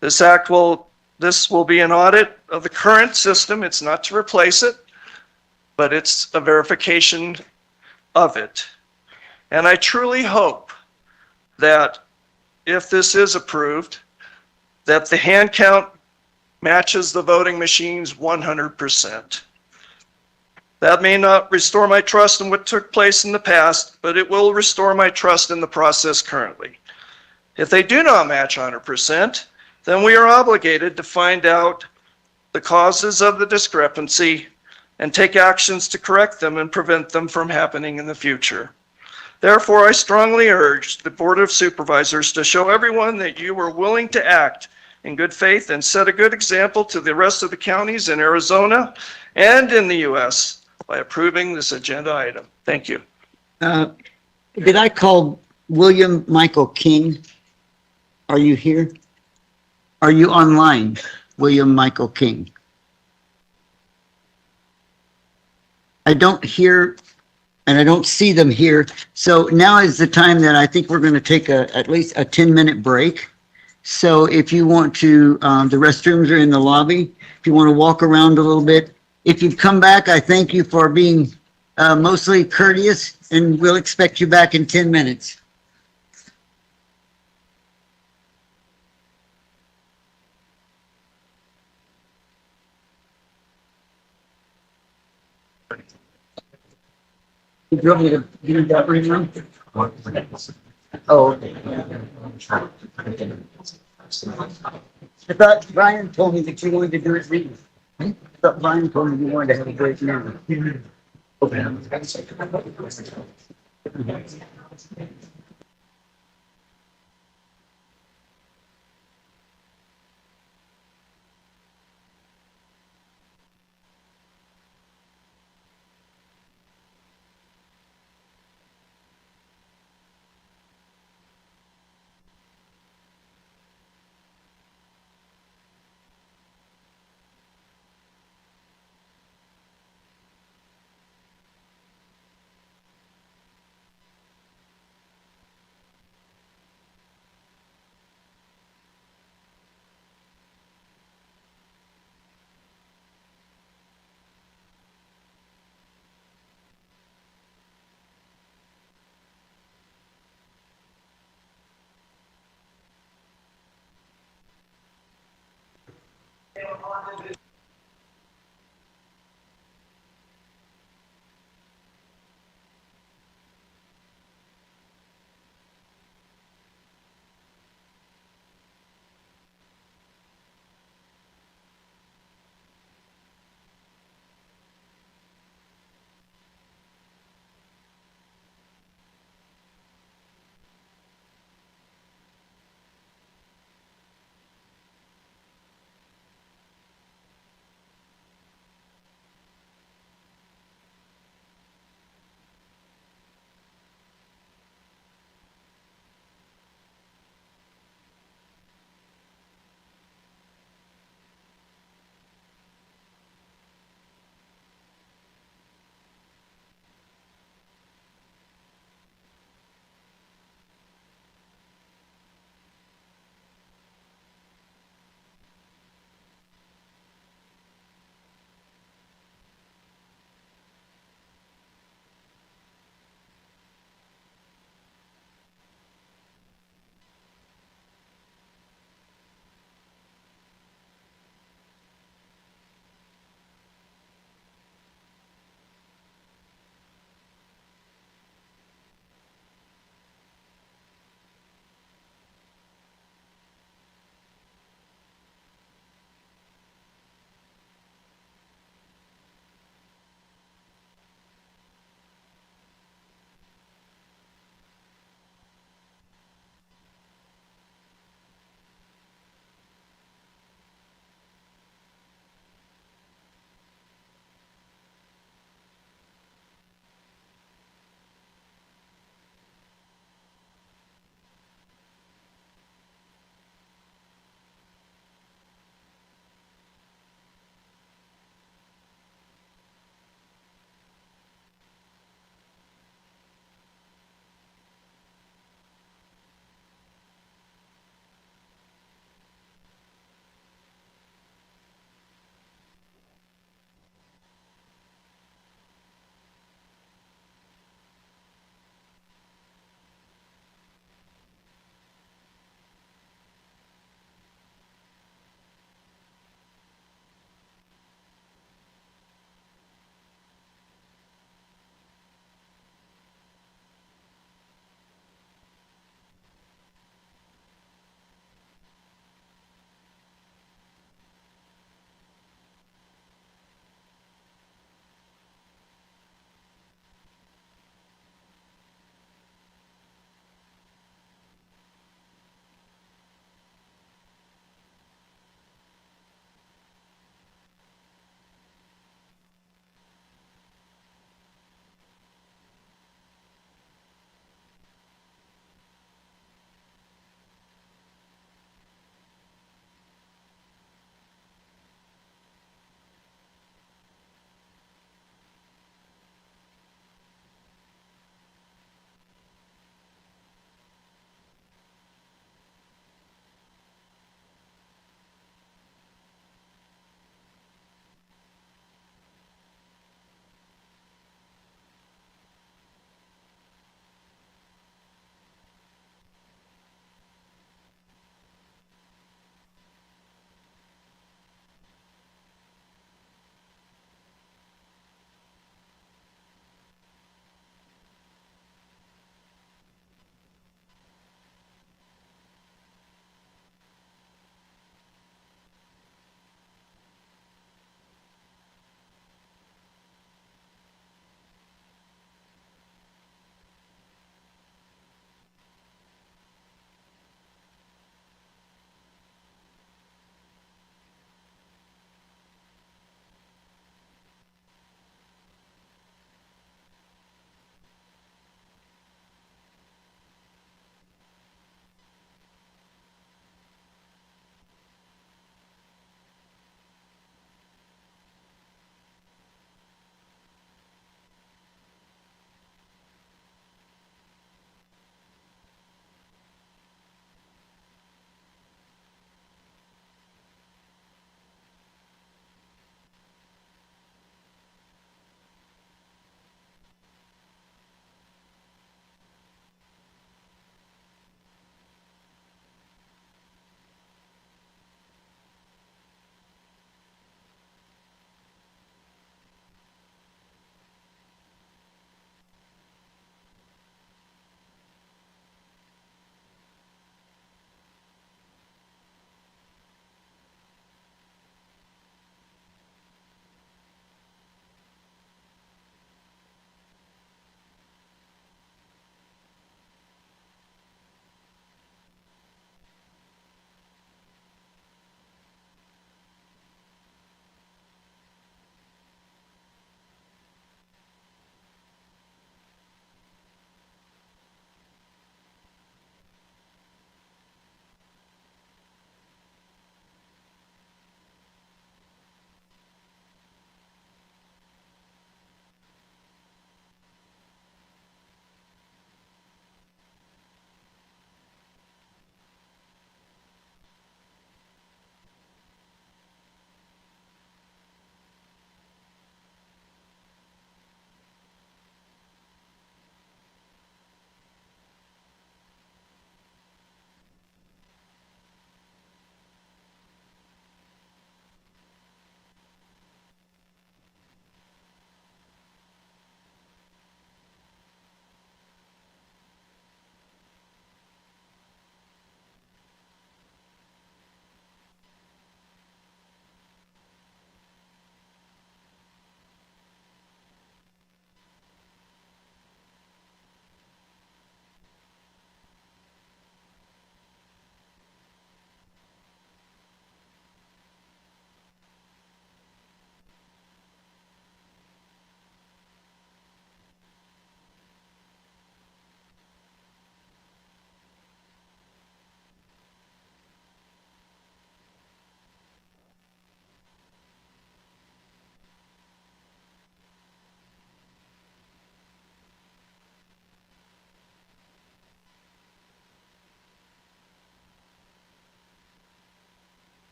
This will be an audit of the current system. It's not to replace it, but it's a verification of it. And I truly hope that if this is approved, that the hand count matches the voting machines 100%. That may not restore my trust in what took place in the past, but it will restore my trust in the process currently. If they do not match 100%, then we are obligated to find out the causes of the discrepancy and take actions to correct them and prevent them from happening in the future. Therefore, I strongly urge the Board of Supervisors to show everyone that you are willing to act in good faith and set a good example to the rest of the counties in Arizona and in the U.S. by approving this agenda item. Thank you. Did I call William Michael King? Are you here? Are you online, William Michael King? I don't hear and I don't see them here. So now is the time that I think we're going to take at least a 10-minute break. So if you want to, the restrooms are in the lobby. If you want to walk around a little bit. If you've come back, I thank you for being mostly courteous, and we'll expect you back in 10 minutes. You want me to do that right now? Oh, okay. I thought Brian told me that you wanted to do it reading. I thought Brian told me you wanted to have a break now.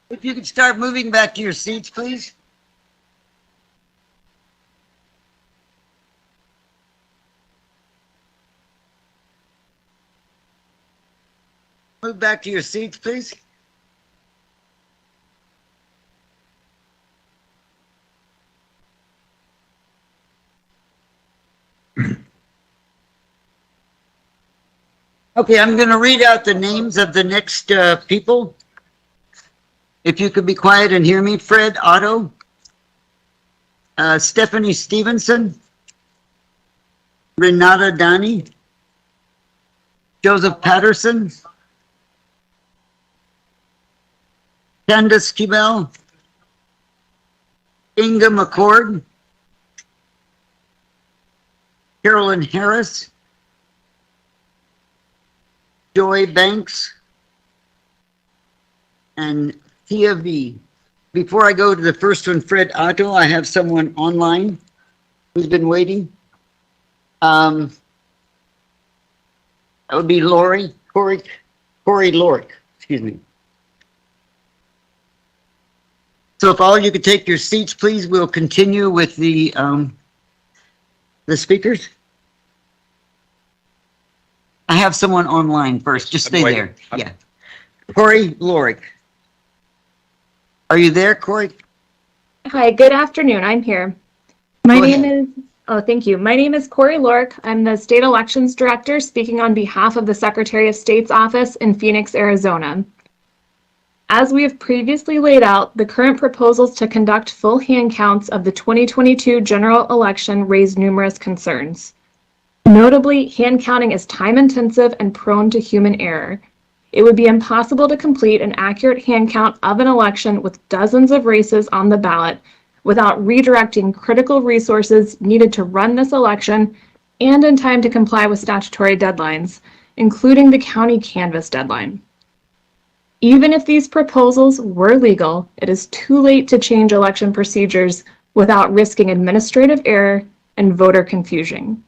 If you could start moving back to your seats, please. Move back to your seats, please. Okay, I'm going to read out the names of the next people. If you could be quiet and hear me. Fred Otto, Stephanie Stevenson, Renata Dani, Joseph Patterson, Candace Kibel, Inga McCord, Carolyn Harris, Joy Banks, and Tia V. Before I go to the first one, Fred Otto, I have someone online who's been waiting. That would be Corey Lorick, excuse me. So if all you could take your seats, please, we'll continue with the speakers. I have someone online first. Just stay there. Yeah. Corey Lorick. Are you there, Corey? Hi, good afternoon. I'm here. Thank you. My name is Corey Lorick. I'm the State Elections Director speaking on behalf of the Secretary of State's office in Phoenix, Arizona. As we have previously laid out, the current proposals to conduct full hand counts of the 2022 general election raise numerous concerns. Notably, hand counting is time-intensive and prone to human error. It would be impossible to complete an accurate hand count of an election with dozens of races on the ballot without redirecting critical resources needed to run this election and in time to comply with statutory deadlines, including the county canvass deadline. Even if these proposals were legal, it is too late to change election procedures without risking administrative error and voter confusion.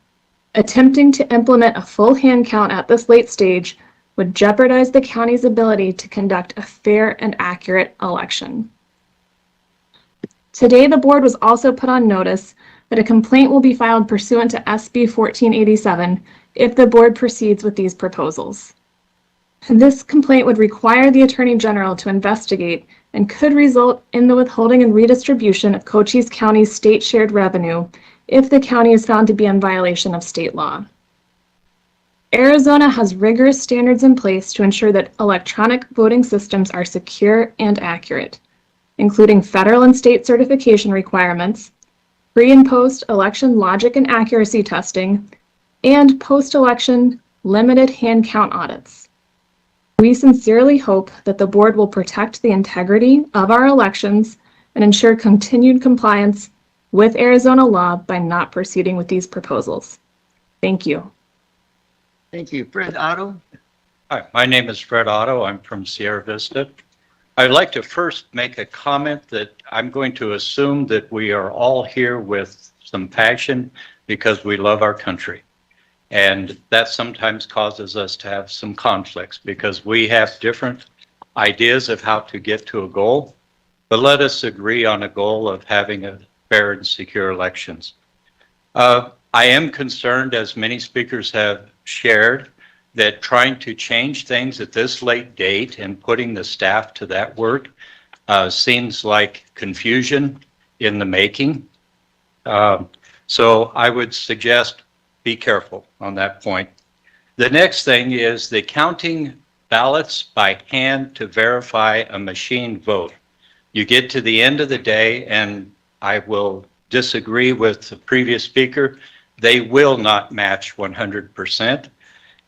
Attempting to implement a full hand count at this late stage would jeopardize the county's ability to conduct a fair and accurate election. Today, the board was also put on notice that a complaint will be filed pursuant to SB 1487 if the board proceeds with these proposals. This complaint would require the Attorney General to investigate and could result in the withholding and redistribution of Cochise County's state shared revenue if the county is found to be in violation of state law. Arizona has rigorous standards in place to ensure that electronic voting systems are secure and accurate, including federal and state certification requirements, pre and post election logic and accuracy testing, and post-election limited hand count audits. We sincerely hope that the board will protect the integrity of our elections and ensure continued compliance with Arizona law by not proceeding with these proposals. Thank you. Thank you. Fred Otto? Hi, my name is Fred Otto. I'm from Sierra Vista. I'd like to first make a comment that I'm going to assume that we are all here with some passion because we love our country. And that sometimes causes us to have some conflicts because we have different ideas of how to get to a goal. But let us agree on a goal of having a fair and secure elections. I am concerned, as many speakers have shared, that trying to change things at this late date and putting the staff to that work seems like confusion in the making. So I would suggest be careful on that point. The next thing is the counting ballots by hand to verify a machine vote. You get to the end of the day, and I will disagree with the previous speaker, they will not match 100%.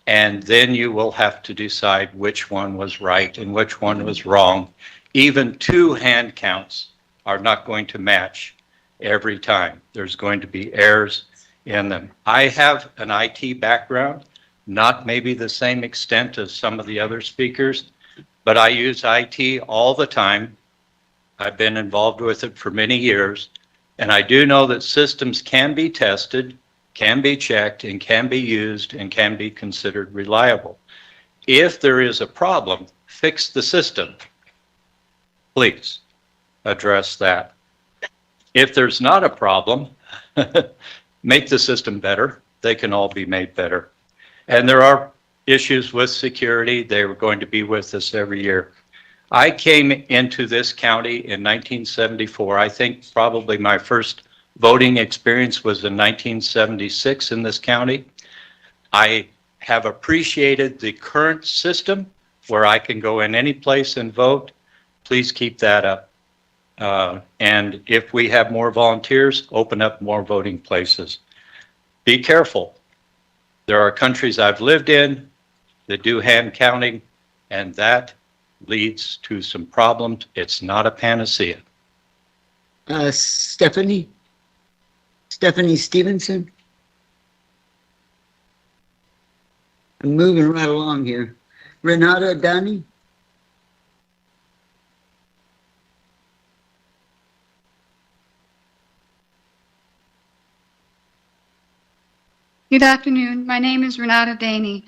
And then you will have to decide which one was right and which one was wrong. Even two hand counts are not going to match every time. There's going to be errors in them. I have an IT background, not maybe the same extent as some of the other speakers, but I use IT all the time. I've been involved with it for many years, and I do know that systems can be tested, can be checked, and can be used, and can be considered reliable. If there is a problem, fix the system. Please address that. If there's not a problem, make the system better. They can all be made better. And there are issues with security. They were going to be with us every year. I came into this county in 1974. I think probably my first voting experience was in 1976 in this county. I have appreciated the current system where I can go in any place and vote. Please keep that up. And if we have more volunteers, open up more voting places. Be careful. There are countries I've lived in that do hand counting, and that leads to some problems. It's not a panacea. Stephanie Stevenson. I'm moving right along here. Renata Dani. Good afternoon. My name is Renata Daney,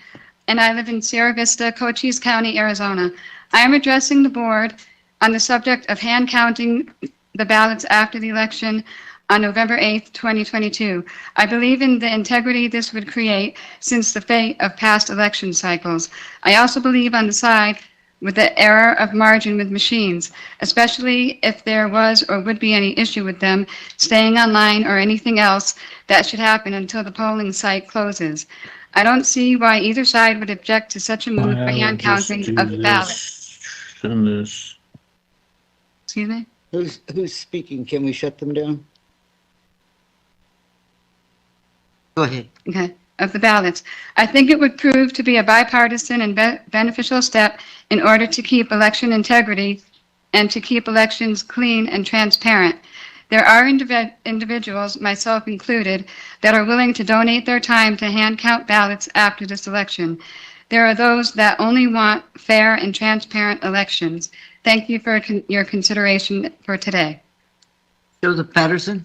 and I live in Sierra Vista, Cochise County, Arizona. I am addressing the board on the subject of hand counting the ballots after the election on November 8th, 2022. I believe in the integrity this would create since the fate of past election cycles. I also believe on the side with the error of margin with machines, especially if there was or would be any issue with them staying online or anything else that should happen until the polling site closes. I don't see why either side would object to such a move for hand counting of the ballot. Excuse me? Who's speaking? Can we shut them down? Go ahead. Okay, of the ballots. I think it would prove to be a bipartisan and beneficial step in order to keep election integrity and to keep elections clean and transparent. There are individuals, myself included, that are willing to donate their time to hand count ballots after this election. There are those that only want fair and transparent elections. Thank you for your consideration for today. Joseph Patterson.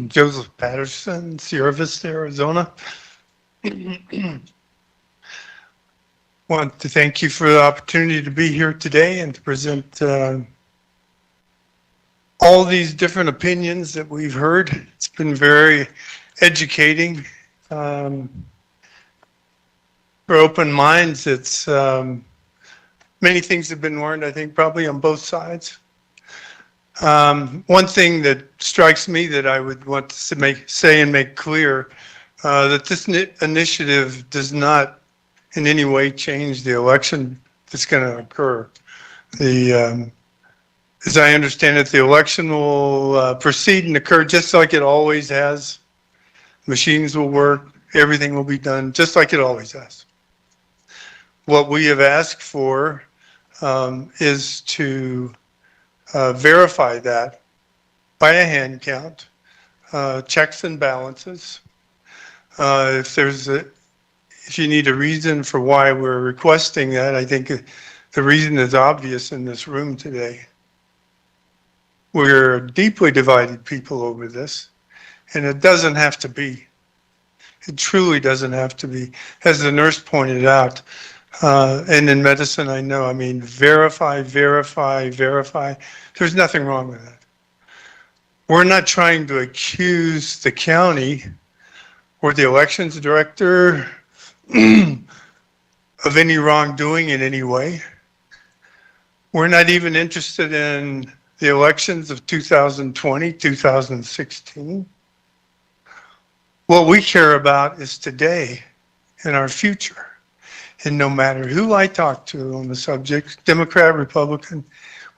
Joseph Patterson, Sierra Vista, Arizona. Want to thank you for the opportunity to be here today and to present all these different opinions that we've heard. It's been very educating. For open minds, it's many things have been learned, I think, probably on both sides. One thing that strikes me that I would want to say and make clear, that this initiative does not in any way change the election that's going to occur. As I understand it, the election will proceed and occur just like it always has. Machines will work, everything will be done just like it always has. What we have asked for is to verify that by a hand count, checks and balances. If you need a reason for why we're requesting that, I think the reason is obvious in this room today. We're deeply divided people over this, and it doesn't have to be. It truly doesn't have to be. As the nurse pointed out, and in medicine, I know, I mean, verify. There's nothing wrong with that. We're not trying to accuse the county or the elections director of any wrongdoing in any way. We're not even interested in the elections of 2020, 2016. What we care about is today and our future. And no matter who I talk to on the subject, Democrat, Republican,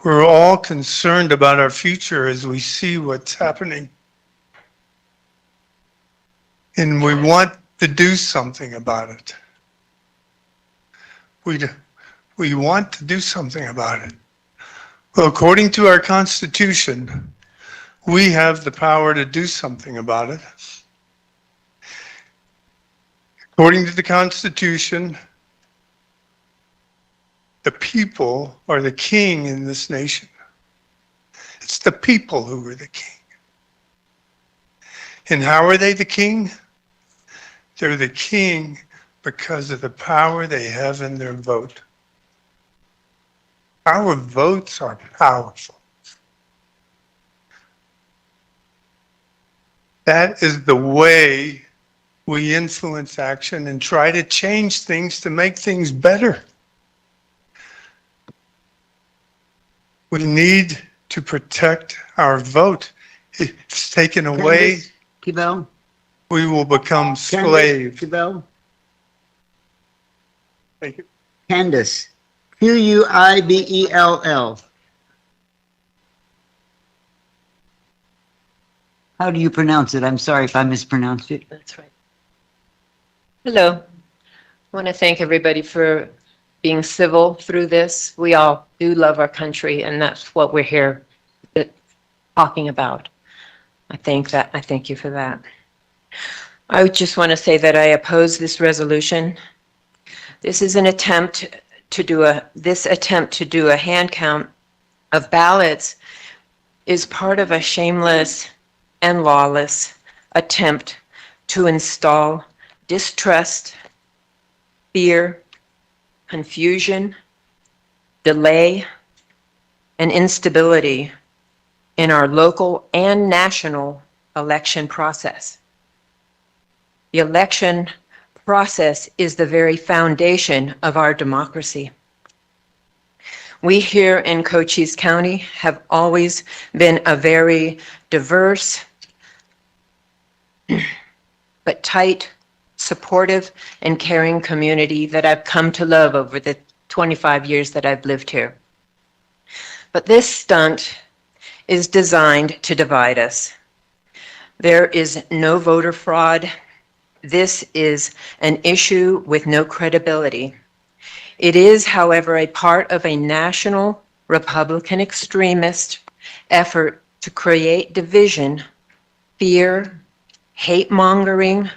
we're all concerned about our future as we see what's happening. And we want to do something about it. We want to do something about it. Well, according to our Constitution, we have the power to do something about it. According to the Constitution, the people are the king in this nation. It's the people who are the king. And how are they the king? They're the king because of the power they have in their vote. Our votes are powerful. That is the way we influence action and try to change things to make things better. We need to protect our vote. If it's taken away, Candace Cabell? we will become Candace slaves. Cabell? Thank you. Candace, Quibell. How do you pronounce it? I'm sorry if I mispronounced it. That's right. Hello. I want to thank everybody for being civil through this. We all do love our country, and that's what we're here talking about. I thank you for that. I just want to say that I oppose this resolution. This is an attempt to do a hand count of ballots is part of a shameless and lawless attempt to install distrust, fear, confusion, delay, and instability in our local and national election process. The election process is the very foundation of our democracy. We here in Cochise County have always been a very diverse but tight, supportive, and caring community that I've come to love over the 25 years that I've lived here. But this stunt is designed to divide us. There is no voter fraud. This is an issue with no credibility. It is, however, a part of a national Republican extremist effort to create division, fear, hate-mongering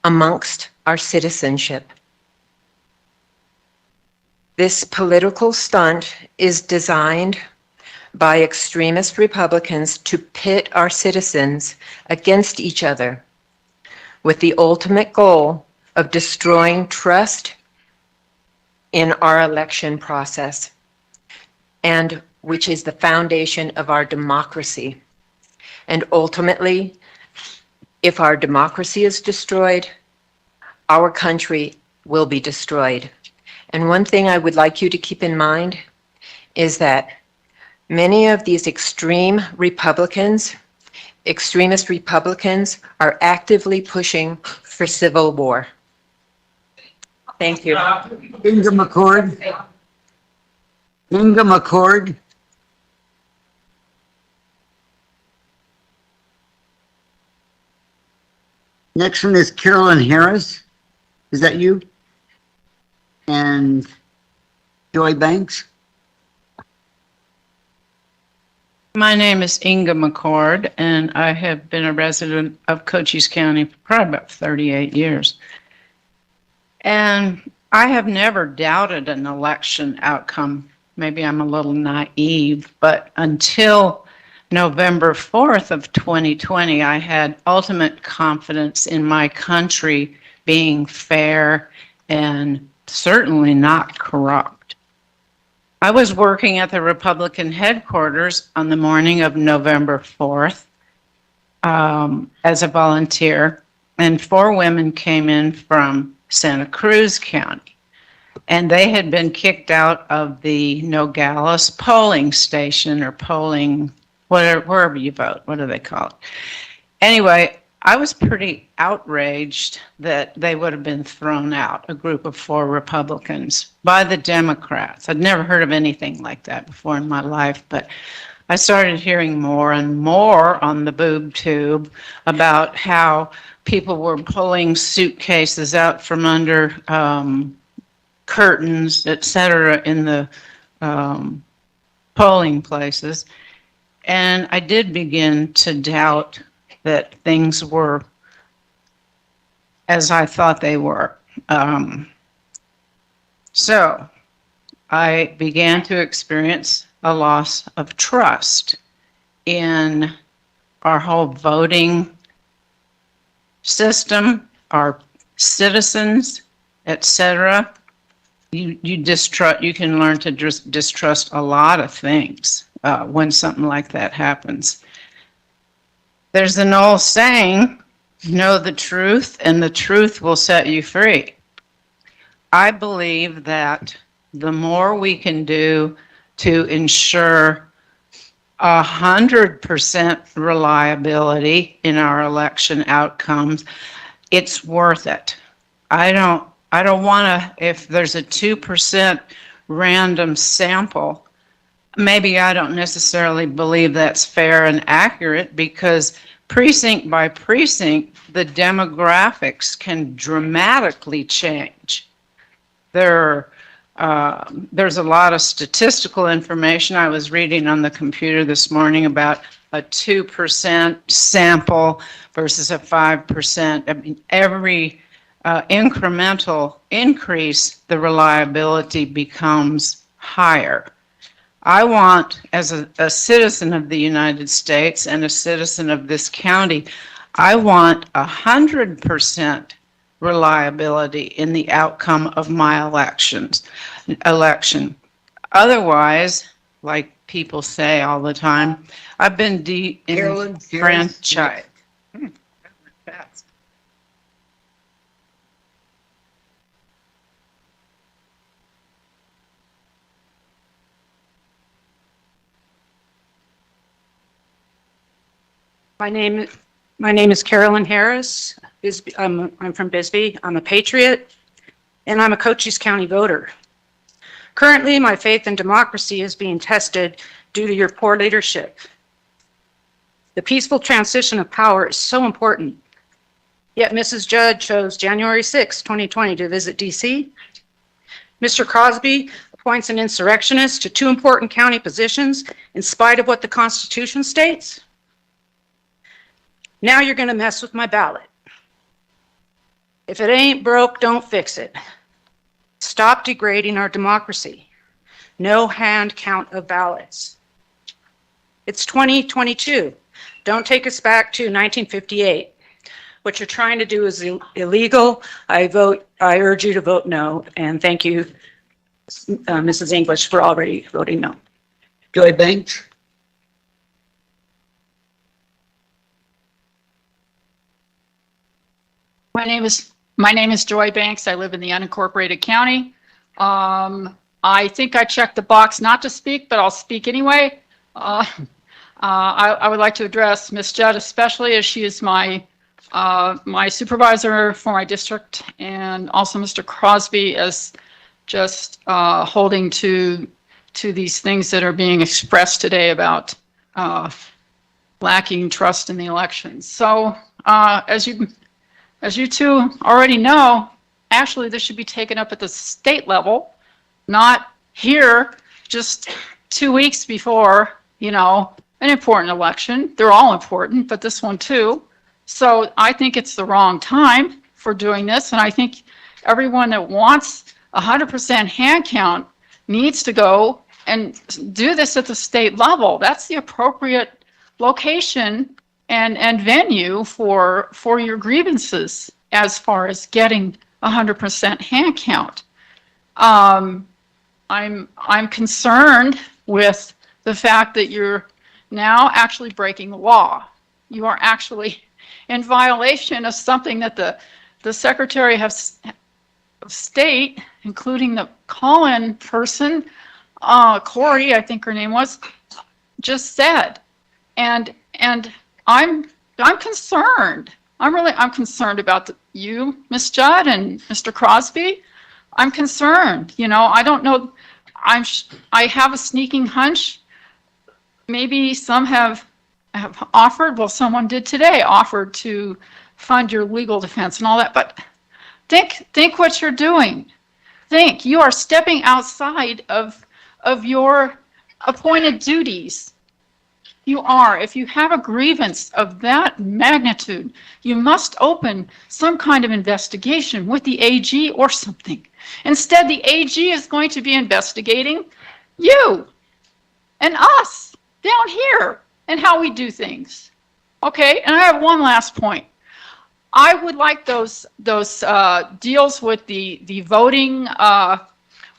amongst our citizenship. This political stunt is designed by extremist Republicans to pit our citizens against each other with the ultimate goal of destroying trust in our election process, and which is the foundation of our democracy. And ultimately, if our democracy is destroyed, our country will be destroyed. And one thing I would like you to keep in mind is that many of these extremist Republicans are actively pushing for civil war. Thank you. Inga McCord. Next one is Carolyn Harris. Is that you? And Joy Banks. My name is Inga McCord, and I have been a resident of Cochise County for probably about 38 years. And I have never doubted an election outcome. Maybe I'm a little naive, but until November 4th of 2020, I had ultimate confidence in my country being fair and certainly not corrupt. I was working at the Republican headquarters on the morning of November 4th as a volunteer, and 4 women came in from Santa Cruz County, and they had been kicked out of the Nogales polling station or polling, wherever you vote, what do they call it? Anyway, I was pretty outraged that they would have been thrown out, a group of 4 Republicans, by the Democrats. I'd never heard of anything like that before in my life, but I started hearing more and more on the boob tube about how people were pulling suitcases out from under curtains, etc., in the polling places. And I did begin to doubt that things were as I thought they were. So I began to experience a loss of trust in our whole voting system, our citizens, etc. You distrust. You can learn to just distrust a lot of things when something like that happens. There's an old saying, "Know the truth, and the truth will set you free." I believe that the more we can do to ensure 100% reliability in our election outcomes, it's worth it. I don't want to, if there's a 2% random sample, maybe I don't necessarily believe that's fair and accurate, because precinct by precinct, the demographics can dramatically change. There's a lot of statistical information I was reading on the computer this morning about a 2% sample versus a 5%. I mean, every incremental increase, the reliability becomes higher. I want, as a citizen of the United States and a citizen of this county, I want 100% reliability in the outcome of my election. Otherwise, like people say all the time, I've been de-enfranchised. My name is Carolyn Harris. I'm from Bisbee. I'm a patriot, and I'm a Cochise County voter. Currently, my faith in democracy is being tested due to your poor leadership. The peaceful transition of power is so important. Yet Mrs. Judd chose January 6, 2020 to visit DC. Mr. Crosby appoints an insurrectionist to 2 important county positions in spite of what the Constitution states. Now you're going to mess with my ballot. If it ain't broke, don't fix it. Stop degrading our democracy. No hand count of ballots. It's 2022. Don't take us back to 1958. What you're trying to do is illegal. I urge you to vote no. And thank you, Mrs. English, for already voting no. Joy Banks? My name is Joy Banks. I live in the unincorporated county. I think I checked the box not to speak, but I'll speak anyway. I would like to address Ms. Judd, especially as she is my supervisor for my district, and also Mr. Crosby as just holding to these things that are being expressed today about lacking trust in the elections. So as you two already know, actually this should be taken up at the state level, not here just 2 weeks before, an important election. They're all important, but this one too. So I think it's the wrong time for doing this. And I think everyone that wants 100% hand count needs to go and do this at the state level. That's the appropriate location and venue for your grievances as far as getting 100% hand count. I'm concerned with the fact that you're now actually breaking the law. You are actually in violation of something that the Secretary of State, including the call-in person, Corey, I think her name was, just said. And I'm concerned. I'm concerned about you, Ms. Judd, and Mr. Crosby. I'm concerned. I don't know. I have a sneaking hunch. Maybe some have offered. Well, someone did today. Offered to fund your legal defense and all that. But think what you're doing. Think you are stepping outside of your appointed duties. You are. If you have a grievance of that magnitude, you must open some kind of investigation with the AG or something. Instead, the AG is going to be investigating you and us down here and how we do things. Okay, and I have one last point. I would like those deals with the voting,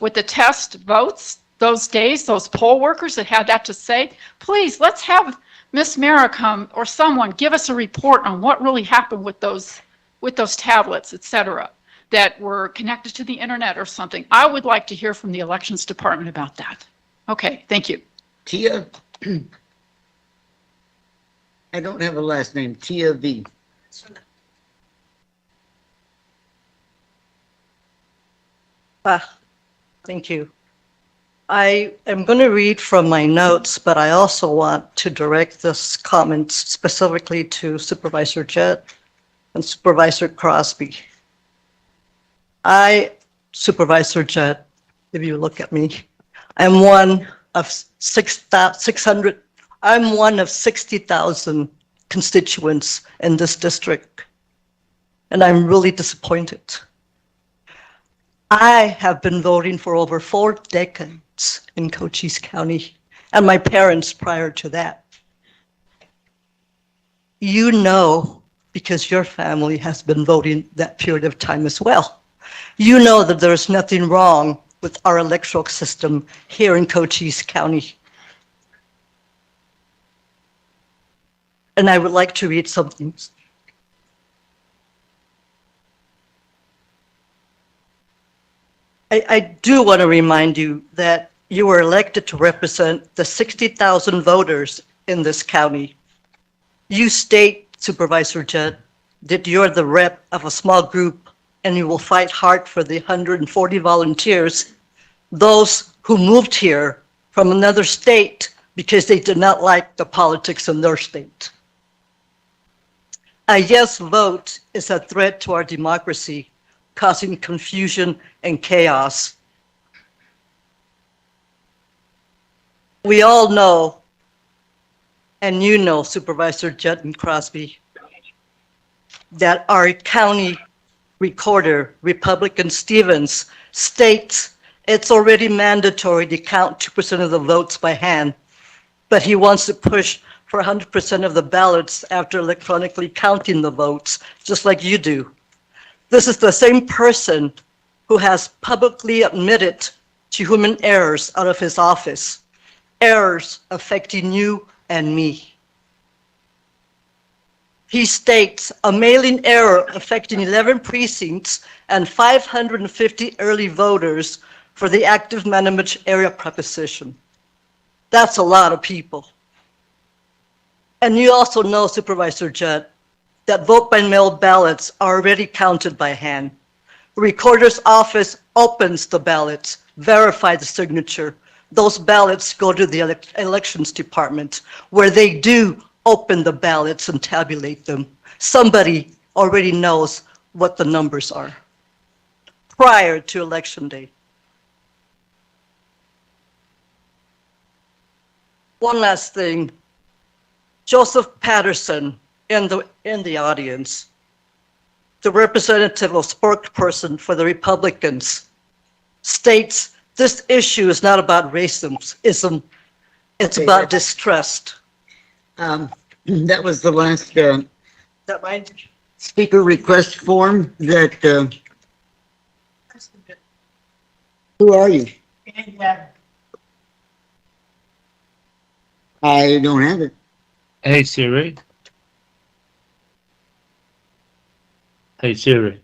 with the test votes, those days, those poll workers that had that to say. Please, let's have Miss Mara come or someone give us a report on what really happened with those tablets, et cetera, that were connected to the internet or something. I would like to hear from the elections department about that. Okay, thank you. Tia, I don't have a last name, Tia V. Thank you. I am going to read from my notes, but I also want to direct this comment specifically to Supervisor Jett and Supervisor Crosby. Supervisor Jett, if you look at me, I'm one of 600, I'm one of 60,000 constituents in this district, and I'm really disappointed. I have been voting for over 4 decades in Cochise County, and my parents prior to that. You know, because your family has been voting that period of time as well. You know that there is nothing wrong with our electoral system here in Cochise County. And I would like to read something. I do want to remind you that you were elected to represent the 60,000 voters in this county. You state, Supervisor Jett, that you're the rep of a small group and you will fight hard for the 140 volunteers, those who moved here from another state because they did not like the politics in their state. A yes vote is a threat to our democracy, causing confusion and chaos. We all know, and you know, Supervisor Jett and Crosby, that our county recorder, Republican Stevens, states it's already mandatory to count 2% of the votes by hand, but he wants to push for 100% of the ballots after electronically counting the votes, just like you do. This is the same person who has publicly admitted to human errors out of his office, errors affecting you and me. He states a mailing error affecting 11 precincts and 550 early voters for the active Manamich area proposition. That's a lot of people. And you also know, Supervisor Jett, that vote-by-mail ballots are already counted by hand. The recorder's office opens the ballots, verify the signature. Those ballots go to the elections department, where they do open the ballots and tabulate them. Somebody already knows what the numbers are prior to election day. One last thing. Joseph Patterson in the audience, the representative or spokesperson for the Republicans, states this issue is not about racism, it's about distrust. That was the last That right? speaker request form that, who are you? I don't have it. Hey Siri. Hey Siri.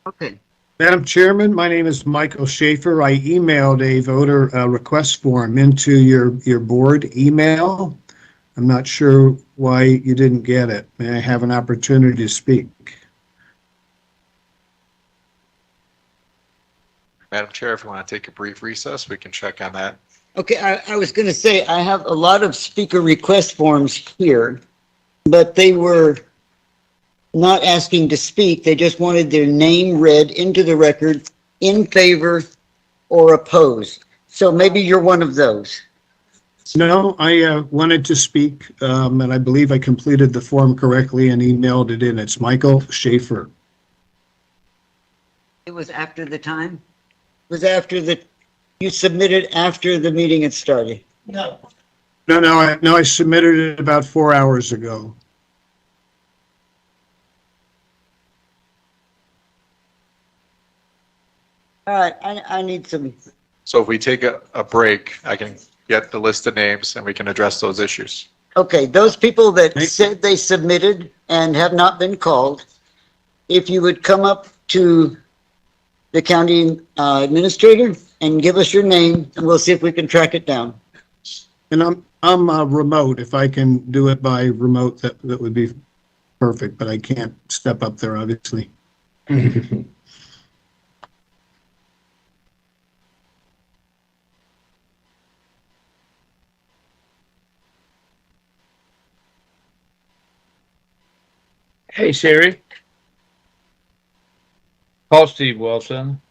Okay. Madam Chairman, my name is Michael Schaefer. I emailed a voter request form into your board email. I'm not sure why you didn't get it. May I have an opportunity to speak? Madam Chair, if you want to take a brief recess, we can check on that. Okay, I was going to say, I have a lot of speaker request forms here, but they were not asking to speak. They just wanted their name read into the record in favor or opposed. So maybe you're one of those. No, I wanted to speak, and I believe I completed the form correctly and emailed it in. It's Michael Schaefer. It was after the time? It was after you submitted after the meeting had started? No, I submitted it about 4 hours ago. All right, I need some, So if we take a break, I can get the list of names and we can address those issues. okay, those people that said they submitted and have not been called, if you would come up to the county administrator and give us your name, and we'll see if we can track it down. And I'm remote. If I can do it by remote, that would be perfect, but I can't step up there, obviously. Hey Siri. Call Steve Wilson.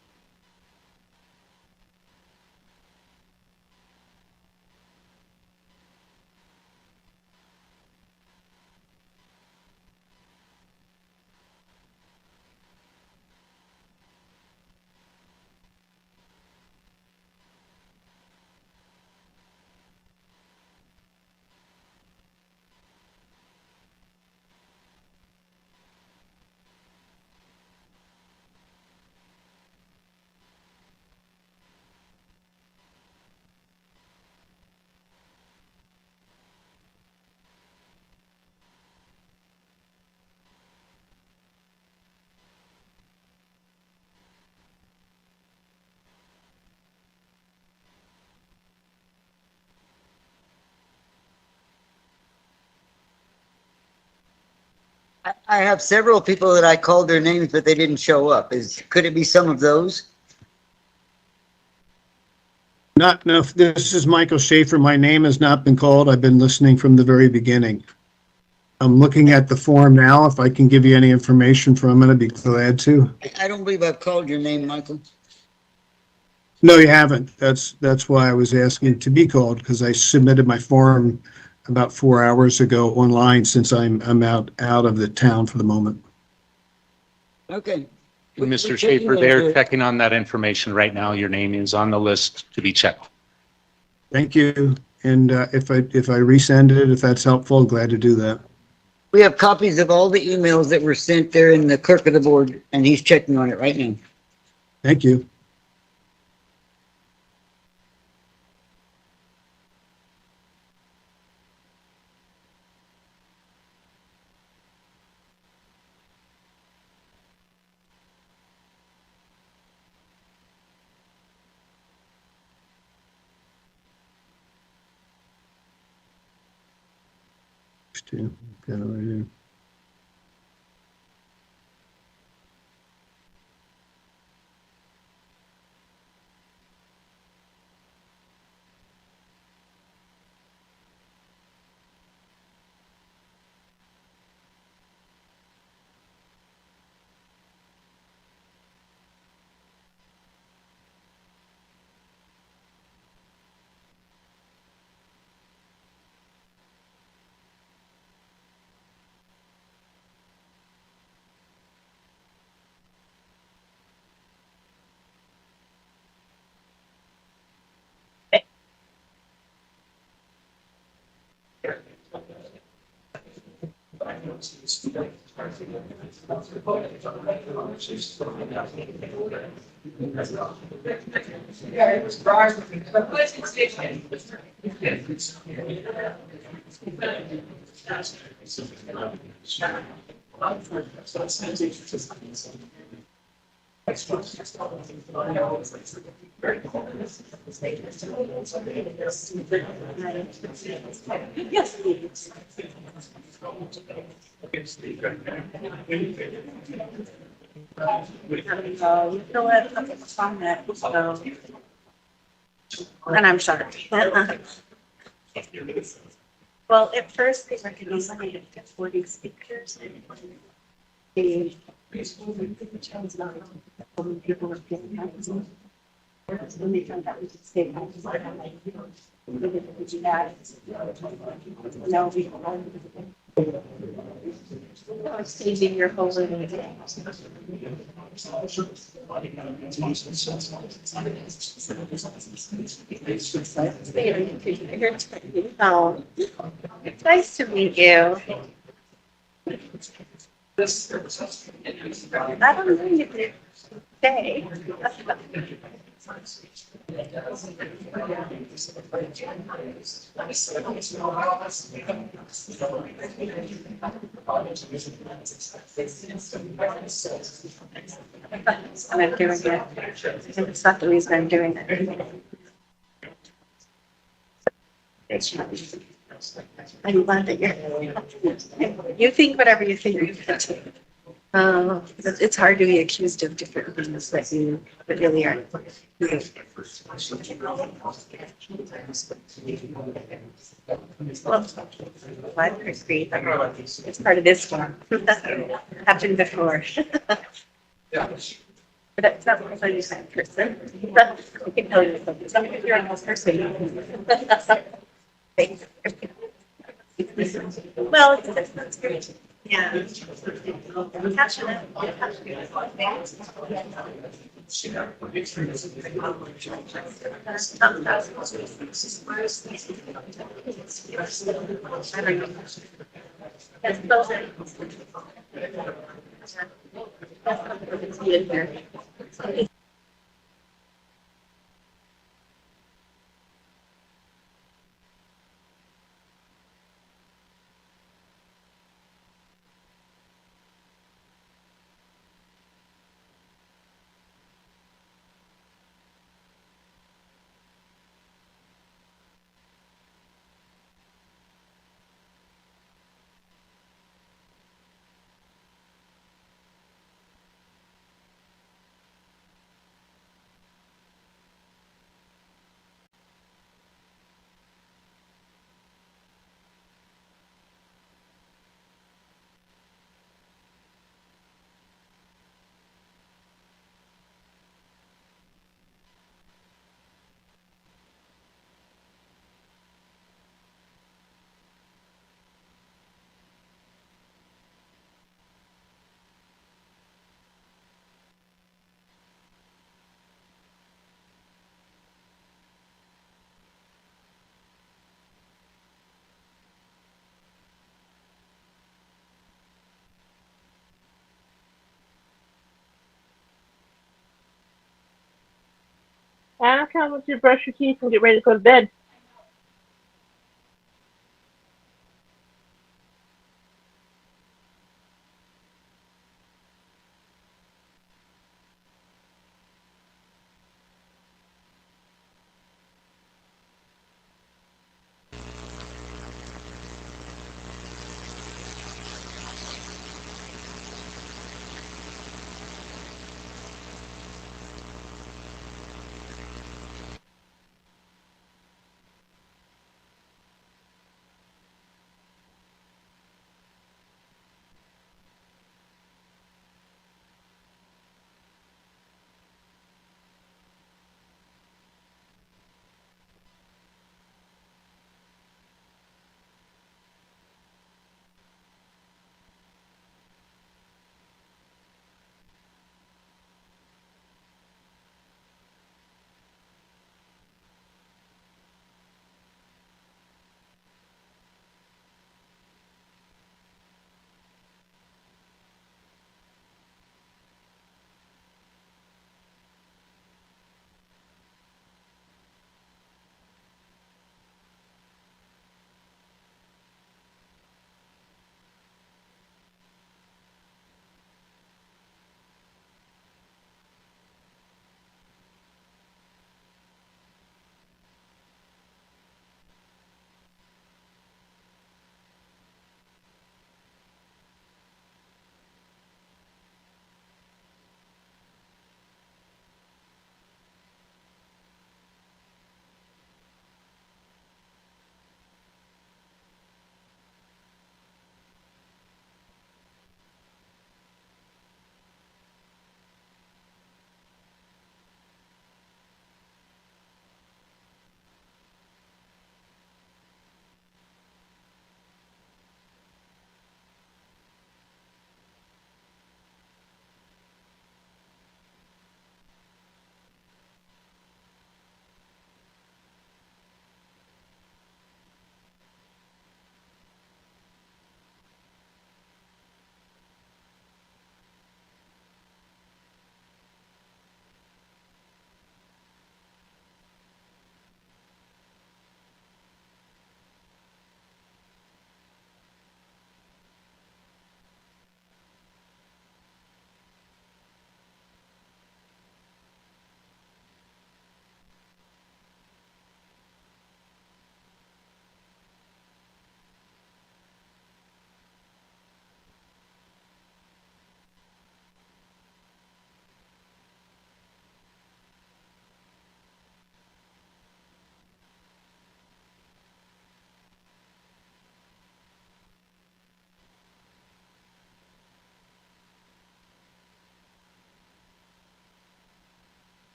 I have several people that I called their names, but they didn't show up. Could it be some of those? No, this is Michael Schaefer. My name has not been called. I've been listening from the very beginning. I'm looking at the form now. If I can give you any information from it, I'd be glad to. I don't believe I've called your name, Michael. No, you haven't. That's why I was asking to be called, because I submitted my form about 4 hours ago online, since I'm out of the town for the moment. Okay. Mr. Schaefer, they're checking on that information right now. Your name is on the list to be checked. Thank you. And if I resend it, if that's helpful, glad to do that. We have copies of all the emails that were sent there in the clerk of the board, and he's checking on it right now. Thank you. Got it right here. And I'm sorry. Well, at first they recognized I had 40 speakers. And people were getting When they found out we could stay home, because I had like, we didn't do that. No, we. It's changing your whole living day. Oh, it's nice to meet you. I don't know you could stay. I'm doing it. It's not the reason I'm doing it. I'm glad that you think whatever you think. It's hard to be accused of different things that really aren't. Well, I agree. It's part of this one. Happened before. But that's not because I'm the same person. I can tell you something. Some of you're a nice person. Well, that's great. Yeah. I'm passionate. Anna, come with you brush your teeth and get ready to go to bed.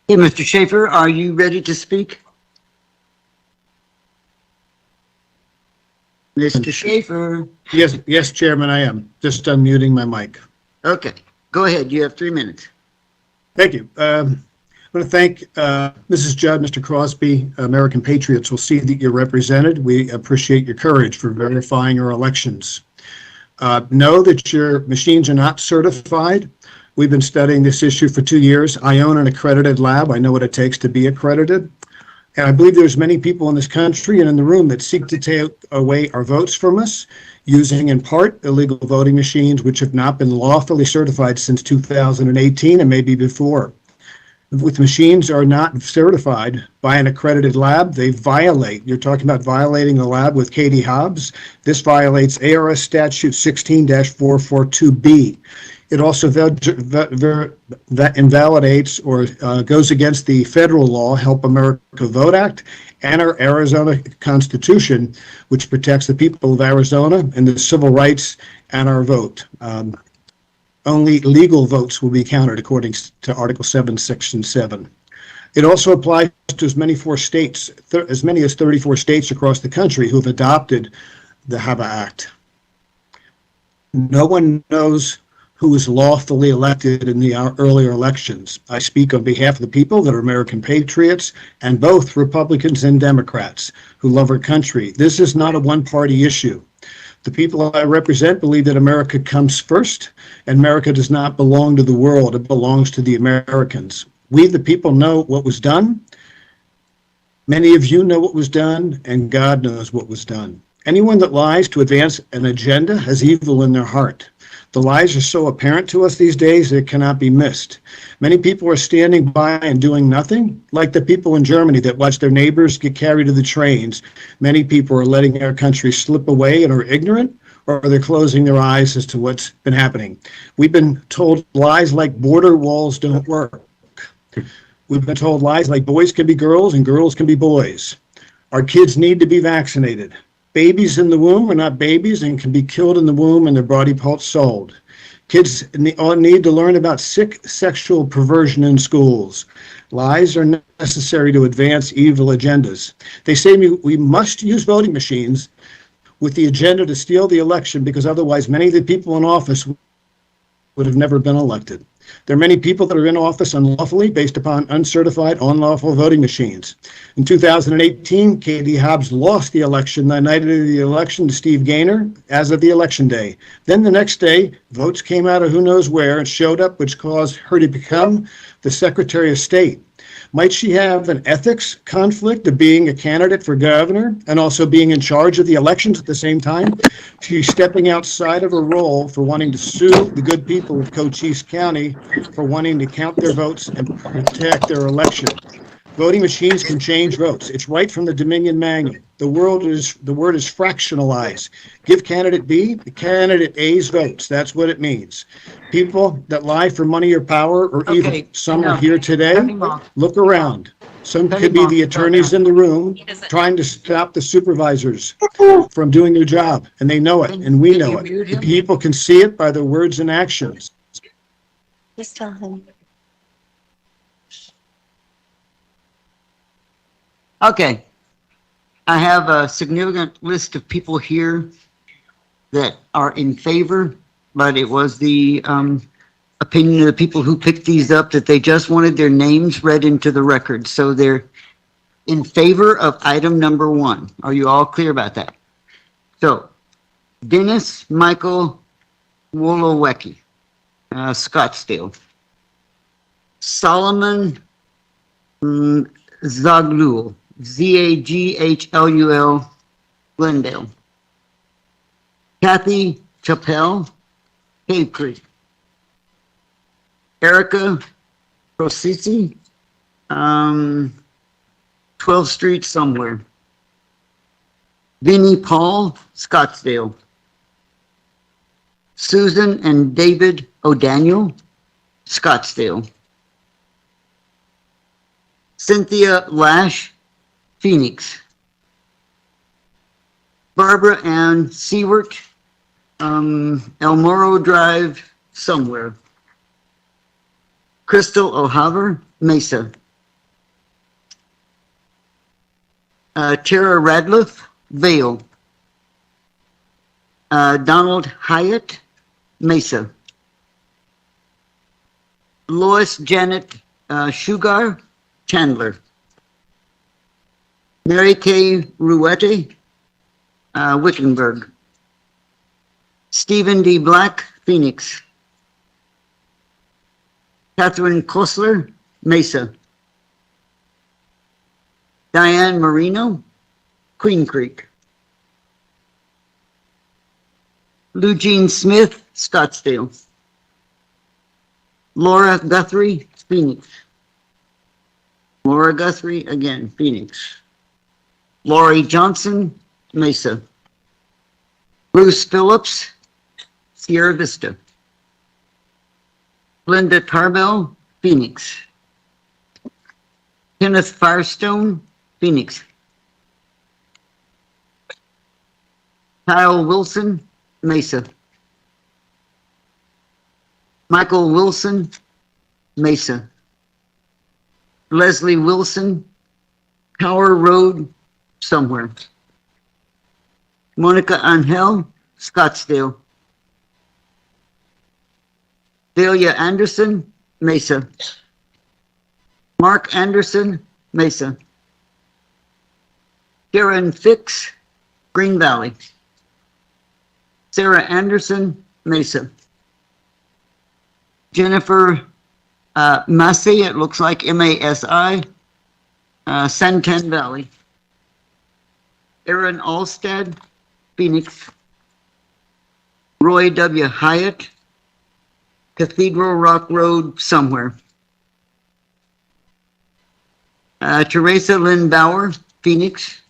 Hey, Mr. Schaefer, are you ready to speak? Mr. Schaefer? Yes, Chairman, I am. Just unmuting my mic. Okay, go ahead. You have 3 minutes. Thank you. I want to thank Mrs. Judd, Mr. Crosby. American Patriots will see that you're represented. We appreciate your courage for verifying our elections. Know that your machines are not certified. We've been studying this issue for 2 years. I own an accredited lab. I know what it takes to be accredited. And I believe there's many people in this country and in the room that seek to take away our votes from us, using in part illegal voting machines which have not been lawfully certified since 2018 and maybe before. With machines are not certified by an accredited lab, they violate. You're talking about violating the lab with Katie Hobbs. This violates ARS statute 16-442B. It also that invalidates or goes against the federal law, Help America Vote Act, and our Arizona Constitution, which protects the people of Arizona and the civil rights and our vote. Only legal votes will be counted according to Article 7, Section 7. It also applies to as many as 34 states across the country who have adopted the HABA Act. No one knows who was lawfully elected in the earlier elections. I speak on behalf of the people that are American patriots and both Republicans and Democrats who love our country. This is not a one-party issue. The people I represent believe that America comes first, and America does not belong to the world. It belongs to the Americans. We, the people, know what was done. Many of you know what was done, and God knows what was done. Anyone that lies to advance an agenda has evil in their heart. The lies are so apparent to us these days that it cannot be missed. Many people are standing by and doing nothing, like the people in Germany that watch their neighbors get carried to the trains. Many people are letting our country slip away and are ignorant, or they're closing their eyes as to what's been happening. We've been told lies like border walls don't work. We've been told lies like boys can be girls and girls can be boys. Our kids need to be vaccinated. Babies in the womb are not babies and can be killed in the womb and their body parts sold. Kids need to learn about sick sexual perversion in schools. Lies are necessary to advance evil agendas. They say we must use voting machines with the agenda to steal the election because otherwise many of the people in office would have never been elected. There are many people that are in office unlawfully based upon uncertified, unlawful voting machines. In 2018, Katie Hobbs lost the election the night of the election to Steve Gaynor as of the election day. Then the next day, votes came out of who knows where and showed up, which caused her to become the Secretary of State. Might she have an ethics conflict of being a candidate for governor and also being in charge of the elections at the same time? She's stepping outside of her role for wanting to sue the good people of Cochise County for wanting to count their votes and protect their election. Voting machines can change votes. It's right from the Dominion Manual. The word is fractionalized. Give candidate B the candidate A's votes. That's what it means. People that lie for money or power or evil. Some are here today. Look around. Some could be the attorneys in the room trying to stop the supervisors from doing their job. And they know it, and we know it. The people can see it by their words and actions. Just tell him. Okay. I have a significant list of people here that are in favor, but it was the opinion of the people who picked these up that they just wanted their names read into the record. So they're in favor of item number 1. Are you all clear about that? So Dennis Michael Wolowecki, Scottsdale. Solomon Zaglul, Zaghlul, Glendale. Kathy Chappelle, Cave Creek. Erica Procisi, 12th Street somewhere. Vinnie Paul, Scottsdale. Susan and David O'Daniel, Scottsdale. Cynthia Lash, Phoenix. Barbara Ann Seward, Elmoro Drive, somewhere. Crystal O'Haver, Mesa. Tara Radliff, Vale. Donald Hyatt, Mesa. Lois Janet Sugar, Chandler. Mary Kay Ruete, Wickenburg. Stephen D. Black, Phoenix. Catherine Kostler, Mesa. Diane Marino, Queen Creek. Lou Jean Smith, Scottsdale. Laura Guthrie, Phoenix. Laura Guthrie, again, Phoenix. Laurie Johnson, Mesa. Bruce Phillips, Sierra Vista. Linda Tarbell, Phoenix. Kenneth Firestone, Phoenix. Kyle Wilson, Mesa. Michael Wilson, Mesa. Leslie Wilson, Power Road, somewhere. Monica Angel, Scottsdale. Delia Anderson, Mesa. Mark Anderson, Mesa. Karen Fix, Green Valley. Sarah Anderson, Mesa. Jennifer Massey, it looks like M-A-S-I, Santan Valley. Aaron Alstad, Phoenix. Roy W. Hyatt, Cathedral Rock Road, somewhere. Teresa Lynn Bauer, Phoenix.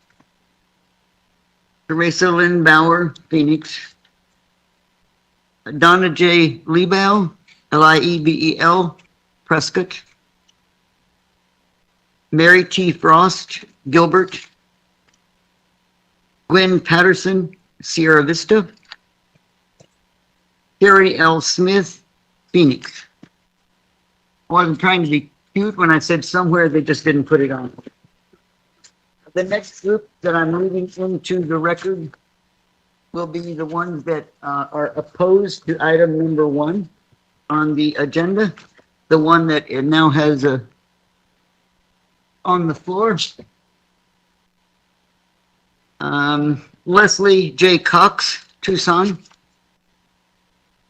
Teresa Lynn Bauer, Phoenix. Donna J. Liebel, Liebel, Prescott. Mary T. Frost, Gilbert. Gwen Patterson, Sierra Vista. Carrie L. Smith, Phoenix. I wasn't trying to be cute when I said somewhere, they just didn't put it on. The next group that I'm moving into the record will be the ones that are opposed to item number 1 on the agenda, the one that it now has on the floor. Leslie J. Cox, Tucson.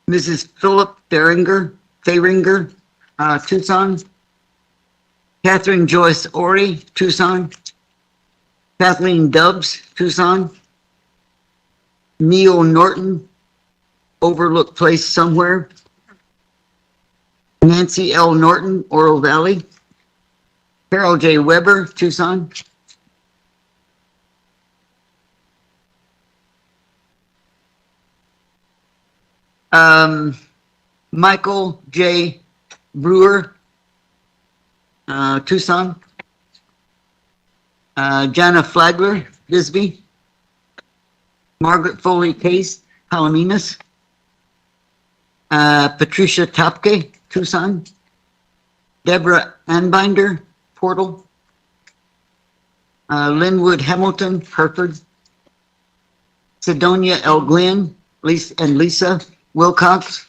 Mrs. Philip Theringer, Tucson. Catherine Joyce Ori, Tucson. Kathleen Dubbs, Tucson. Neil Norton, Overlook Place somewhere. Nancy L. Norton, Oro Valley. Carol J. Weber, Tucson. Michael J. Brewer, Tucson. Jana Flagler, Bisbee. Margaret Foley Case, Palominas. Patricia Topke, Tucson. Deborah Anbinder, Portal. Linwood Hamilton, Hereford. Sidonia L. Glenn, Lisa Wilcox.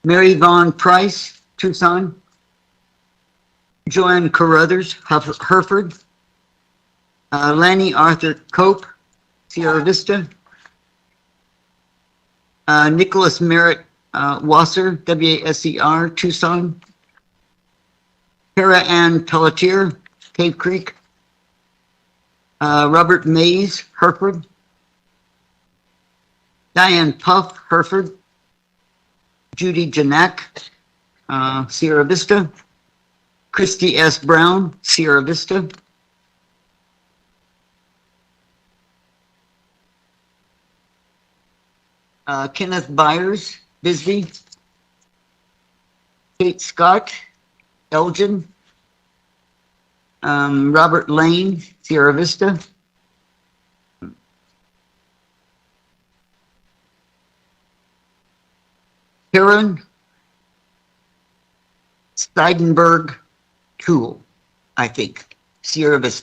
Mary Vaughn Price, Tucson. Joanne Carruthers, Hereford. Lanny Arthur Cope, Sierra Vista. Nicholas Merritt Wasser, W-A-S-E-R, Tucson. Kara Ann Pelletier, Cave Creek. Robert Mays, Hereford. Diane Puff, Hereford. Judy Janak, Sierra Vista. Christy S. Brown, Sierra Vista. Kenneth Byers, Bisbee. Kate Scott, Elgin. Robert Lane, Sierra Vista. Karen Steidenberg Tool, I think, Sierra Vista.